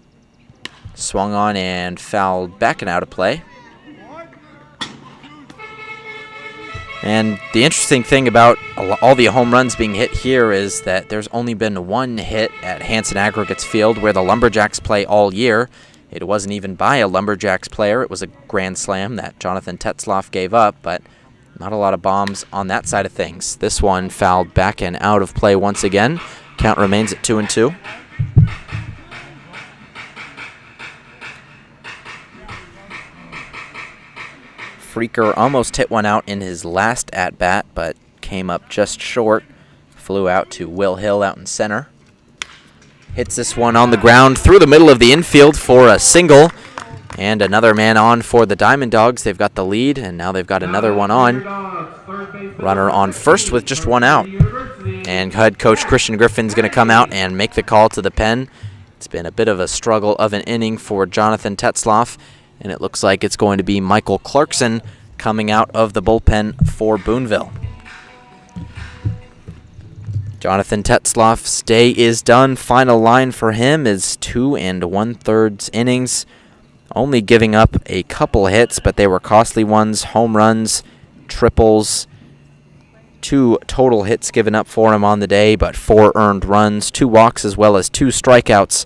Swung on and fouled back and out of play. And the interesting thing about all the home runs being hit here is that there's only been 1 hit at Hanson Aggregates Field, where the Lumberjacks play all year. It wasn't even by a Lumberjacks player. It was a grand slam that Jonathan Tetzloff gave up, but not a lot of bombs on that side of things. This one fouled back and out of play once again. Count remains at 2-2. Freaker almost hit one out in his last at-bat, but came up just short. Flew out to Will Hill out in center. Hits this one on the ground through the middle of the infield for a single. And another man on for the Diamond Dogs. They've got the lead, and now they've got another one on. Runner on first with just one out. And head coach Christian Griffin's going to come out and make the call to the pen. It's been a bit of a struggle of an inning for Jonathan Tetzloff, and it looks like it's going to be Michael Clarkson coming out of the bullpen for Boonville. Jonathan Tetzloff's day is done. Final line for him is 2 1/3 innings, only giving up a couple hits, but they were costly ones, home runs, triples, 2 total hits given up for him on the day, but 4 earned runs, 2 walks, as well as 2 strikeouts,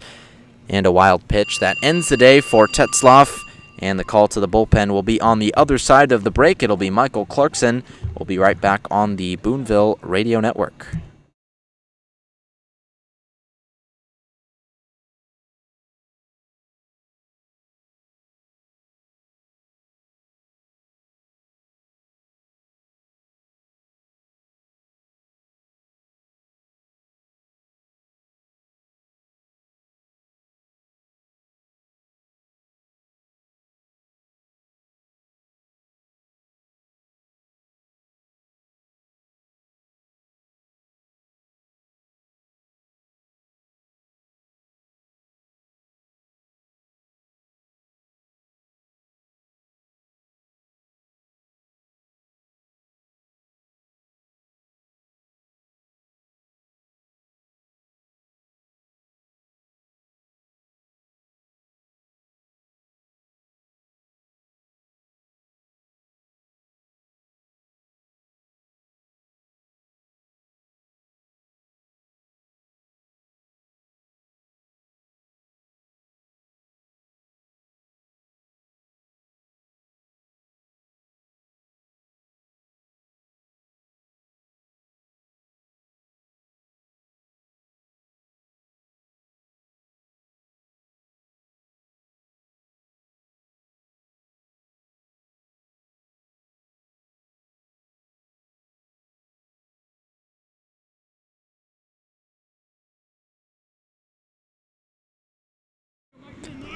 and a wild pitch. That ends the day for Tetzloff, and the call to the bullpen will be on the other side of the break. It'll be Michael Clarkson. We'll be right back on the Boonville Radio Network.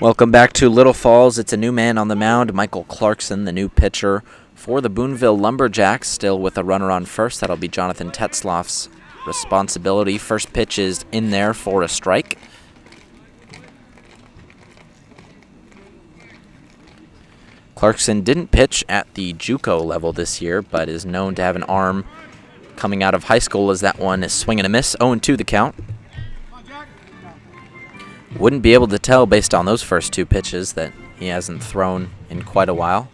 Welcome back to Little Falls. It's a new man on the mound, Michael Clarkson, the new pitcher for the Boonville Lumberjacks, still with a runner on first. That'll be Jonathan Tetzloff's responsibility. First pitch is in there for a strike. Clarkson didn't pitch at the JUCO level this year, but is known to have an arm coming out of high school, as that one is swing and a miss. 0-2 the count. Wouldn't be able to tell based on those first 2 pitches that he hasn't thrown in quite a while.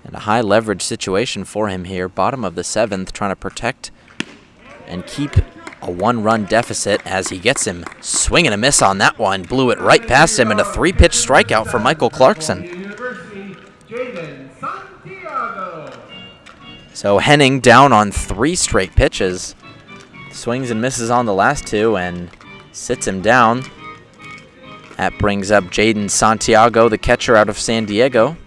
And a high leverage situation for him here. Bottom of the 7th, trying to protect and keep a 1-run deficit as he gets him swing and a miss on that one. Blew it right past him, and a 3-pitch strikeout for Michael Clarkson. So Henning down on 3 straight pitches. Swings and misses on the last 2 and sits him down. That brings up Jaden Santiago, the catcher out of San Diego.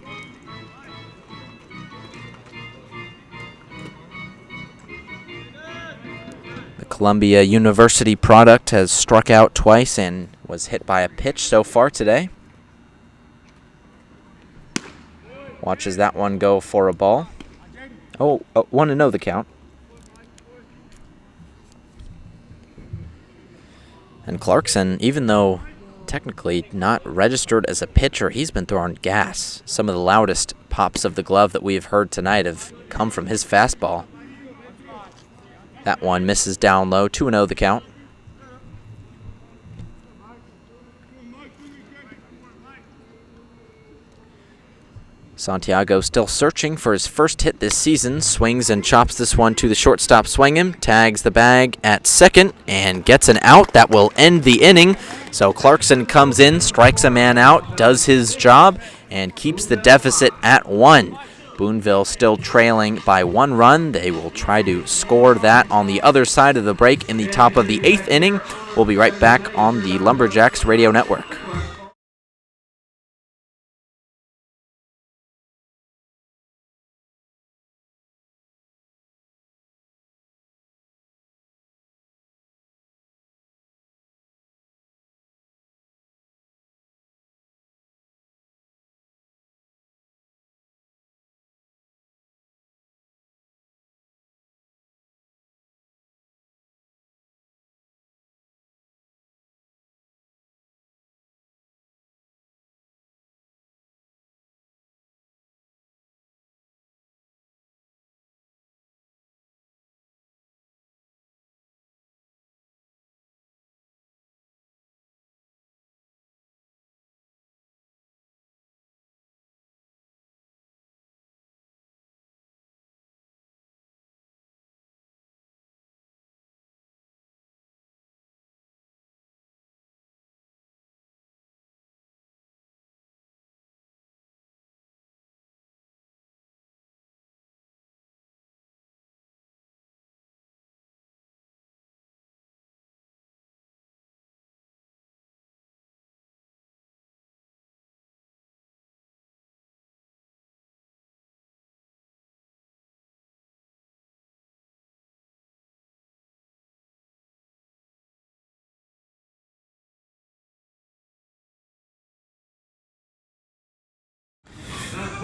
The Columbia University product has struck out twice and was hit by a pitch so far today. Watches that one go for a ball. 1-0 the count. And Clarkson, even though technically not registered as a pitcher, he's been throwing gas. Some of the loudest pops of the glove that we've heard tonight have come from his fastball. That one misses down low. 2-0 the count. Santiago still searching for his first hit this season. Swings and chops this one to the shortstop Swingham. Tags the bag at second and gets an out. That will end the inning. So Clarkson comes in, strikes a man out, does his job, and keeps the deficit at 1. Boonville still trailing by 1 run. They will try to score that on the other side of the break in the top of the 8th inning. We'll be right back on the Lumberjacks Radio Network.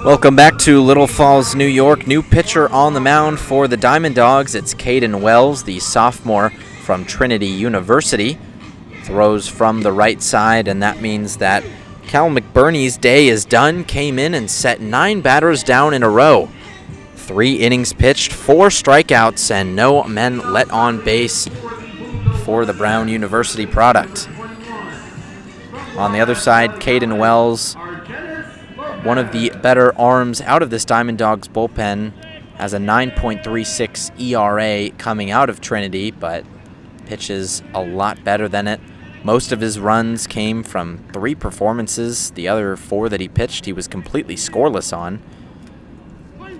Welcome back to Little Falls, New York. New pitcher on the mound for the Diamond Dogs. It's Caden Wells, the sophomore from Trinity University. Throws from the right side, and that means that Cal McBurney's day is done. Came in and set 9 batters down in a row. 3 innings pitched, 4 strikeouts, and no men let on base for the Brown University product. On the other side, Caden Wells, one of the better arms out of this Diamond Dogs bullpen, has a 9.36 ERA coming out of Trinity, but pitches a lot better than it. Most of his runs came from 3 performances. The other 4 that he pitched, he was completely scoreless on.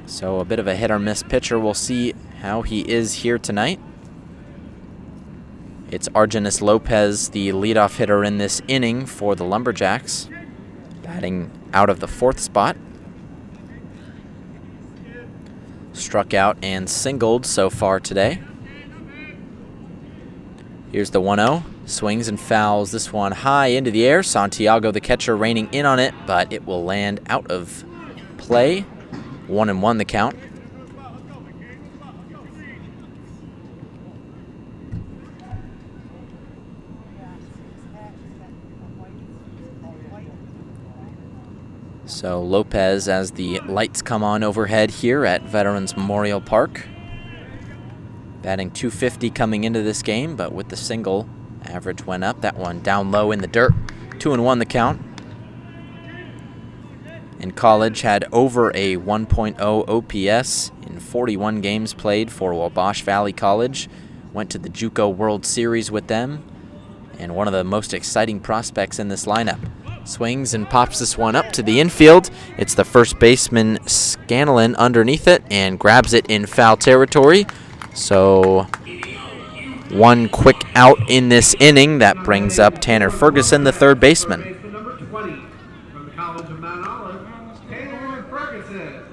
So a bit of a hit-or-miss pitcher. We'll see how he is here tonight. It's Argenis Lopez, the leadoff hitter in this inning for the Lumberjacks, batting out of the 4th spot. Struck out and singled so far today. Here's the 1-0. Swings and fouls this one high into the air. Santiago, the catcher, reining in on it, but it will land out of play. 1-1 the count. So Lopez, as the lights come on overhead here at Veterans Memorial Park. Batting .250 coming into this game, but with the single, average went up. That one down low in the dirt. 2-1 the count. In college, had over a 1.0 OPS in 41 games played for Wabash Valley College. Went to the JUCO World Series with them, and one of the most exciting prospects in this lineup. Swings and pops this one up to the infield. It's the first baseman, Scanlon, underneath it and grabs it in foul territory. So one quick out in this inning. That brings up Tanner Ferguson, the third baseman. Number 20 from the College of Mount Olive, Tanner Ferguson.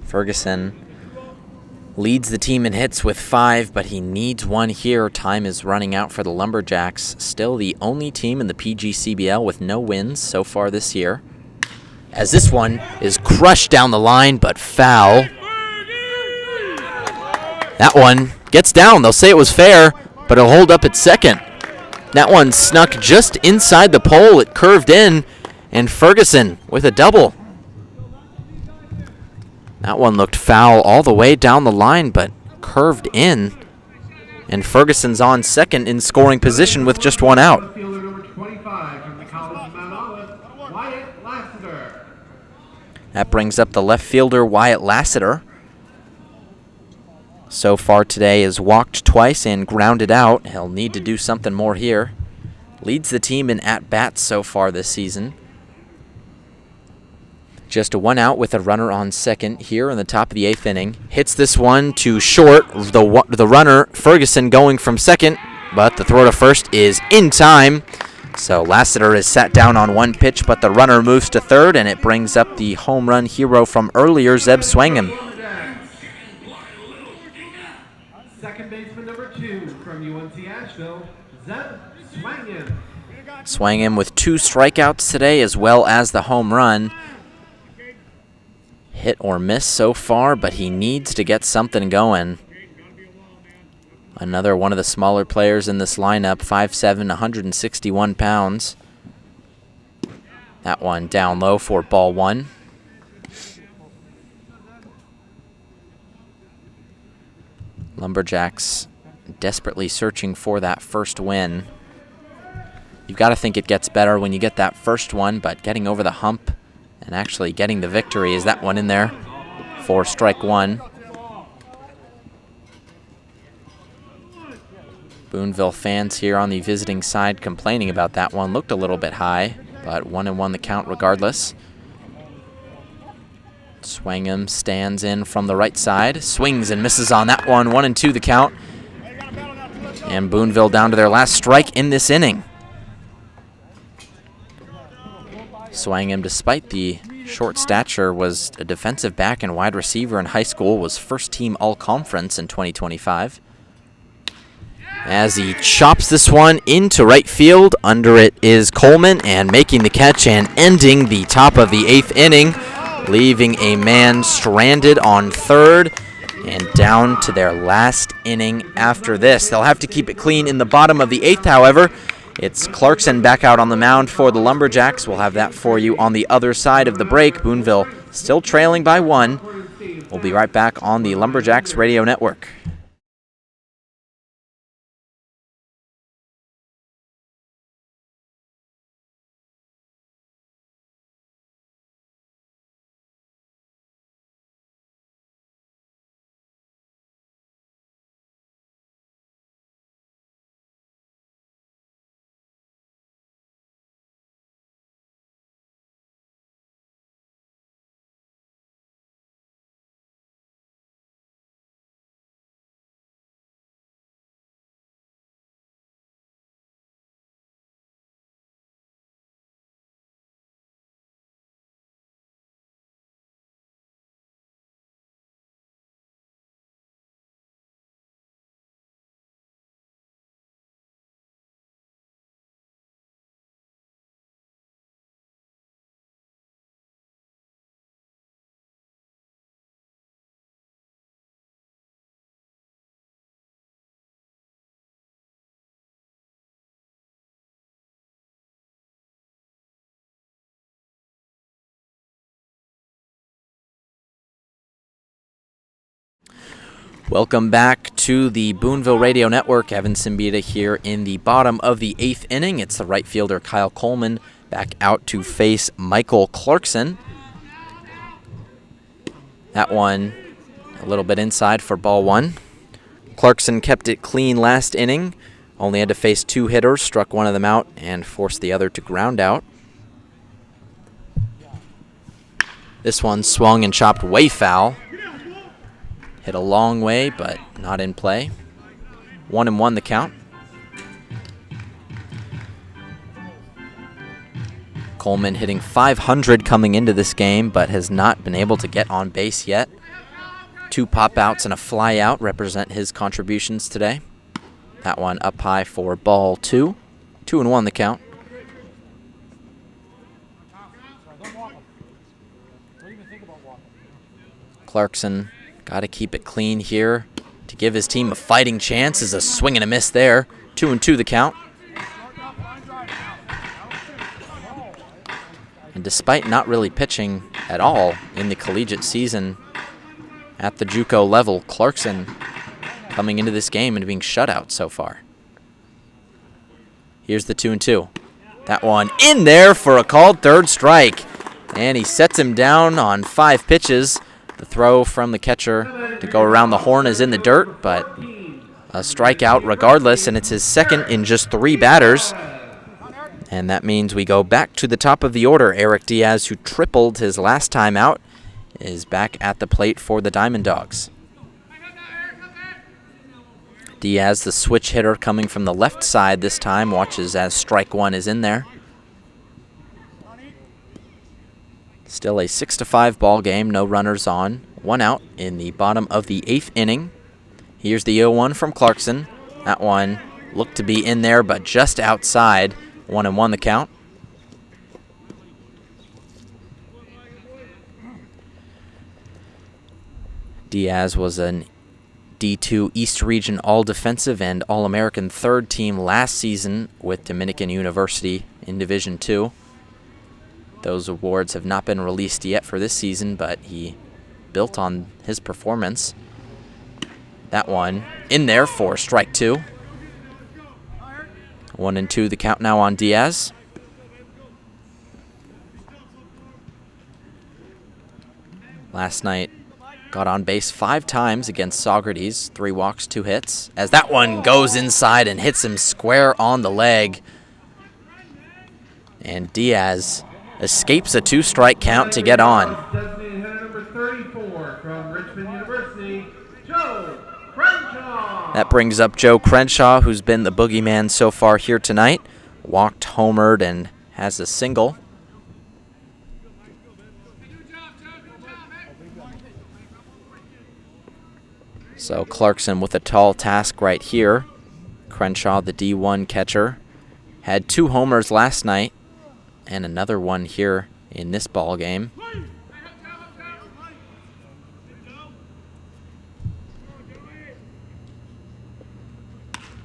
Ferguson leads the team in hits with 5, but he needs one here. Time is running out for the Lumberjacks. Still the only team in the PGCBL with no wins so far this year. As this one is crushed down the line, but foul. That one gets down. They'll say it was fair, but it'll hold up at second. That one snuck just inside the pole. It curved in, and Ferguson with a double. That one looked foul all the way down the line, but curved in. And Ferguson's on second in scoring position with just 1 out. Fielder number 25 from the College of Mount Olive, Wyatt Lassiter. That brings up the left fielder, Wyatt Lassiter. So far today has walked twice and grounded out. He'll need to do something more here. Leads the team in at-bats so far this season. Just a 1 out with a runner on second here in the top of the 8th inning. Hits this one to short. The runner, Ferguson, going from second, but the throw to first is in time. So Lassiter is sat down on 1 pitch, but the runner moves to third, and it brings up the home run hero from earlier, Zeb Swangham. Second baseman number 2 from UNC Asheville, Zeb Swangham. Swangham with 2 strikeouts today, as well as the home run. Hit or miss so far, but he needs to get something going. Another one of the smaller players in this lineup, 5'7", 161 pounds. That one down low for ball 1. Lumberjacks desperately searching for that first win. You've got to think it gets better when you get that first one, but getting over the hump and actually getting the victory. Is that one in there for strike 1? Boonville fans here on the visiting side complaining about that one. Looked a little bit high, but 1-1 the count regardless. Swangham stands in from the right side, swings and misses on that one. 1-2 the count. And Boonville down to their last strike in this inning. Swangham, despite the short stature, was a defensive back and wide receiver in high school, was first team all-conference in 2025. as he chops this one into right field. Under it is Coleman, and making the catch and ending the top of the 8th inning, leaving a man stranded on third and down to their last inning after this. They'll have to keep it clean in the bottom of the 8th, however. It's Clarkson back out on the mound for the Lumberjacks. We'll have that for you on the other side of the break. Boonville still trailing by 1. We'll be right back on the Lumberjacks Radio Network. Welcome back to the Boonville Radio Network. Evan Simbita here in the bottom of the 8th inning. It's the right fielder Kyle Coleman back out to face Michael Clarkson. That one a little bit inside for ball 1. Clarkson kept it clean last inning. Only had to face 2 hitters, struck one of them out, and forced the other to ground out. This one swung and chopped way foul. Hit a long way, but not in play. 1-1 the count. Coleman hitting .500 coming into this game, but has not been able to get on base yet. 2 pop-outs and a fly-out represent his contributions today. That one up high for ball 2. 2-1 the count. Clarkson got to keep it clean here to give his team a fighting chance. Is a swing and a miss there. 2-2 the count. And despite not really pitching at all in the collegiate season at the JUCO level, Clarkson coming into this game and being shut out so far. Here's the 2-2. That one in there for a called third strike. And he sets him down on 5 pitches. The throw from the catcher to go around the horn is in the dirt, but a strikeout regardless, and it's his second in just 3 batters. And that means we go back to the top of the order. Eric Diaz, who tripled his last time out, is back at the plate for the Diamond Dogs. Diaz, the switch hitter coming from the left side this time, watches as strike 1 is in there. Still a 6-5 ball game, no runners on. 1 out in the bottom of the 8th inning. Here's the 0-1 from Clarkson. That one looked to be in there, but just outside. 1-1 the count. Diaz was an D2 East Region All-Defensive and All-American third team last season with Dominican University in Division II. Those awards have not been released yet for this season, but he built on his performance. That one in there for strike 2. 1-2 the count now on Diaz. Last night got on base 5 times against Socrates. 3 walks, 2 hits. As that one goes inside and hits him square on the leg. And Diaz escapes a 2-strike count to get on. Designated hitter number 34 from Richmond University, Joe Crenshaw. That brings up Joe Crenshaw, who's been the boogeyman so far here tonight. Walked, homered, and has a single. So Clarkson with a tall task right here. Crenshaw, the D1 catcher, had 2 homers last night and another one here in this ball game.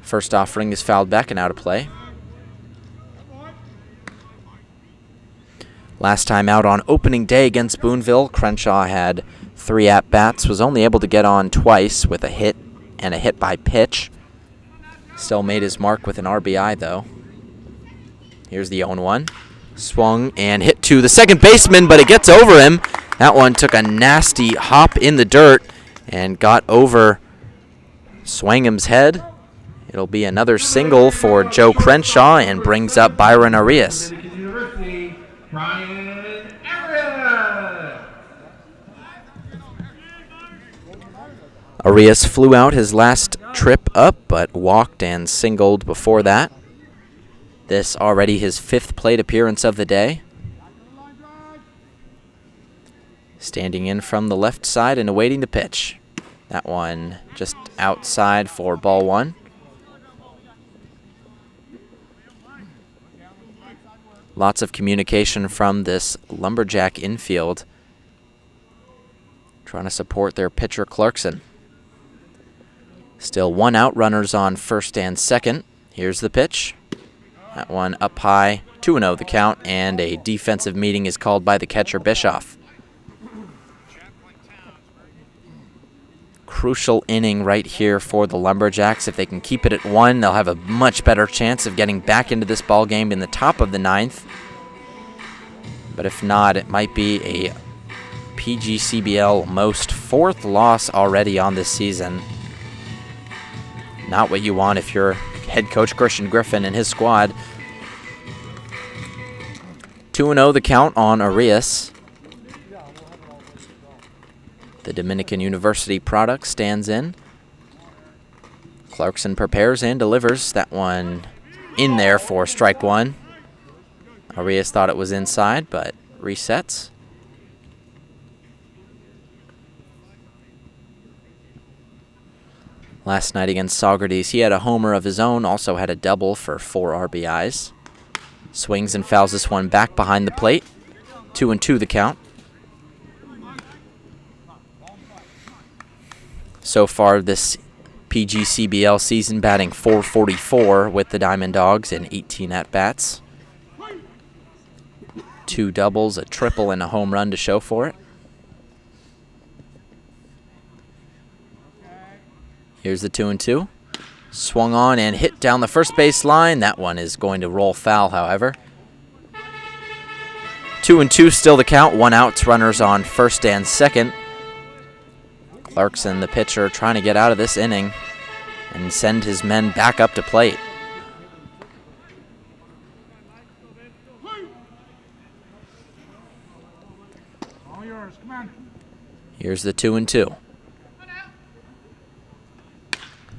First offering is fouled back and out of play. Last time out on opening day against Boonville, Crenshaw had 3 at-bats, was only able to get on twice with a hit and a hit by pitch. Still made his mark with an RBI, though. Here's the 0-1. Swung and hit to the second baseman, but it gets over him. That one took a nasty hop in the dirt and got over Swangham's head. It'll be another single for Joe Crenshaw and brings up Byron Arias. Arias flew out his last trip up, but walked and singled before that. This already his 5th plate appearance of the day. Standing in from the left side and awaiting the pitch. That one just outside for ball 1. Lots of communication from this Lumberjack infield, trying to support their pitcher Clarkson. Still 1 out, runners on first and second. Here's the pitch. That one up high, 2-0 the count, and a defensive meeting is called by the catcher Bischoff. Crucial inning right here for the Lumberjacks. If they can keep it at 1, they'll have a much better chance of getting back into this ball game in the top of the 9th. But if not, it might be a PGCBL most 4th loss already on this season. Not what you want if you're head coach Christian Griffin and his squad. 2-0 the count on Arias. The Dominican University product stands in. Clarkson prepares and delivers. That one in there for strike 1. Arias thought it was inside, but resets. Last night against Saugerties, he had a homer of his own, also had a double for 4 RBIs. Swings and fouls this one back behind the plate. 2-2 the count. So far this PGCBL season, batting .444 with the Diamond Dogs in 18 at-bats. 2 doubles, a triple, and a home run to show for it. Here's the 2-2. Swung on and hit down the first base line. That one is going to roll foul, however. 2-2 still the count. 1 out, runners on first and second. Clarkson, the pitcher, trying to get out of this inning and send his men back up to plate. Here's the 2-2.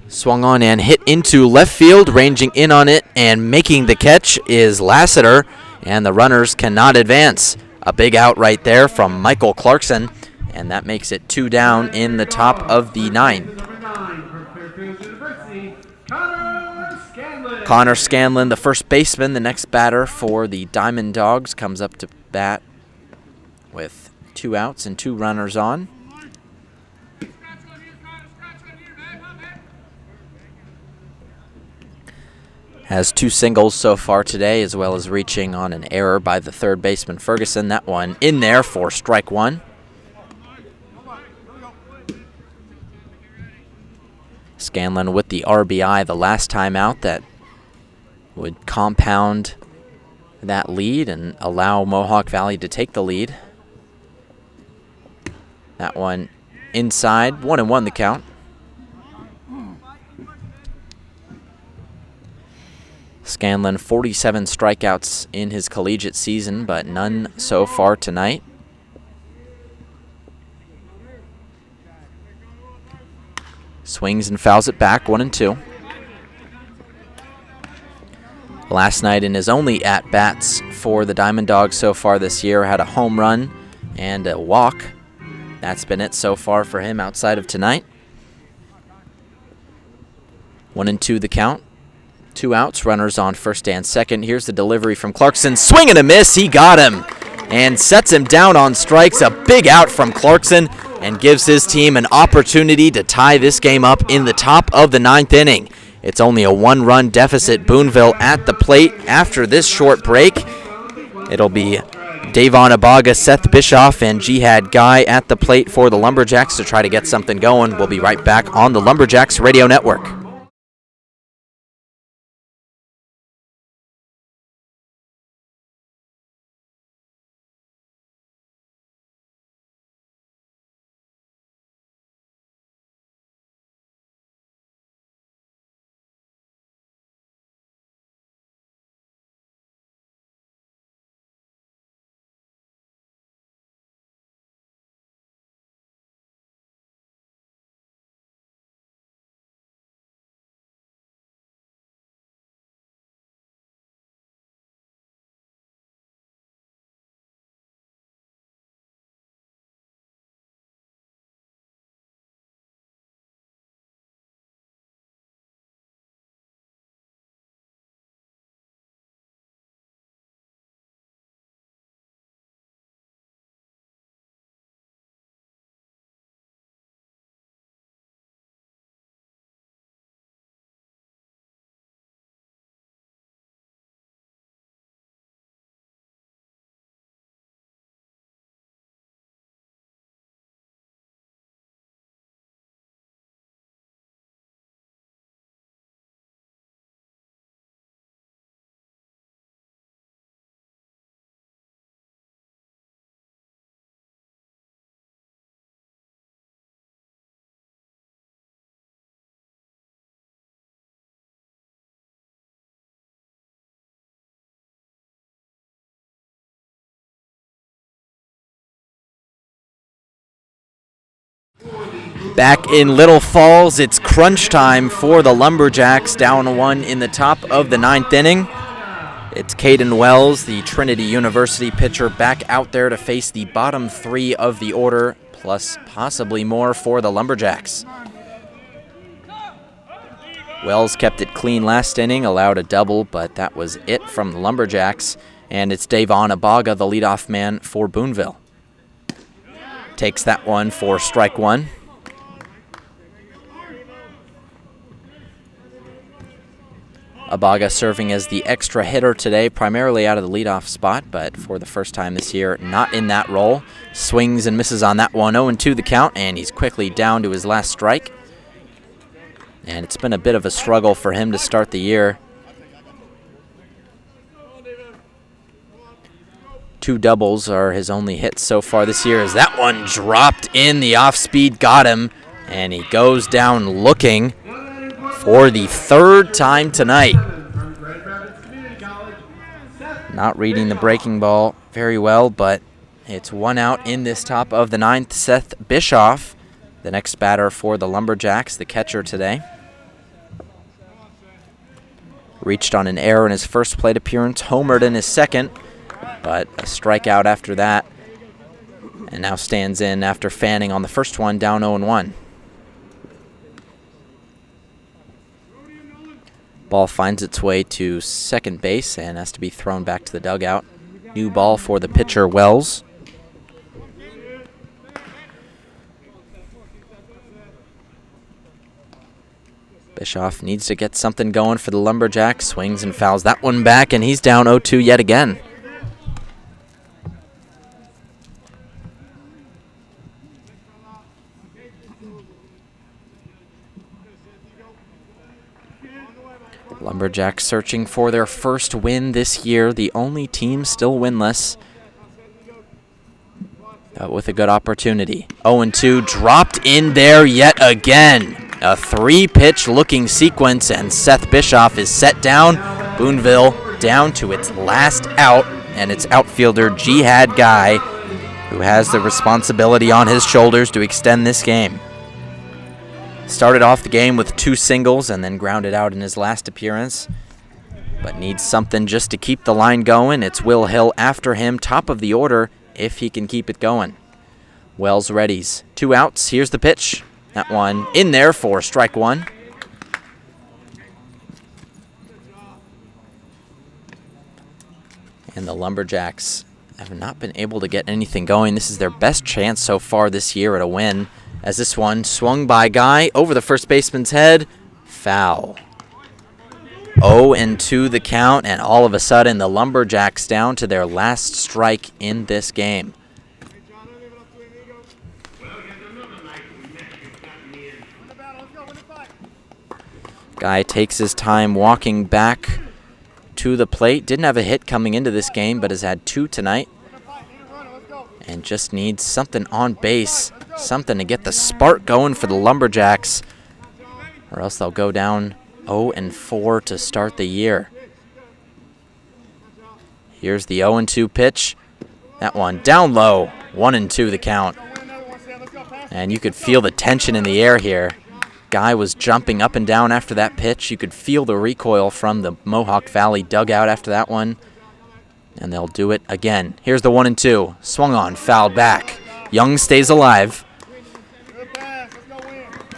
Swung on and hit into left field. Ranging in on it and making the catch is Lassiter, and the runners cannot advance. A big out right there from Michael Clarkson, and that makes it 2 down in the top of the 9th. Connor Scanlon, the first baseman, the next batter for the Diamond Dogs, comes up to bat with 2 outs and 2 runners on. Has 2 singles so far today, as well as reaching on an error by the third baseman Ferguson. That one in there for strike 1. Scanlon with the RBI the last time out that would compound that lead and allow Mohawk Valley to take the lead. That one inside, 1-1 the count. Scanlon, 47 strikeouts in his collegiate season, but none so far tonight. Swings and fouls it back, 1-2. Last night in his only at-bats for the Diamond Dogs so far this year, had a home run and a walk. That's been it so far for him outside of tonight. 1-2 the count. 2 outs, runners on first and second. Here's the delivery from Clarkson. Swing and a miss. He got him and sets him down on strikes. A big out from Clarkson and gives his team an opportunity to tie this game up in the top of the 9th inning. It's only a 1-run deficit. Boonville at the plate after this short break. It'll be Davon Abaga, Seth Bischoff, and Jihad Guy at the plate for the Lumberjacks to try to get something going. We'll be right back on the Lumberjacks Radio Network. Back in Little Falls, it's crunch time for the Lumberjacks, down 1 in the top of the 9th inning. It's Caden Wells, the Trinity University pitcher, back out there to face the bottom 3 of the order, plus possibly more for the Lumberjacks. Wells kept it clean last inning, allowed a double, but that was it from the Lumberjacks. And it's Davon Abaga, the leadoff man for Boonville. Takes that one for strike 1. Abaga serving as the extra hitter today, primarily out of the leadoff spot, but for the first time this year, not in that role. Swings and misses on that one. 0-2 the count, and he's quickly down to his last strike. And it's been a bit of a struggle for him to start the year. 2 doubles are his only hits so far this year, as that one dropped in. The off-speed got him, and he goes down looking for the 3rd time tonight. Not reading the breaking ball very well, but it's 1 out in this top of the 9th. Seth Bischoff, the next batter for the Lumberjacks, the catcher today. Reached on an error in his first plate appearance, homered in his second, but a strikeout after that, and now stands in after fanning on the first one, down 0-1. Ball finds its way to second base and has to be thrown back to the dugout. New ball for the pitcher, Wells. Bischoff needs to get something going for the Lumberjacks. Swings and fouls that one back, and he's down 0-2 yet again. Lumberjacks searching for their first win this year, the only team still winless, but with a good opportunity. 0-2 dropped in there yet again. A 3-pitch looking sequence, and Seth Bischoff is set down. Boonville down to its last out, and it's outfielder Jihad Guy who has the responsibility on his shoulders to extend this game. Started off the game with 2 singles and then grounded out in his last appearance, but needs something just to keep the line going. It's Will Hill after him, top of the order, if he can keep it going. Wells readies. 2 outs. Here's the pitch. That one in there for strike 1. And the Lumberjacks have not been able to get anything going. This is their best chance so far this year at a win, as this one swung by Guy over the first baseman's head. Foul. 0-2 the count, and all of a sudden the Lumberjacks down to their last strike in this game. Guy takes his time walking back to the plate. Didn't have a hit coming into this game, but has had 2 tonight. And just needs something on base, something to get the spark going for the Lumberjacks, or else they'll go down 0-4 to start the year. Here's the 0-2 pitch. That one down low, 1-2 the count. And you could feel the tension in the air here. Guy was jumping up and down after that pitch. You could feel the recoil from the Mohawk Valley dugout after that one. And they'll do it again. Here's the 1-2. Swung on, fouled back. Young stays alive.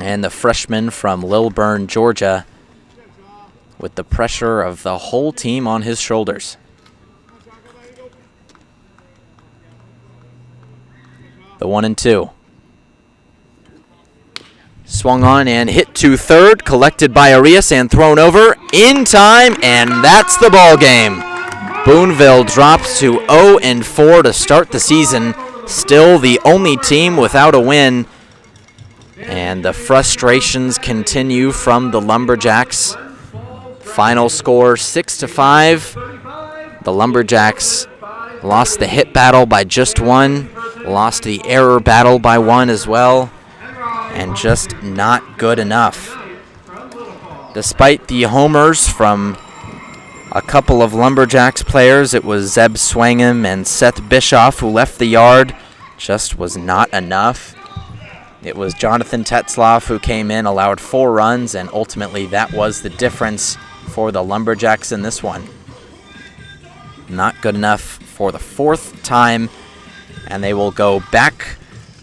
And the freshman from Lilburn, Georgia, with the pressure of the whole team on his shoulders. The 1-2. Swung on and hit to third, collected by Arias and thrown over in time, and that's the ball game. Boonville drops to 0-4 to start the season, still the only team without a win, and the frustrations continue from the Lumberjacks. Final score 6-5. The Lumberjacks lost the hit battle by just 1, lost the error battle by 1 as well, and just not good enough. Despite the homers from a couple of Lumberjacks players, it was Zeb Swangham and Seth Bischoff who left the yard, just was not enough. It was Jonathan Tetzloff who came in, allowed 4 runs, and ultimately that was the difference for the Lumberjacks in this one. Not good enough for the 4th time, and they will go back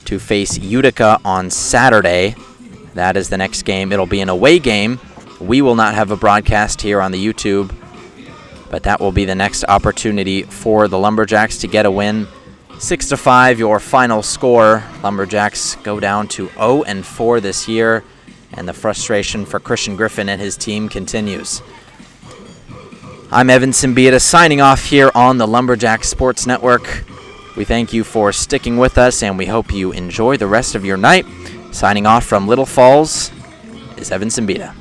to face Utica on Saturday. That is the next game. It'll be an away game. We will not have a broadcast here on the YouTube, but that will be the next opportunity for the Lumberjacks to get a win. 6-5, your final score. Lumberjacks go down to 0-4 this year, and the frustration for Christian Griffin and his team continues. I'm Evan Simbita signing off here on the Lumberjacks Sports Network. We thank you for sticking with us, and we hope you enjoy the rest of your night. Signing off from Little Falls is Evan Simbita.